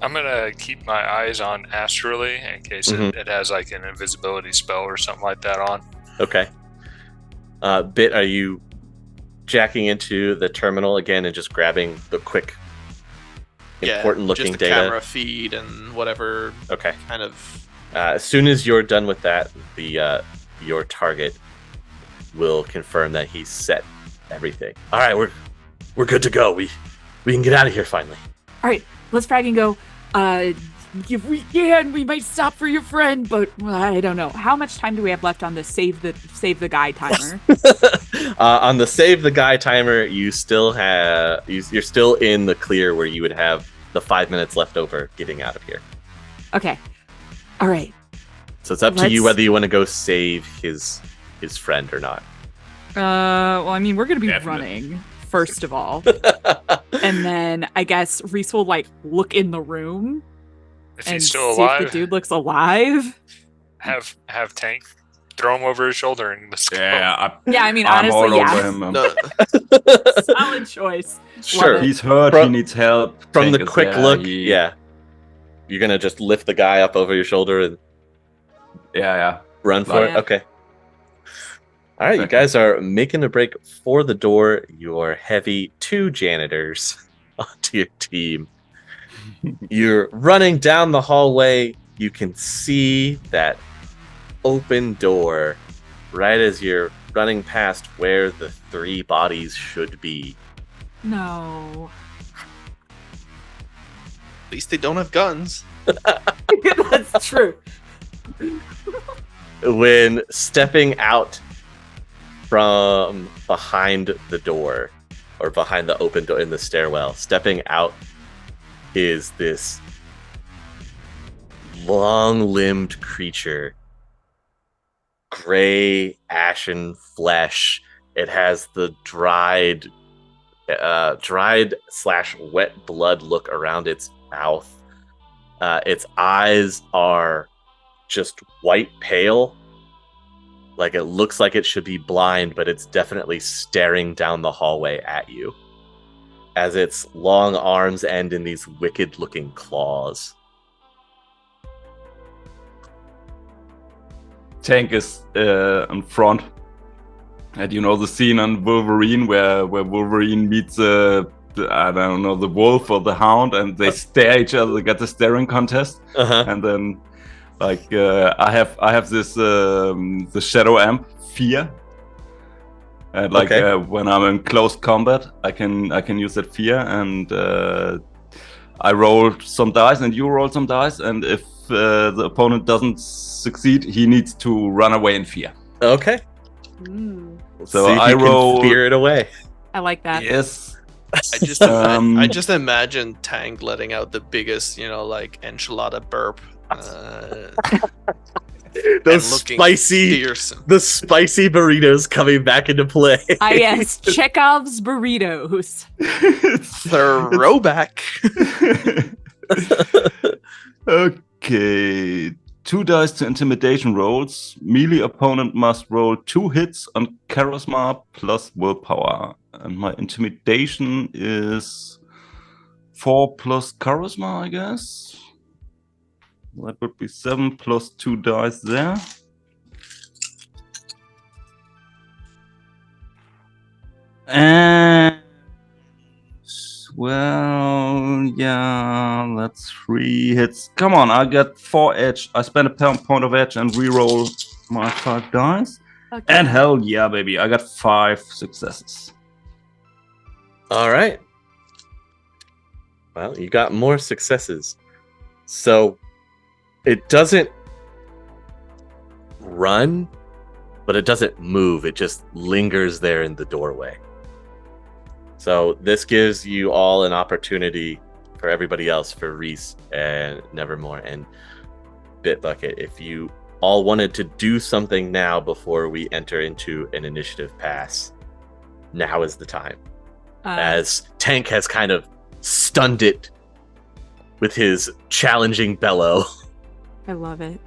I'm gonna keep my eyes on astrally in case it has like an invisibility spell or something like that on. Okay. Bit, are you jacking into the terminal again and just grabbing the quick, important looking just the data? camera feed and whatever Okay. kind of. As soon as you're done with that, your target will confirm that he's set everything. All right, we're good to go. We can get out of here finally. All right, let's frag and go. If we can, we might stop for your friend, but I don't know. How much time do we have left on the save the guy timer? On the save the guy timer, you still have you're still in the clear where you would have the 5 minutes left over getting out of here. Okay. All right. So it's up to you whether you want to go save his friend or not. Well, I mean, we're gonna be Definitely. running first of all, and then I guess Reese will look in the room If and he's still see if the alive, dude looks alive. have Tank throw him over his shoulder and let's go. Yeah, Yeah, I mean, I'm honestly, all yeah. over him. No, Solid choice. Sure. Love it. He's hurt. From- he needs help. From Tank the is quick there, look, he- yeah. You're gonna just lift the guy up over your shoulder and yeah. run for it? Yeah. Okay. All right, you Second. guys are making a break for the door. Your heavy 2 janitors onto your team. You're running down the hallway. You can see that open door right as you're running past where the 3 bodies should be. No. at least they don't have guns. That's true. When stepping out from behind the door or behind the open door in the stairwell, stepping out is this long-limbed creature, gray ashen flesh. It has the dried / wet blood look around its mouth. Its eyes are just white pale, Like, it looks like it should be blind, but it's definitely staring down the hallway at you, as its long arms end in these wicked-looking claws. Tank is in front. And you know the scene on Wolverine where Wolverine meets I don't know, the wolf or the hound, and they stare at each other. They get the staring contest. Uh-huh. And then, like, I have this the Shadow Amp Fear. And like when I'm in close combat, I can use that Fear, and I roll some dice, and you roll some dice, and if the opponent doesn't succeed, he needs to run away in fear. Okay. So see if I you can roll. fear it away. I like that. Yes. I just imagine Tank letting out the biggest, like enchilada burp. Those looking spicy, fearsome. the spicy burritos coming back into play. Ah, yes, Chekhov's burritos. Throwback. Okay. 2 dice to intimidation rolls. Melee opponent must roll 2 hits on charisma plus willpower. And my intimidation is 4 plus charisma, I guess. That would be 7 plus 2 dice there. And well, yeah, that's 3 hits. Come on, I got 4 edge. I spent a point of edge and reroll my 5 dice. Okay. And hell yeah, baby, I got 5 successes. All right. Well, you got more successes. So it doesn't run, but it doesn't move. It just lingers there in the doorway. So this gives you all an opportunity, for everybody else, for Reese and Nevermore and Bit Bucket, if you all wanted to do something now before we enter into an initiative pass, now is the time. As Tank has kind of stunned it with his challenging bellow. I love it.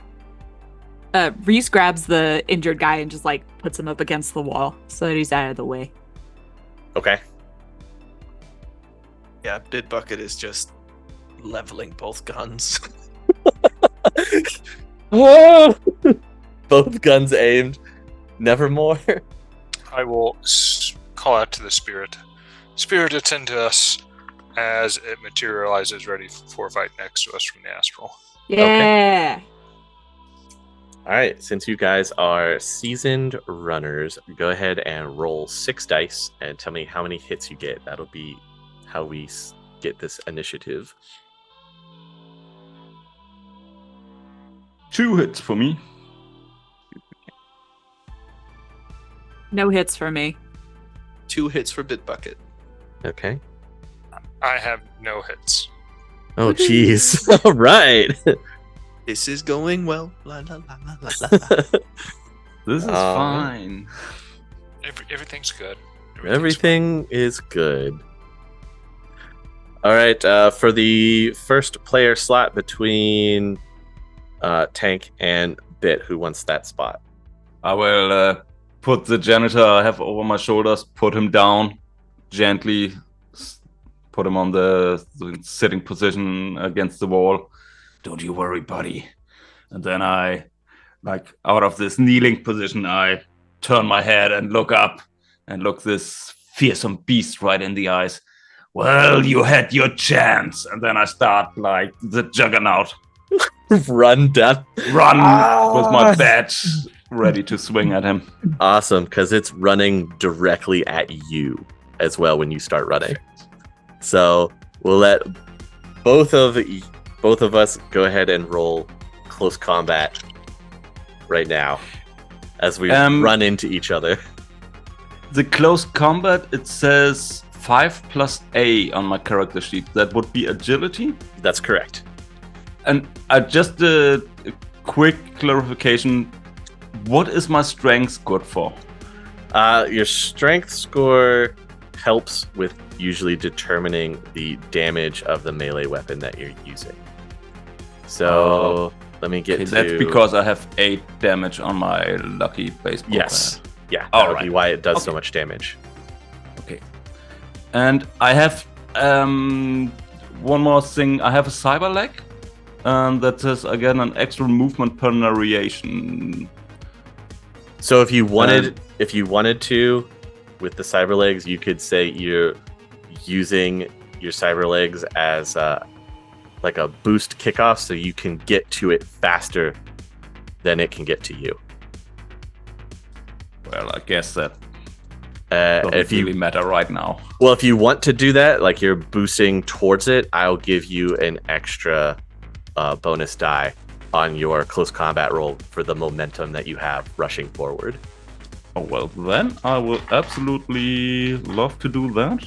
Reese grabs the injured guy and just puts him up against the wall so that he's out of the way. Okay. Yeah, Bit Bucket is just leveling both guns. Both guns aimed. Nevermore. I will call out to the spirit. Spirit, attend to us as it materializes ready for a fight next to us from the astral. Yeah. All right, since you guys are seasoned runners, go ahead and roll 6 dice and tell me how many hits you get. That'll be how we get this initiative. 2 hits for me. No hits for me. 2 hits for Bit Bucket. Okay. I have no hits. Oh, jeez. All right. This is going well. La, la, la, la, la, la. This is fine. Everything's good. Everything is good. All right, for the first player slot between Tank and Bit, who wants that spot? I will put the janitor I have over my shoulders, put him down gently, put him on the sitting position against the wall. Don't you worry, buddy. And then I, out of this kneeling position, I turn my head and look up and look this fearsome beast right in the eyes. Well, you had your chance. And then I start the juggernaut. Run with my badge, ready to swing at him. Awesome, because it's running directly at you as well when you start running. So we'll let both of us go ahead and roll close combat right now as we run into each other. The close combat, it says 5 plus A on my character sheet. That would be agility? That's correct. And just a quick clarification. What is my strength good for? Your strength score helps with usually determining the damage of the melee weapon that you're using. So Let me get Okay, to... that's because I have 8 damage on my lucky baseball Yes. bat. Yeah, that All would right. be why it does so Okay. much damage. Okay. And I have one more thing. I have a cyber leg. That says again an extra movement per narration. So if you wanted to, with the cyber legs, you could say you're using your cyber legs as like a boost kickoff, so you can get to it faster than it can get to you. Well, I guess that If doesn't you really matter right now. Well, if you want to do that, like you're boosting towards it, I'll give you an extra bonus die on your close combat roll for the momentum that you have rushing forward. Oh, well, then I will absolutely love to do that.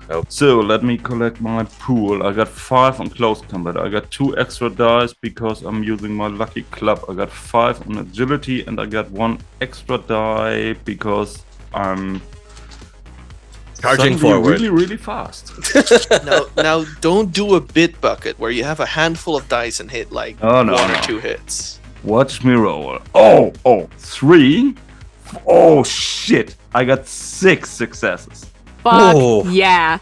Oh. So let me collect my pool. I got 5 on close combat. I got 2 extra dice because I'm using my lucky club. I got 5 on agility, and I got 1 extra die because I'm Charging suddenly forward. really, really fast. Now, don't do a bit bucket where you have a handful of dice and hit like Oh, no, one no. or 2 hits. Watch me roll. Oh, 3. Oh, shit. I got 6 successes. Fuck Whoa. yeah.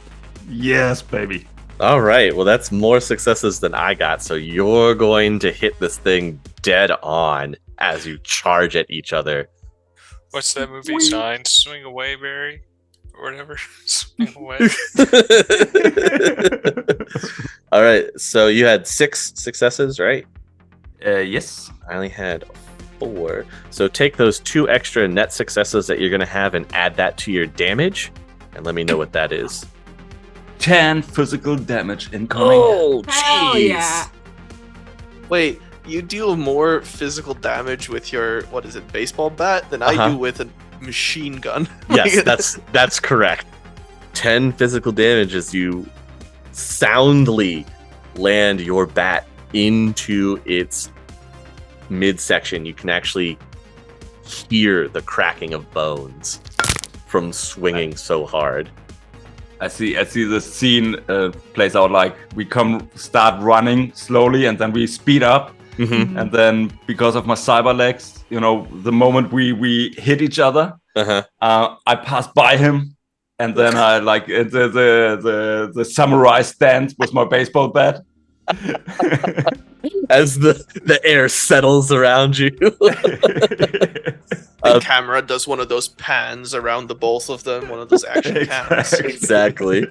Yes, baby. All right, well, that's more successes than I got, so you're going to hit this thing dead on as you charge at each other. What's that movie sign? Swing away, Barry? Or whatever. Swing away. All right, so you had 6 successes, right? Yes. I only had 4. So take those 2 extra net successes that you're going to have and add that to your damage, and let me know what that is. 10 physical damage incoming. Oh, Hell jeez. yeah. Wait, you deal more physical damage with your baseball bat than I Uh-huh. do with a machine gun. Yes, that's correct. 10 physical damage as you soundly land your bat into its midsection. You can actually hear the cracking of bones from swinging so hard. I see the scene plays out like we start running slowly and then we speed up. Mm-hmm. And then because of my cyber legs, the moment we hit each other, Uh-huh. I pass by him, and then I like the samurai stance with my baseball bat. As the air settles around you. The camera does one of those pans around the both of them, one of those action cams. Exactly.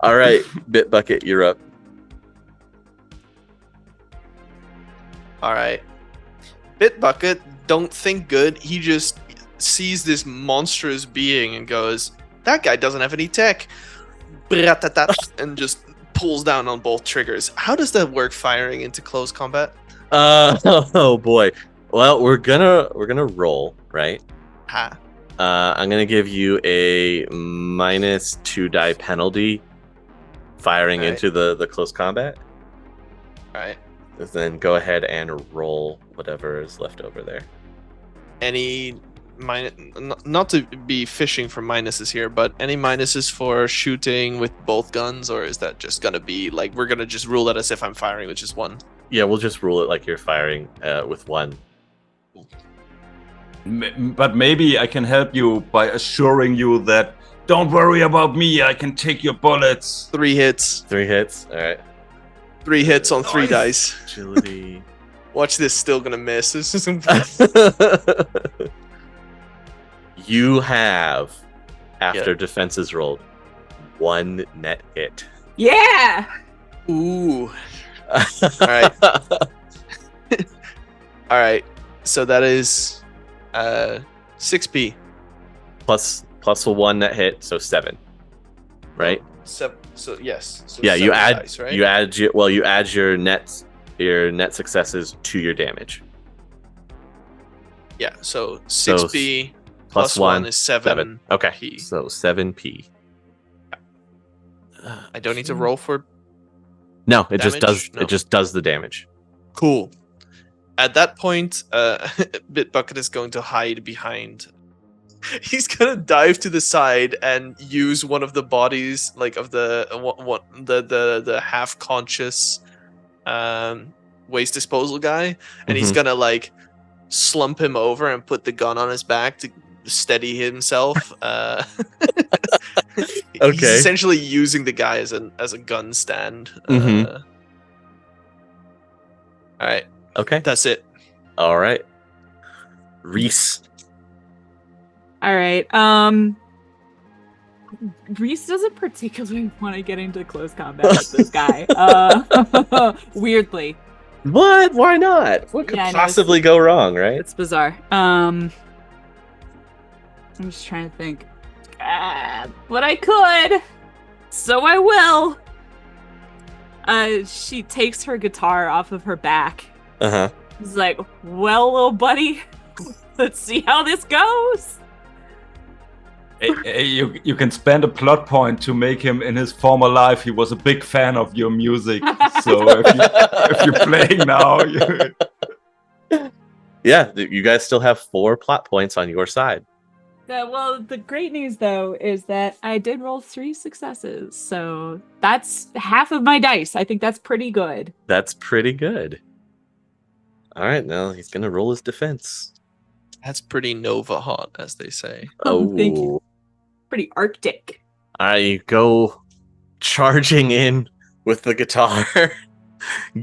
All right, Bit Bucket, you're up. All right. Bit bucket, don't think good. He just sees this monstrous being and goes, "That guy doesn't have any tech." Bratata, and just pulls down on both triggers. How does that work firing into close combat? Oh boy. Well, we're gonna roll, right? Ha. I'm gonna give you a -2 die penalty firing Right. into the close combat. Right. Then go ahead and roll whatever is left over there. Any not to be fishing for minuses here, but any minuses for shooting with both guns, or is that just gonna be like we're gonna just rule that as if I'm firing with just one? Yeah, we'll just rule it like you're firing with one. But maybe I can help you by assuring you that don't worry about me. I can take your bullets. 3 hits. 3 hits. All right. 3 hits on 3 dice. Agility. Watch this, still gonna miss. This is You have, after defenses rolled, 1 net hit. Yeah. Ooh. Alright. Alright. So that is 6p. plus a 1 net hit, so 7. Right? So yes. So Yeah, you 7 add dice, right? you add your net successes to your damage. Yeah, so So 6p Plus 1 is 7. Okay. P. So 7p. I don't need to roll for No, it just damage? does No. it just does the damage. cool. At that point, Bitbucket is going to hide behind. He's gonna dive to the side and use one of the bodies, like of the half conscious waste disposal guy, and he's gonna like slump him over and put the gun on his back to steady himself. He's Okay. essentially using the guy as a gun stand. Mhm. All right, Okay. that's it. All right. Reese. All right. Reese doesn't particularly want to get into close combat with this guy. Weirdly, What? Why not? What could Yeah, I know, possibly go wrong, right? it's bizarre. I'm just trying to think. But I could, so I will. She takes her guitar off of her back. Uh-huh. She's like, "Well, little buddy, let's see how this goes." You can spend a plot point to make him in his former life. He was a big fan of your music. So if you're playing now, Yeah, you guys still have 4 plot points on your side. Well, the great news though is that I did roll 3 successes, so that's half of my dice. I think that's pretty good. That's pretty good. All right, now he's gonna roll his defense. That's pretty Nova hot, as they say. Oh, thank you. Pretty Arctic. All right, you go charging in with the guitar,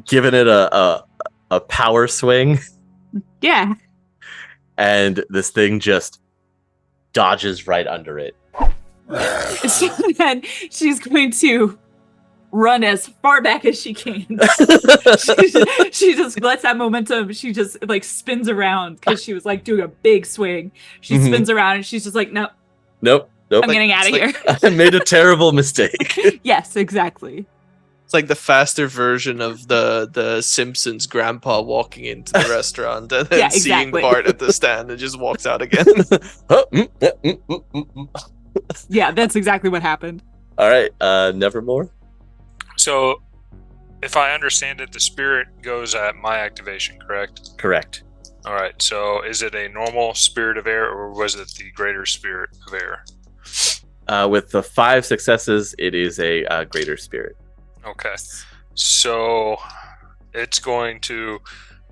giving it a power swing, Yeah. and this thing just dodges right under it. So then she's going to run as far back as she can. She just lets that momentum. She just like spins around because she was like doing a big swing. She Mhm. spins around and she's just like, "No, Nope. I'm getting out of here." I made a terrible mistake. Yes, exactly. It's like the faster version of the Simpsons grandpa walking into the restaurant and then Yeah, seeing exactly. Bart at the stand and just walks out again. Yeah, that's exactly what happened. All right, Nevermore. So, if I understand it, the spirit goes at my activation, correct? Correct. All right. So, is it a normal spirit of air, or was it the greater spirit of air? With the 5 successes, it is a greater spirit. Okay. So, it's going to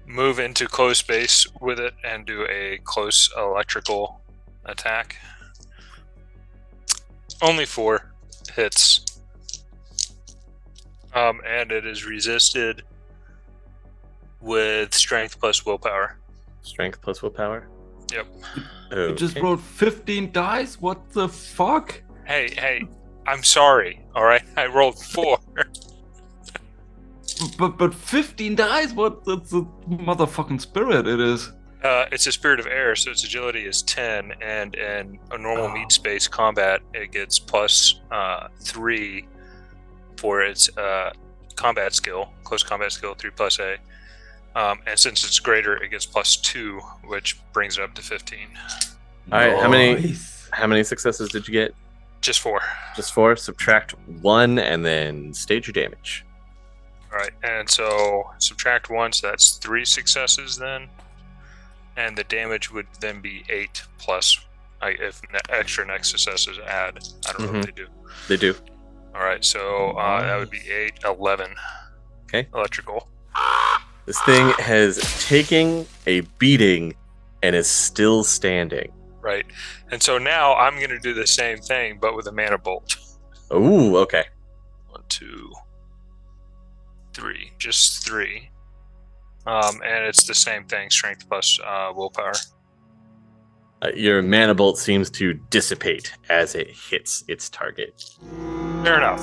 move into close space with it and do a close electrical attack. Only 4 hits. And it is resisted with strength plus willpower. Strength plus willpower. Yep. you just Okay. rolled 15 dice. What the fuck? Hey, I'm sorry. All right, I rolled 4. But 15 dice? What? That's a motherfucking spirit. It is. It's a spirit of air, so its agility is 10, and in a normal meat space combat, it gets plus 3 for its combat skill, close combat skill, 3 plus A. And since it's greater, it gets plus 2, which brings it up to 15. All right, Nice. how many successes did you get? Just 4. Just 4. Subtract 1, and then stage your damage. All right, and so subtract 1, so that's 3 successes then. And the damage would then be 8 plus, if extra next successes add. I don't know if they do. They do. All right, so that would be 8, 11. Okay. Electrical. This thing has taken a beating and is still standing. Right. And so now I'm going to do the same thing, but with a mana bolt. Ooh, okay. 1, 2, 3. Just 3. And it's the same thing, strength plus willpower. Your mana bolt seems to dissipate as it hits its target, Fair enough.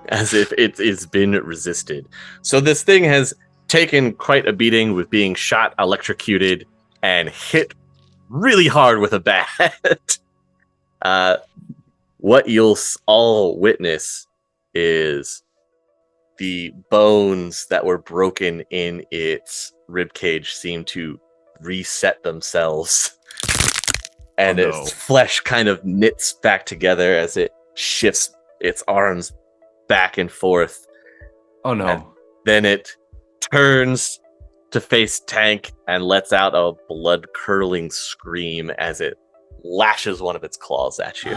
as if it's been resisted. So this thing has taken quite a beating with being shot, electrocuted, and hit really hard with a bat. What you'll all witness is the bones that were broken in its ribcage seem to reset themselves, and Oh, no. its flesh kind of knits back together as it shifts its arms back and forth. Oh no. And then it turns to face Tank and lets out a blood-curdling scream as it lashes one of its claws at you.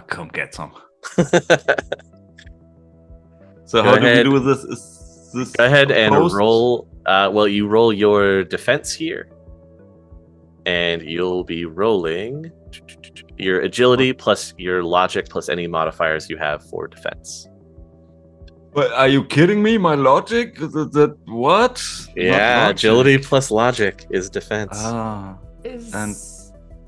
Come get some. So how do we ahead. do this? this Go ahead and opposed? roll. Well, you roll your defense here, and you'll be rolling your agility plus your logic plus any modifiers you have for defense. But are you kidding me? My logic? That what? Not Yeah, logic. agility plus logic is defense. Ah, and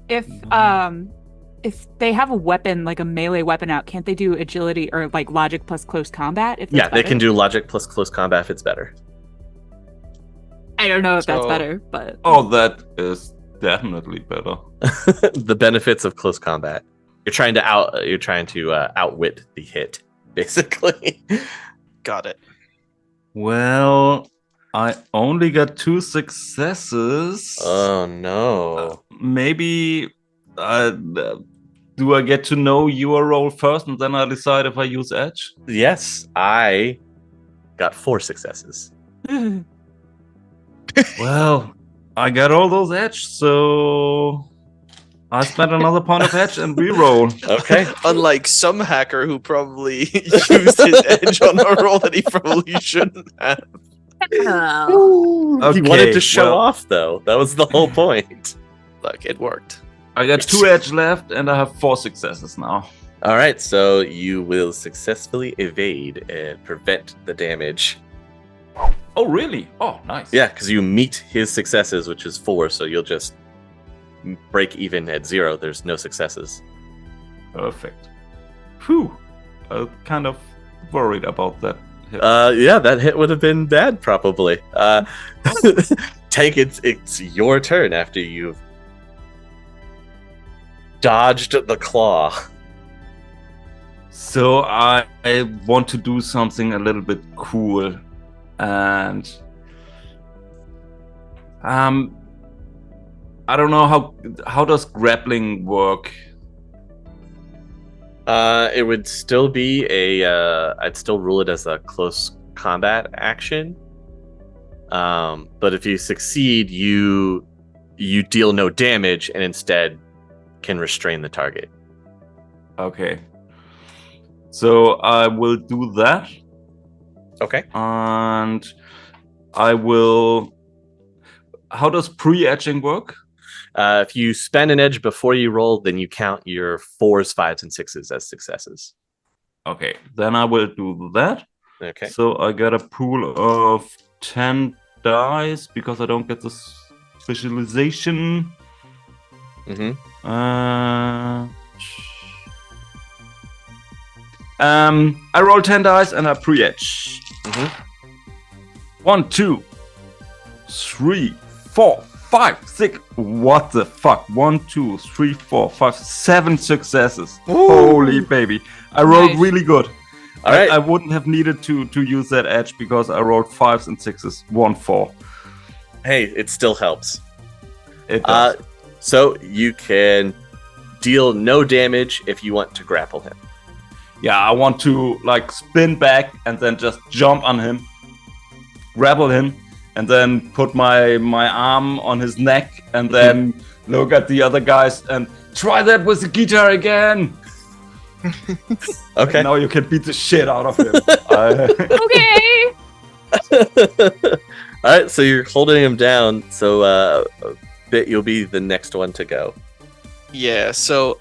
If they have a weapon, like a melee weapon out, can't they do agility or like logic plus close combat? If Yeah, that's they can better? do logic plus close combat if it's better. I don't know if that's So- better, but oh, that is definitely better. The benefits of close combat. You're trying to outwit the hit, basically. Got it. Well, I only got 2 successes. Oh no. Maybe do I get to know your role first and then I decide if I use edge? Yes, I got 4 successes. Well, I got all those edge, so I spent another point of edge and reroll. Okay. Unlike some hacker who probably used his edge on a roll that he probably shouldn't have. Oh. He wanted to Okay, show well- off, though. That was the whole point. Look, it worked. I got 2 edge left and I have 4 successes now. All right, so you will successfully evade and prevent the damage. Oh, really? Oh, nice. Yeah, because you meet his successes, which is 4, so you'll just break even at 0. There's no successes. Perfect. Whew. I was kind of worried about that. hit. Yeah, that hit would have been bad, probably. Tank, it's your turn after you've dodged the claw. So I want to do something a little bit cool, and I don't know how does grappling work. It would still be I'd still rule it as a close combat action. But if you succeed, you deal no damage and instead can restrain the target. Okay. So I will do that, Okay. and I will. How does pre-etching work? If you spend an edge before you roll, then you count your 4s, 5s, and 6s as successes. Okay, then I will do that. Okay. So I got a pool of 10 dice because I don't get the specialization. Mm-hmm. I roll 10 dice and I pre-etch. Mhm. 1, 2, 3, 4, 5, 6. What the fuck? 1, 2, 3, 4, 5, 7 successes. Holy baby. I rolled Nice. really good. All right. I wouldn't have needed to use that edge because I rolled 5s and 6s. 1, 4. Hey, it still helps. It does. So you can deal no damage if you want to grapple him. Yeah, I want to like spin back and then just jump on him, grapple him, and then put my arm on his neck and then look at the other guys and try that with the guitar again. Okay. Now you can beat the shit out of him. Okay. All right, so you're holding him down. So, Bit, you'll be the next one to go. Yeah, so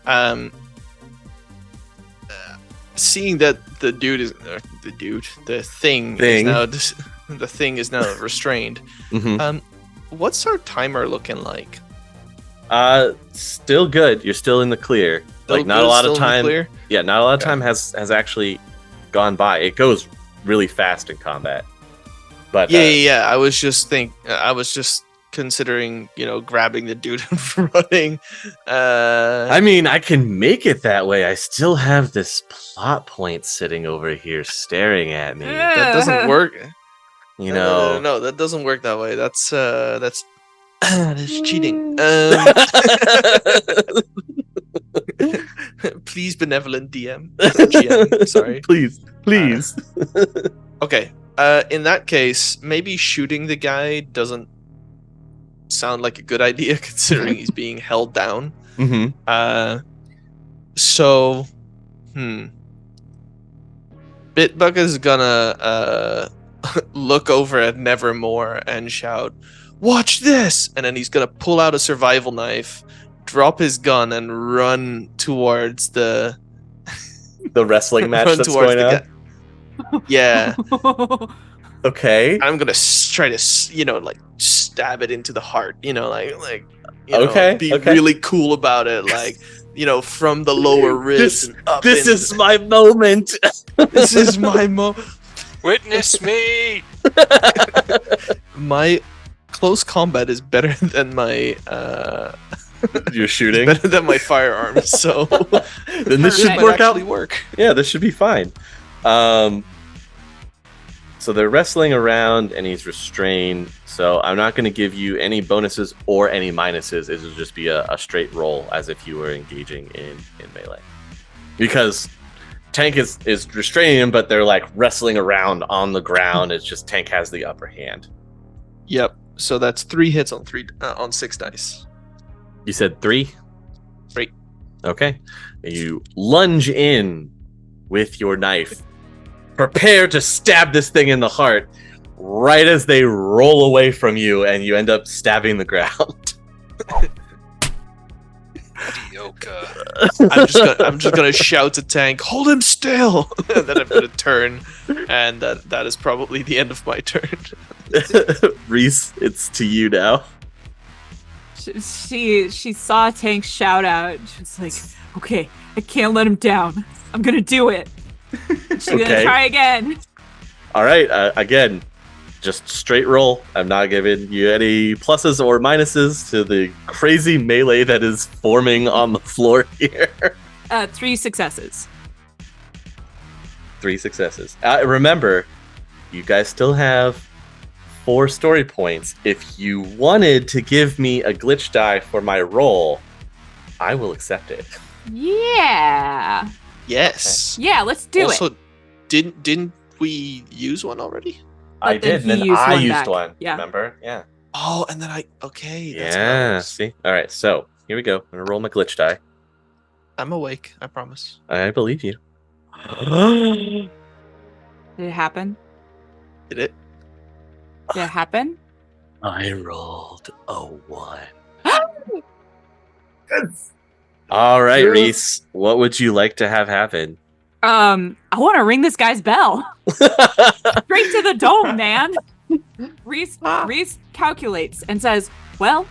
seeing that the thing Thing. is now the thing is now restrained. Mm-hmm. What's our timer looking like? Still good. You're still in the clear. Like not a lot of time. Clear? Yeah, not a lot of Okay. time has actually gone by. It goes really fast in combat. But Yeah. I was just considering, grabbing the dude and running. I mean, I can make it that way. I still have this plot point sitting over here staring at me. That doesn't work. You know. No, that doesn't work that way. That's that's cheating. Please, benevolent DM. GM, sorry. Please. Okay. In that case, maybe shooting the guy doesn't sound like a good idea considering he's being held down. Mm-hmm. So, Bit Bucket is gonna look over at Nevermore and shout, "Watch this!" And then he's gonna pull out a survival knife, drop his gun, and run towards the wrestling match run that's towards going the on. Yeah, Okay. I'm gonna try to like stab it into the heart. Okay, be okay. really cool about it, like from the lower ribs and up. This is my moment. This is my Witness me! My close combat is better than my You're shooting. better than my firearms, so Then this should might work out. actually work. Yeah, this should be fine. So they're wrestling around and he's restrained. So I'm not going to give you any bonuses or any minuses. It will just be a straight roll as if you were engaging in melee. Because Tank is restraining him, but they're like wrestling around on the ground. It's just Tank has the upper hand. Yep. So that's 3 hits on 6 dice. You said 3? 3. Okay. You lunge in with your knife. Prepare to stab this thing in the heart right as they roll away from you and you end up stabbing the ground. Mediocre. I'm just gonna shout to Tank, "Hold him still!" And then I'm gonna turn, and that is probably the end of my turn. Reese, it's to you now. She saw Tank shout out. She was like, "Okay, I can't let him down. I'm gonna do it." She's Okay. gonna try again. All right, again, just straight roll. I'm not giving you any pluses or minuses to the crazy melee that is forming on the floor here. 3 successes. 3 successes. Remember, you guys still have 4 story points. If you wanted to give me a glitch die for my roll, I will accept it. Yeah. Yes. Yeah, let's do it. Also, didn't we use one already? I But then did, and then he used I one used back. one. Yeah. Remember? Yeah. Oh, and then okay. That's Yeah. nice. See? All right, so here we go. I'm going to roll my glitch die. I'm awake. I promise. I believe you. Did it happen? Did it? Did it happen? I rolled a 1. All right, Reese. What would you like to have happen? I want to ring this guy's bell. Straight to the dome, man. Reese calculates and says, "Well,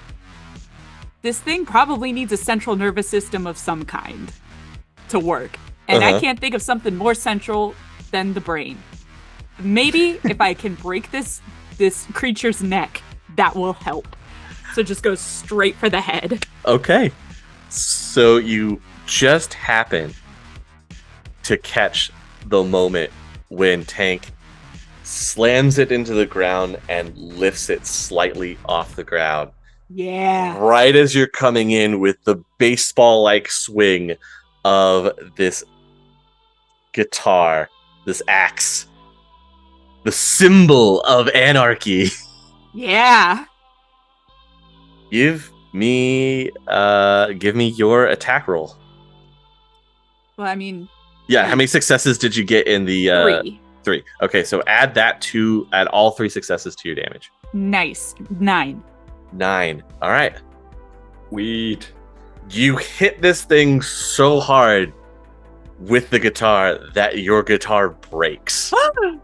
this thing probably needs a central nervous system of some kind to work. And I can't think of something more central than the brain. Maybe if I can break this creature's neck, that will help." So just goes straight for the head. Okay. So you just happen to catch the moment when Tank slams it into the ground and lifts it slightly off the ground. Yeah. Right as you're coming in with the baseball-like swing of this guitar, this axe, the symbol of anarchy. Yeah. Give me your attack roll. Well, I mean, Yeah, how many successes did you get in the 3. 3? Okay, so add all 3 successes to your damage. Nice. 9. 9. All right. Weed. You hit this thing so hard with the guitar that your guitar breaks. Oh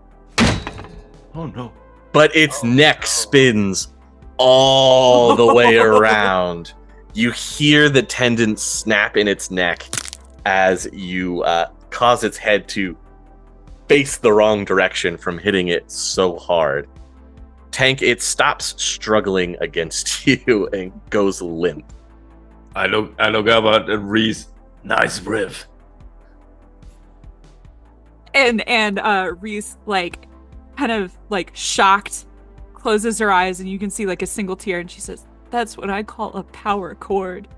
no. But its neck spins all the way around. You hear the tendon snap in its neck as you cause its head to face the wrong direction from hitting it so hard. Tank, it stops struggling against you and goes limp. I look up at Reese. Nice riff. And Reese, like, kind of, like, shocked, closes her eyes, and you can see, like, a single tear, and she says, "That's what I call a power chord."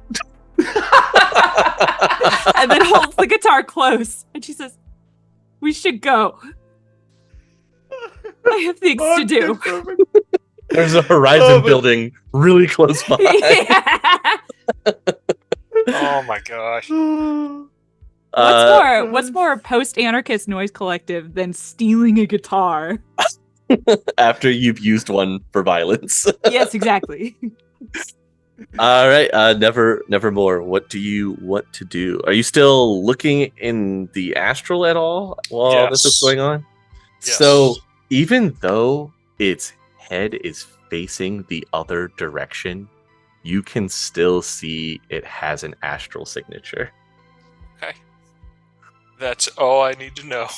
And then holds the guitar close, and she says, "We should go. I have things to do." There's a Horizon building really close by. Yeah. Oh my gosh. What's more post-anarchist noise collective than stealing a guitar? After you've used one for violence. Yes, exactly. All right, Nevermore. What do you want to do? Are you still looking in the astral at all while this is Yes. going on? Yes. So even though its head is facing the other direction, you can still see it has an astral signature. Okay. That's all I need to know.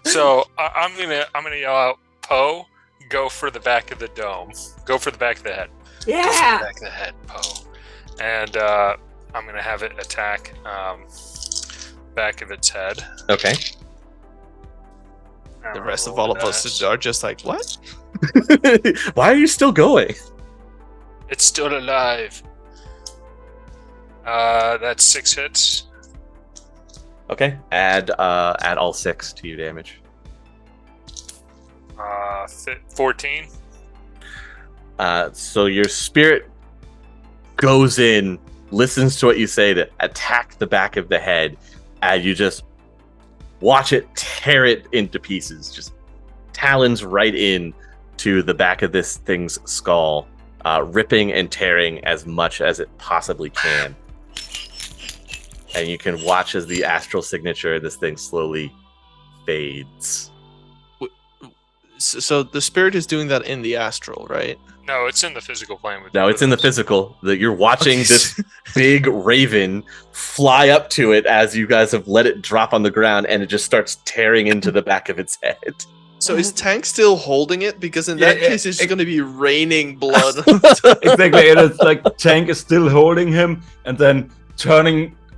So I'm gonna yell out, Poe, go for the back of the dome. Go for the back of the head. Yeah. Go for the back of the head, Poe. And I'm gonna have it attack back of its head. Okay. The rest of all of us are just like, what? Why are you still going? It's still alive. That's 6 hits. Okay. Add all 6 to your damage. 14. So your spirit goes in, listens to what you say to attack the back of the head, and you just watch it tear it into pieces, just talons right in to the back of this thing's skull, ripping and tearing as much as it possibly can. And you can watch as the astral signature of this thing slowly fades. So the spirit is doing that in the astral, right? No, it's in the physical plane. No, it's in the physical. That you're watching this big raven fly up to it as you guys have let it drop on the ground, and it just starts tearing into the back of its head. So is Tank still holding it? Because in that case, it's just going to be raining blood. Exactly, and it's like Tank is still holding him, and then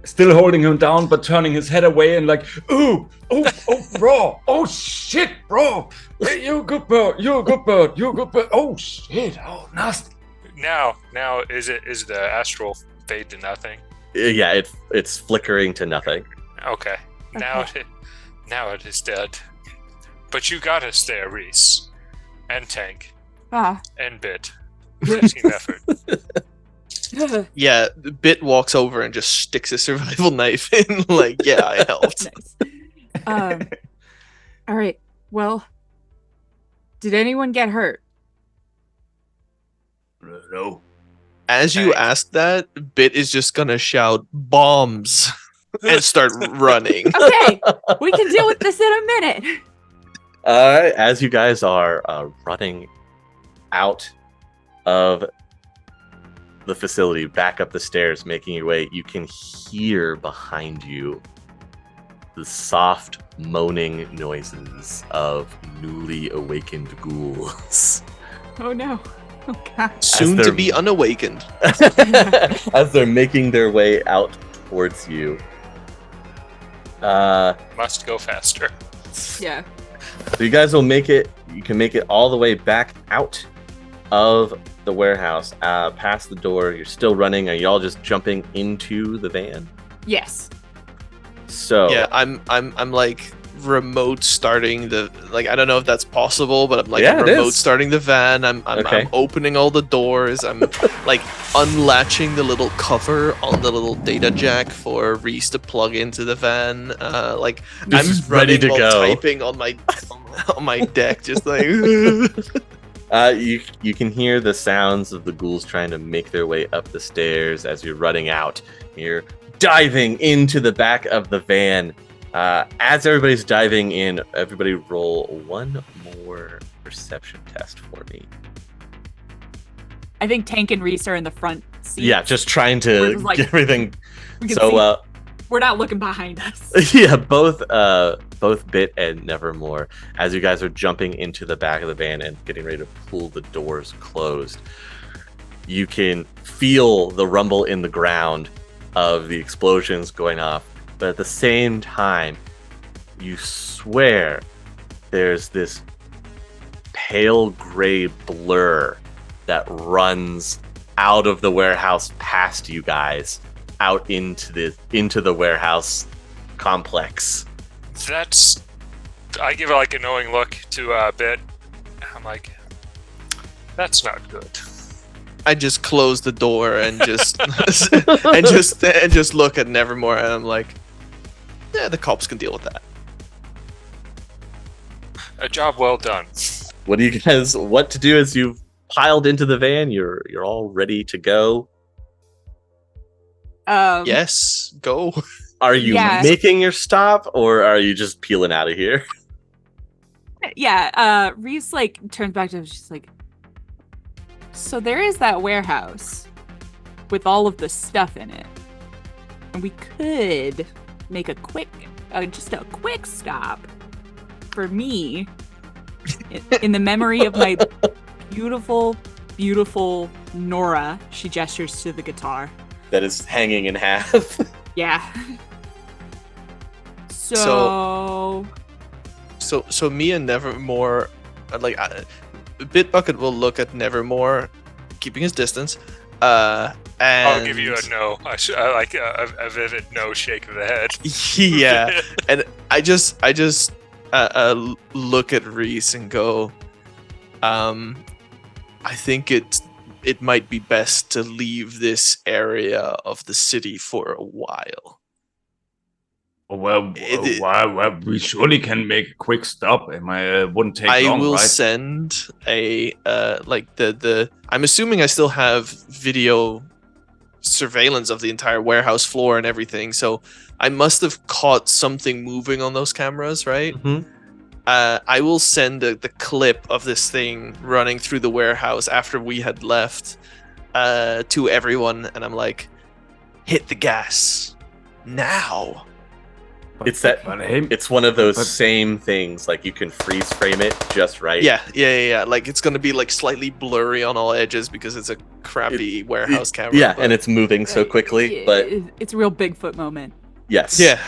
still holding him down, but turning his head away and like, oh, bro, oh shit, bro, hey, you a good bird, oh shit, oh nasty. Now is the astral fade to nothing? Yeah, it's flickering to nothing. Okay. Now it is dead. But you got us there, Reese. And Tank. And Bit. Team effort. Yeah, Bit walks over and just sticks a survival knife in, like, yeah, I helped. Nice. All right. Well, did anyone get hurt? No. As you ask that, Bit is just gonna shout bombs and start running. Okay, we can deal with this in a minute. As you guys are running out of the facility, back up the stairs, making your way, you can hear behind you the soft moaning noises of newly awakened ghouls. Oh no. Oh god. Soon to be unawakened. As they're making their way out towards you. Must go faster. Yeah. So you guys will make it. You can make it all the way back out of the warehouse, past the door. You're still running. Are y'all just jumping into the van? Yes. So Yeah, I'm like remote starting the, like, I don't know if that's possible, but I'm like Yeah, it remote is. starting the van. I'm Okay. opening all the doors. I'm like unlatching the little cover on the little data jack for Reese to plug into the van. Like This I'm is ready to running while go. typing on my deck, just like. You can hear the sounds of the ghouls trying to make their way up the stairs as you're running out. You're diving into the back of the van. As everybody's diving in, everybody roll one more perception test for me. I think Tank and Reese are in the front seat. Yeah, just trying We're to just like- get everything. We can So, see- we're not looking behind us. yeah, both Bit and Nevermore, as you guys are jumping into the back of the van and getting ready to pull the doors closed, you can feel the rumble in the ground of the explosions going off, but at the same time, you swear there's this pale gray blur that runs out of the warehouse past you guys, out into the warehouse complex. I give it like a knowing look to Bit. I'm like, that's not good. I just close the door and just and just look at Nevermore, and I'm like, yeah, the cops can deal with that. A job well done. What do you guys want to do as you've piled into the van? You're all ready to go. Yes, go. Are you Yeah. making your stop, or are you just peeling out of here? Yeah, Reese like turns back to him. She's like, so there is that warehouse with all of the stuff in it, and we could make a quick, just a quick stop for me in the memory of my beautiful, beautiful Nora. She gestures to the guitar. That is hanging in half. Yeah. So So me and Nevermore, like, Bit Bucket will look at Nevermore, keeping his distance. And I'll give you a no. I like a vivid no shake of the head. Yeah, and I just look at Reese and go, I think it might be best to leave this area of the city for a while. Well, we surely can make a quick stop. It wouldn't take long, I will right? send a like the. I'm assuming I still have video surveillance of the entire warehouse floor and everything, so I must have caught something moving on those cameras, right? Mm-hmm. I will send the clip of this thing running through the warehouse after we had left to everyone, and I'm like, hit the gas now. It's that. But hey, It's one of those but- same things. Like you can freeze frame it just right. Yeah. Like it's gonna be like slightly blurry on all edges because it's a crappy warehouse camera. Yeah, but- and it's moving so quickly. But it's a real Bigfoot moment. yes. yeah.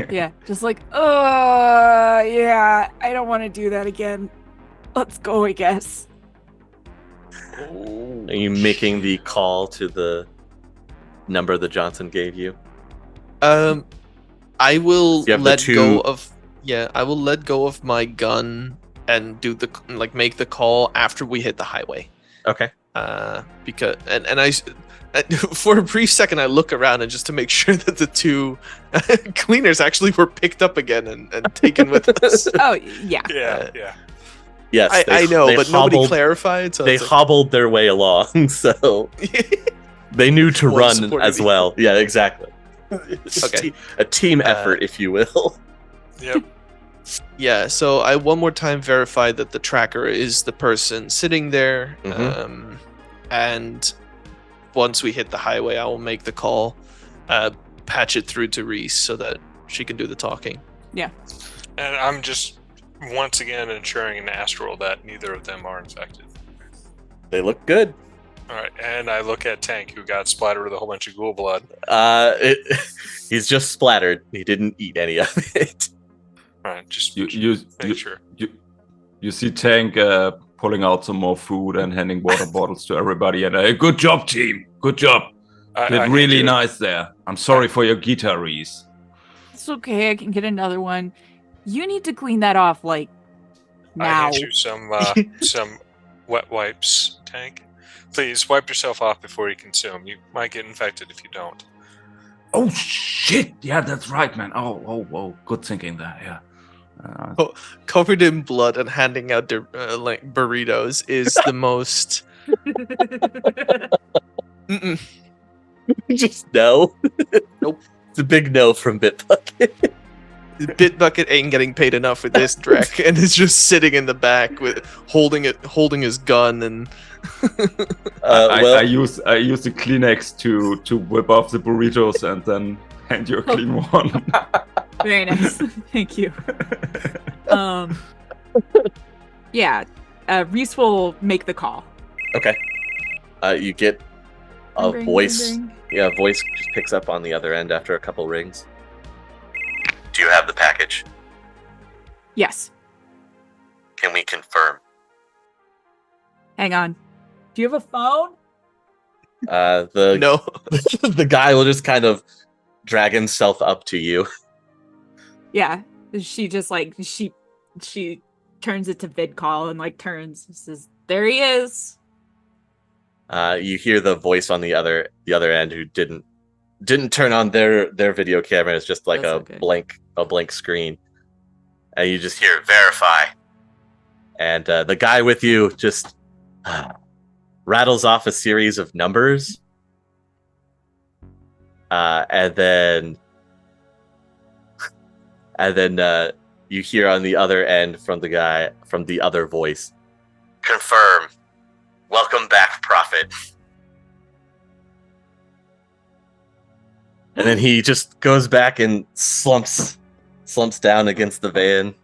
Yeah, just like, yeah, I don't want to do that again. Let's go, I guess. Are you making the call to the number that Johnson gave you? I will You have the let two- go of. Yeah, I will let go of my gun and do the make the call after we hit the highway. Okay. Because and I for a brief second I look around and just to make sure that the two cleaners actually were picked up again and taken with us. Oh, yeah. Yeah. Yes. I know, they but nobody hobbled- clarified. So They it's like- hobbled their way along, so they knew to One run supporting as the well. Yeah, exactly. Okay. A team effort, if you will. Yep. Yeah, so I one more time verify that the tracker is the person sitting there. Mhm. And once we hit the highway, I will make the call, patch it through to Reese so that she can do the talking. And I'm just once again ensuring in Astral that neither of them are infected. They look good. All right, and I look at Tank, who got splattered with a whole bunch of ghoul blood. He's just splattered. He didn't eat any of it. All right, just you make sure. see Tank pulling out some more food and handing water bottles to everybody. And good job, team. Good job. I Did need really you- nice there. I'm sorry for your guitar, Reese. It's okay, I can get another one. You need to clean that off, like, I now. hand you some wet wipes, Tank. Please wipe yourself off before you consume. You might get infected if you don't. Oh shit! Yeah, that's right, man. Oh, good thinking there. Yeah. Covered in blood and handing out like burritos is the most. Mm-mm. Just no. Nope. It's a big no from Bitbucket. Bit Bucket ain't getting paid enough for this Drek, and is just sitting in the back with holding his gun and. I use the Kleenex to whip off the burritos and then hand you a clean one. Very nice. Thank you. Yeah, Reese will make the call. Okay. You get a Ring, voice. ring, ring. Yeah, a voice just picks up on the other end after a couple rings. Do you have the package? Yes. Can we confirm? Hang on. Do you have a phone? The No. the guy will just kind of drag himself up to you. Yeah. She just like she turns it to vid call and like turns and says, "There he is." You hear the voice on the other end who didn't turn on their video camera. It's just like That's a okay. blank screen, and you just hear verify. And the guy with you just rattles off a series of numbers. And then you hear on the other end from the other voice, confirm. Welcome back, Prophet. And then he just goes back and slumps down against the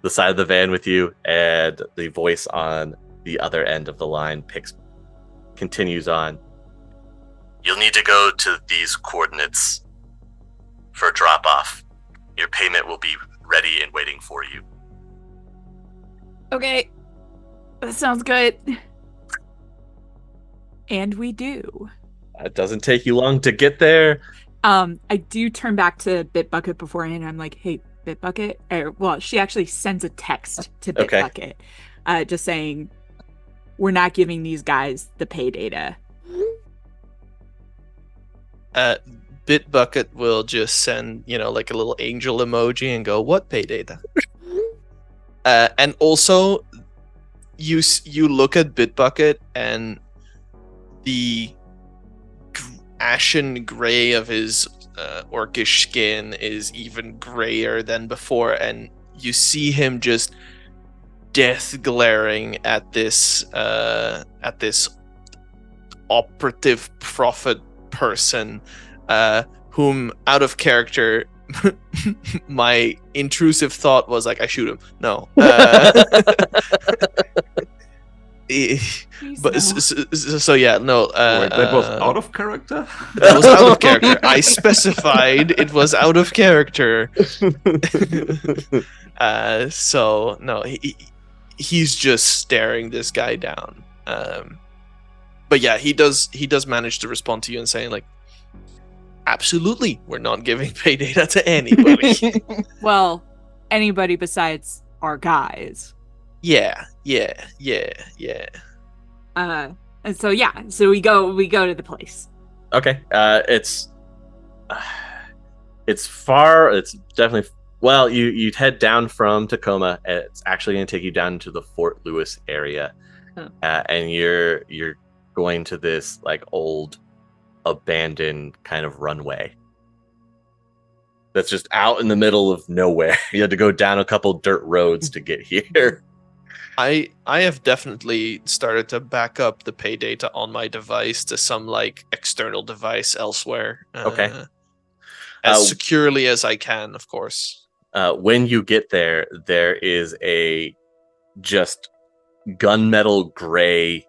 side of the van with you, and the voice on the other end of the line continues on. You'll need to go to these coordinates for drop-off. Your payment will be ready and waiting for you. Okay. That sounds good. And we do. It doesn't take you long to get there. I do turn back to Bit Bucket beforehand. I'm like, hey, Bit Bucket. Well, she actually sends a text to Bit Bucket, just saying, we're not giving these guys the pay data. Bit Bucket will just send, like a little angel emoji and go, "What pay data?" And also, you look at Bit Bucket and the ashen gray of his orcish skin is even grayer than before, and you see him just death glaring at this operative prophet person, whom, out of character, my intrusive thought was like, I shoot him. No. So yeah, no. Wait, that was out of character? That was out of character. I specified it was out of character. So no, he's just staring this guy down. But yeah, he does manage to respond to you and saying like, absolutely, we're not giving pay data to anybody. Well, anybody besides our guys. Yeah. And so we go to the place. Okay. It's far. It's definitely. Well, you'd head down from Tacoma. It's actually going to take you down to the Fort Lewis area, and you're going to this like old, abandoned kind of runway that's just out in the middle of nowhere. You had to go down a couple dirt roads to get here. I have definitely started to back up the pay data on my device to some like external device elsewhere. Okay. As securely as I can, of course. When you get there is a just gunmetal gray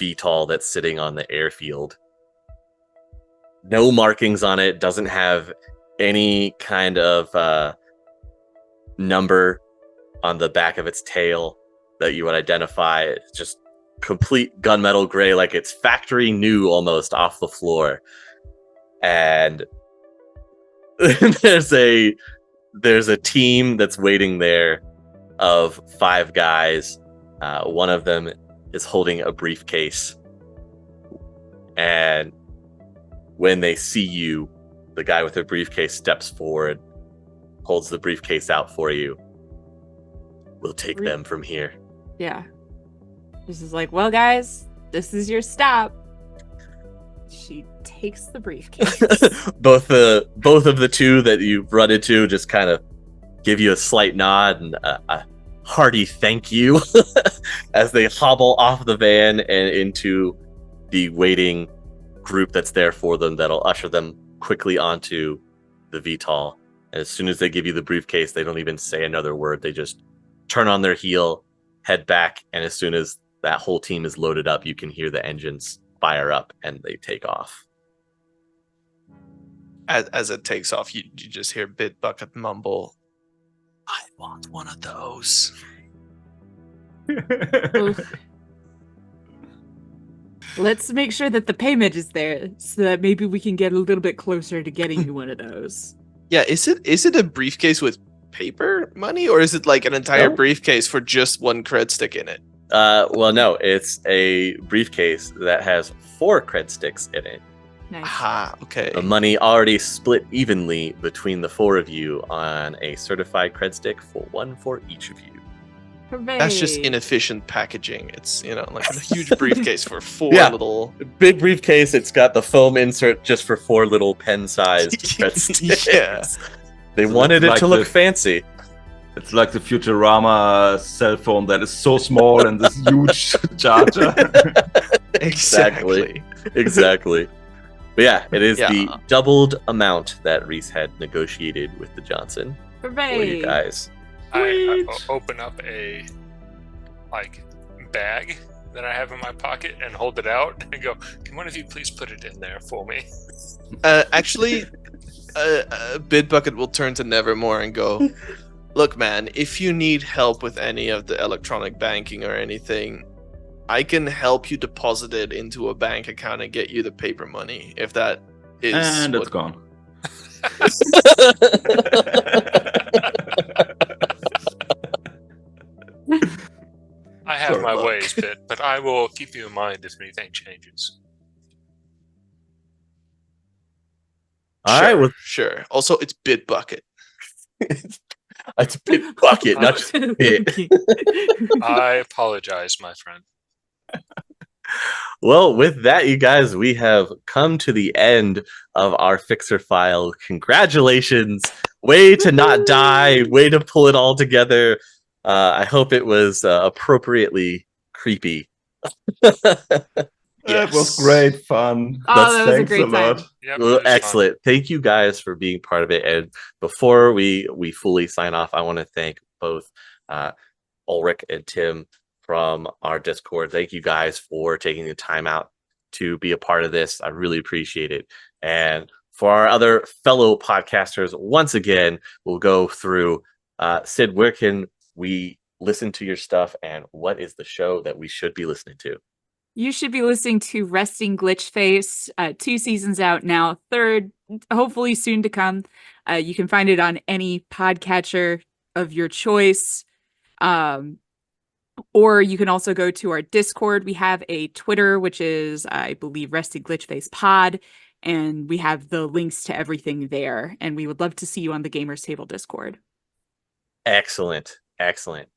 VTOL that's sitting on the airfield. No markings on it, doesn't have any kind of number on the back of its tail that you would identify. It's just complete gunmetal gray, like it's factory new almost off the floor. And there's a team that's waiting there of 5 guys. One of them is holding a briefcase. And when they see you, the guy with the briefcase steps forward, holds the briefcase out for you. We'll take them from here. Yeah. This is like, well, guys, this is your stop. She takes the briefcase. both of the two that you've run into just kind of give you a slight nod and a hearty thank you as they hobble off the van and into the waiting group that's there for them that'll usher them quickly onto the VTOL. And as soon as they give you the briefcase, they don't even say another word. They just turn on their heel, head back, and as soon as that whole team is loaded up, you can hear the engines fire up and they take off. As it takes off, you just hear Bit Bucket mumble, "I want one of those." Let's make sure that the payment is there so that maybe we can get a little bit closer to getting you one of those. Yeah, is it a briefcase with paper money, or is it like an entire briefcase for just one cred stick in it? Well, no, it's a briefcase that has 4 cred sticks in it. Nice. Aha, okay. The money already split evenly between the 4 of you on a certified cred stick, for 1 for each of you. That's just Hooray. inefficient packaging. It's, like a huge briefcase for four Yeah. little. Big briefcase. It's got the foam insert just for 4 little pen-sized breadsticks. Yeah. They So wanted it's it like to look the- fancy. It's like the Futurama cell phone that is so small and this huge charger. Exactly. Exactly. But yeah, it is the Yeah. doubled amount that Reese had negotiated with the Johnson for Hooray. you guys. I open up a bag that I have in my pocket and hold it out and go, "Can one of you please put it in there for me?" Actually, Bit Bucket will turn to Nevermore and go, "Look, man, if you need help with any of the electronic banking or anything, I can help you deposit it into a bank account and get you the paper money. If that is And it's what- gone. I have Sorry, my Buck. ways, but I will keep you in mind if anything changes. All sure, right, well, sure. Also, it's Bit Bucket. it's a big bucket, not just bit. I apologize, my friend. Well, with that, you guys, we have come to the end of our Fixer file. Congratulations. Way to not die. Way to pull it all together. I hope it was appropriately creepy. That was great fun. Oh, that was a Thanks great lot. time. Yep, Well, it was fun. excellent. Thank you guys for being part of it. And before we fully sign off, I want to thank both Ulrick and Tim from our Discord. Thank you guys for taking the time out to be a part of this. I really appreciate it. And for our other fellow podcasters, once again, we'll go through Sid, where can we listen to your stuff, and what is the show that we should be listening to? You should be listening to Resting Glitch Face. 2 seasons out now. 3rd, hopefully soon to come. You can find it on any podcatcher of your choice. Or you can also go to our Discord. We have a Twitter, which is, I believe, Resting Glitch Face Pod. And we have the links to everything there. And we would love to see you on the Gamers Table Discord. Excellent. Excellent.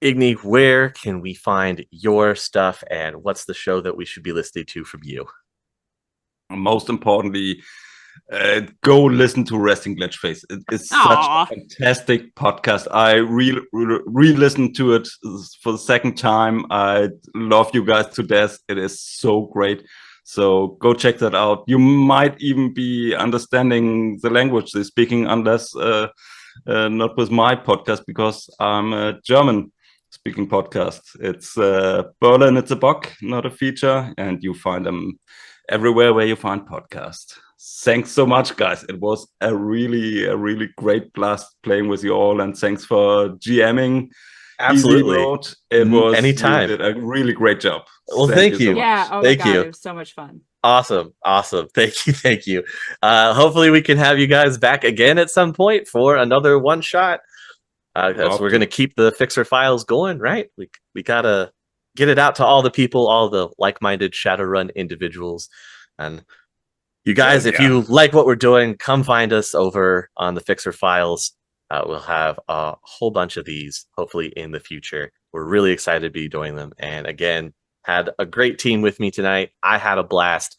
Igni, where can we find your stuff, and what's the show that we should be listening to from you? Most importantly, go listen to Resting Glitch Face. It's such Aw. a fantastic podcast. I re-listened to it for the second time. I love you guys to death. It is so great. So go check that out. You might even be understanding the language they're speaking, unless not with my podcast, because I'm a German speaking podcast. It's Berlin, it's a bug, not a feature, and you find them everywhere where you find podcasts. Thanks so much, guys. It was a really great blast playing with you all, and thanks for GMing. Absolutely. EasyMode. It was Anytime. You did a really great job. Well, thank you. so much. Yeah, oh Thank my God, you. it was so much fun. Awesome. Thank you. Hopefully we can have you guys back again at some point for another one shot. Because we're going to keep the Fixer files going, right? We got to get it out to all the people, all the like-minded Shadowrun individuals. And you guys, if you like what we're doing, come find us over on the Fixer files. We'll have a whole bunch of these, hopefully, in the future. We're really excited to be doing them. And again, had a great team with me tonight. I had a blast.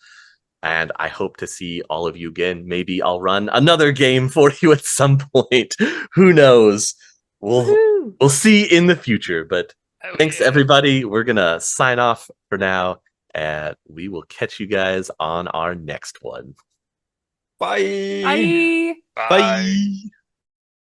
And I hope to see all of you again. Maybe I'll run another game for you at some point. Who knows? We'll see in the future. But Oh, thanks, yeah. everybody. We're going to sign off for now. And we will catch you guys on our next one. Bye. Bye. Bye. Bye.